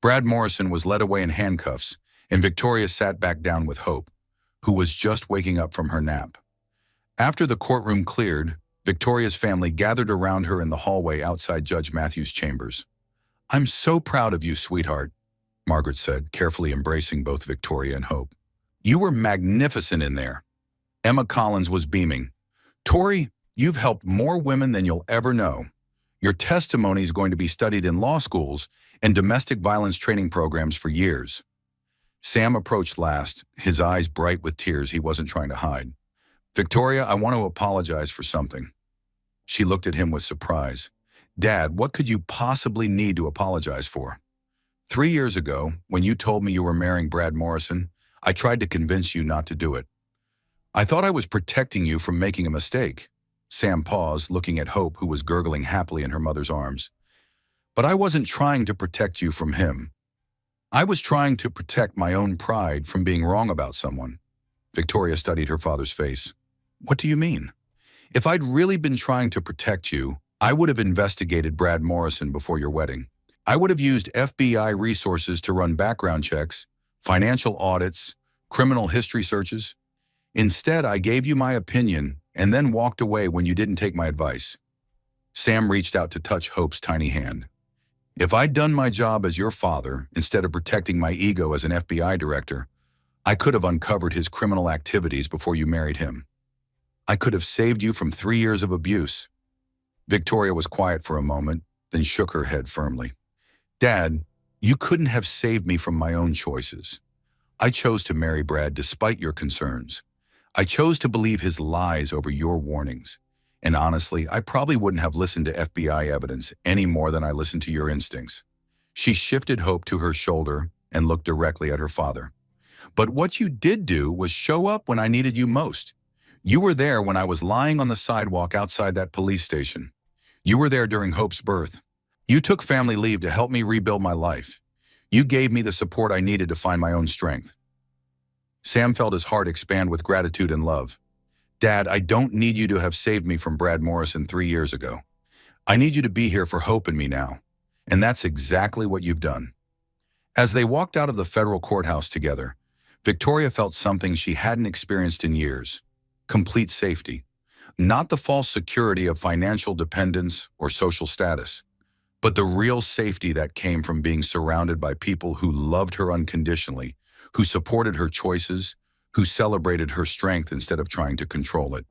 Brad Morrison was led away in handcuffs, and Victoria sat back down with Hope, who was just waking up from her nap. After the courtroom cleared, Victoria's family gathered around her in the hallway outside Judge Matthews' chambers. "I'm so proud of you, sweetheart," Margaret said, carefully embracing both Victoria and Hope. "You were magnificent in there." Emma Collins was beaming. "Tori, you've helped more women than you'll ever know. Your testimony is going to be studied in law schools and domestic violence training programs for years." Sam approached last, his eyes bright with tears he wasn't trying to hide. "Victoria, I want to apologize for something." She looked at him with surprise. "Dad, what could you possibly need to apologize for?" 3 years ago, when you told me you were marrying Brad Morrison, I tried to convince you not to do it. I thought I was protecting you from making a mistake." Sam paused, looking at Hope, who was gurgling happily in her mother's arms. "But I wasn't trying to protect you from him. I was trying to protect my own pride from being wrong about someone." Victoria studied her father's face. "What do you mean? If I'd really been trying to protect you, I would have investigated Brad Morrison before your wedding. I would have used FBI resources to run background checks, financial audits, criminal history searches. Instead, I gave you my opinion and then walked away when you didn't take my advice." Sam reached out to touch Hope's tiny hand. "If I'd done my job as your father instead of protecting my ego as an FBI director, I could have uncovered his criminal activities before you married him. I could have saved you from 3 years of abuse." Victoria was quiet for a moment, then shook her head firmly. "Dad, you couldn't have saved me from my own choices. I chose to marry Brad despite your concerns. I chose to believe his lies over your warnings. And honestly, I probably wouldn't have listened to FBI evidence any more than I listened to your instincts." She shifted Hope to her shoulder and looked directly at her father. "But what you did do was show up when I needed you most. You were there when I was lying on the sidewalk outside that police station. You were there during Hope's birth. You took family leave to help me rebuild my life. You gave me the support I needed to find my own strength." Sam felt his heart expand with gratitude and love. "Dad, I don't need you to have saved me from Brad Morrison 3 years ago. I need you to be here for Hope and me now. And that's exactly what you've done." As they walked out of the federal courthouse together, Victoria felt something she hadn't experienced in years: complete safety. Not the false security of financial dependence or social status, but the real safety that came from being surrounded by people who loved her unconditionally, who supported her choices, who celebrated her strength instead of trying to control it.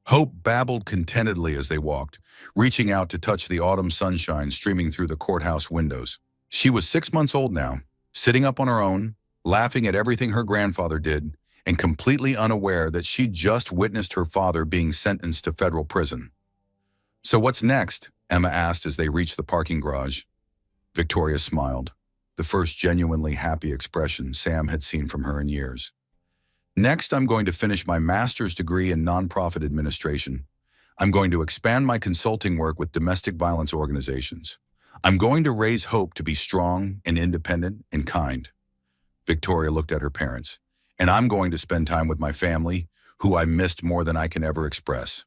Hope babbled contentedly as they walked, reaching out to touch the autumn sunshine streaming through the courthouse windows. She was 6 months old now, sitting up on her own, laughing at everything her grandfather did, and completely unaware that she'd just witnessed her father being sentenced to federal prison. "So what's next?" Emma asked as they reached the parking garage. Victoria smiled, the first genuinely happy expression Sam had seen from her in years. "Next, I'm going to finish my master's degree in nonprofit administration. I'm going to expand my consulting work with domestic violence organizations. I'm going to raise Hope to be strong and independent and kind." Victoria looked at her parents. "And I'm going to spend time with my family, who I missed more than I can ever express."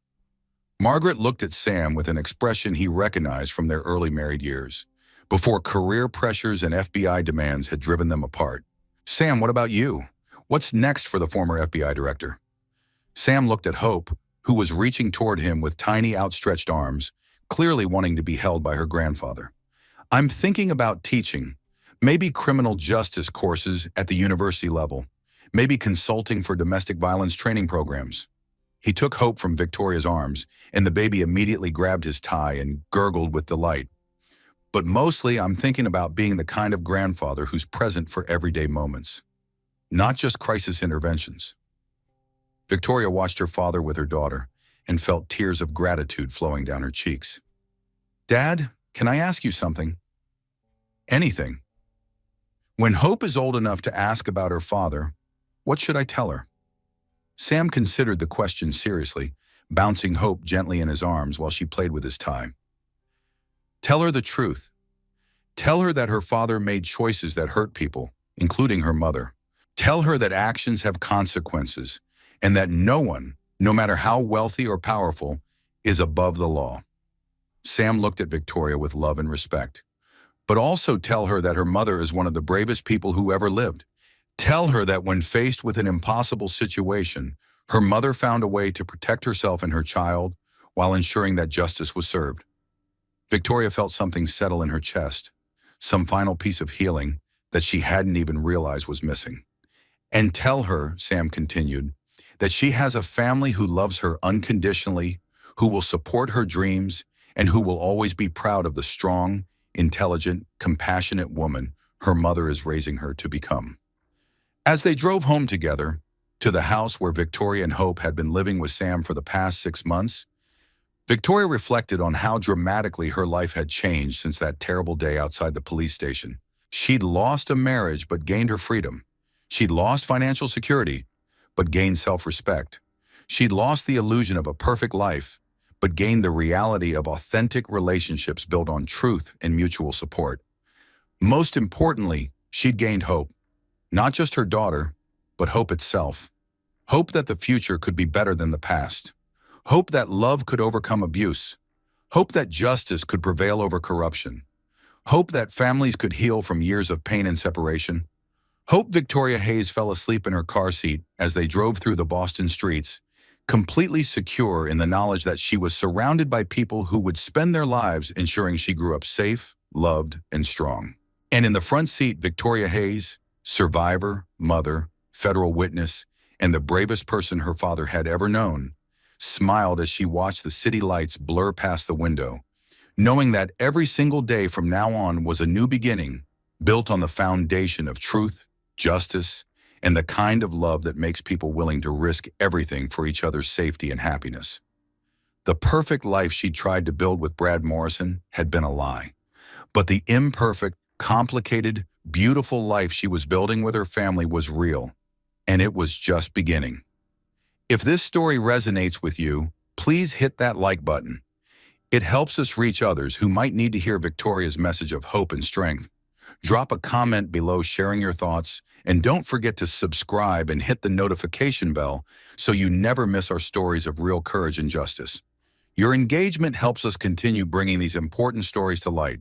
Margaret looked at Sam with an expression he recognized from their early married years, before career pressures and FBI demands had driven them apart. "Sam, what about you? What's next for the former FBI director?" Sam looked at Hope, who was reaching toward him with tiny outstretched arms, clearly wanting to be held by her grandfather. "I'm thinking about teaching, maybe criminal justice courses at the university level, maybe consulting for domestic violence training programs." He took Hope from Victoria's arms, and the baby immediately grabbed his tie and gurgled with delight. "But mostly I'm thinking about being the kind of grandfather who's present for everyday moments, not just crisis interventions." Victoria watched her father with her daughter and felt tears of gratitude flowing down her cheeks. "Dad, can I ask you something?" "Anything." "When Hope is old enough to ask about her father, what should I tell her?" Sam considered the question seriously, bouncing Hope gently in his arms while she played with his tie. Tell her the truth. Tell her that her father made choices that hurt people, including her mother. Tell her that actions have consequences, and that no one, no matter how wealthy or powerful, is above the law. Sam looked at Victoria with love and respect. But also tell her that her mother is one of the bravest people who ever lived. Tell her that when faced with an impossible situation, her mother found a way to protect herself and her child while ensuring that justice was served. Victoria felt something settle in her chest, some final piece of healing that she hadn't even realized was missing. And tell her, Sam continued, that she has a family who loves her unconditionally, who will support her dreams, and who will always be proud of the strong, intelligent, compassionate woman her mother is raising her to become. As they drove home together, to the house where Victoria and Hope had been living with Sam for the past 6 months, Victoria reflected on how dramatically her life had changed since that terrible day outside the police station. She'd lost a marriage but gained her freedom. She'd lost financial security, but gained self-respect. She'd lost the illusion of a perfect life, but gained the reality of authentic relationships built on truth and mutual support. Most importantly, she'd gained hope. Not just her daughter, but hope itself. Hope that the future could be better than the past. Hope that love could overcome abuse. Hope that justice could prevail over corruption. Hope that families could heal from years of pain and separation. Hope Victoria Hayes fell asleep in her car seat as they drove through the Boston streets, completely secure in the knowledge that she was surrounded by people who would spend their lives ensuring she grew up safe, loved, and strong. And in the front seat, Victoria Hayes, survivor, mother, federal witness, and the bravest person her father had ever known, smiled as she watched the city lights blur past the window, knowing that every single day from now on was a new beginning, built on the foundation of truth, justice, and the kind of love that makes people willing to risk everything for each other's safety and happiness. The perfect life she tried to build with Brad Morrison had been a lie, but the imperfect, complicated, beautiful life she was building with her family was real, and it was just beginning. If this story resonates with you, please hit that like button. It helps us reach others who might need to hear Victoria's message of hope and strength. Drop a comment below sharing your thoughts, and don't forget to subscribe and hit the notification bell so you never miss our stories of real courage and justice. Your engagement helps us continue bringing these important stories to light.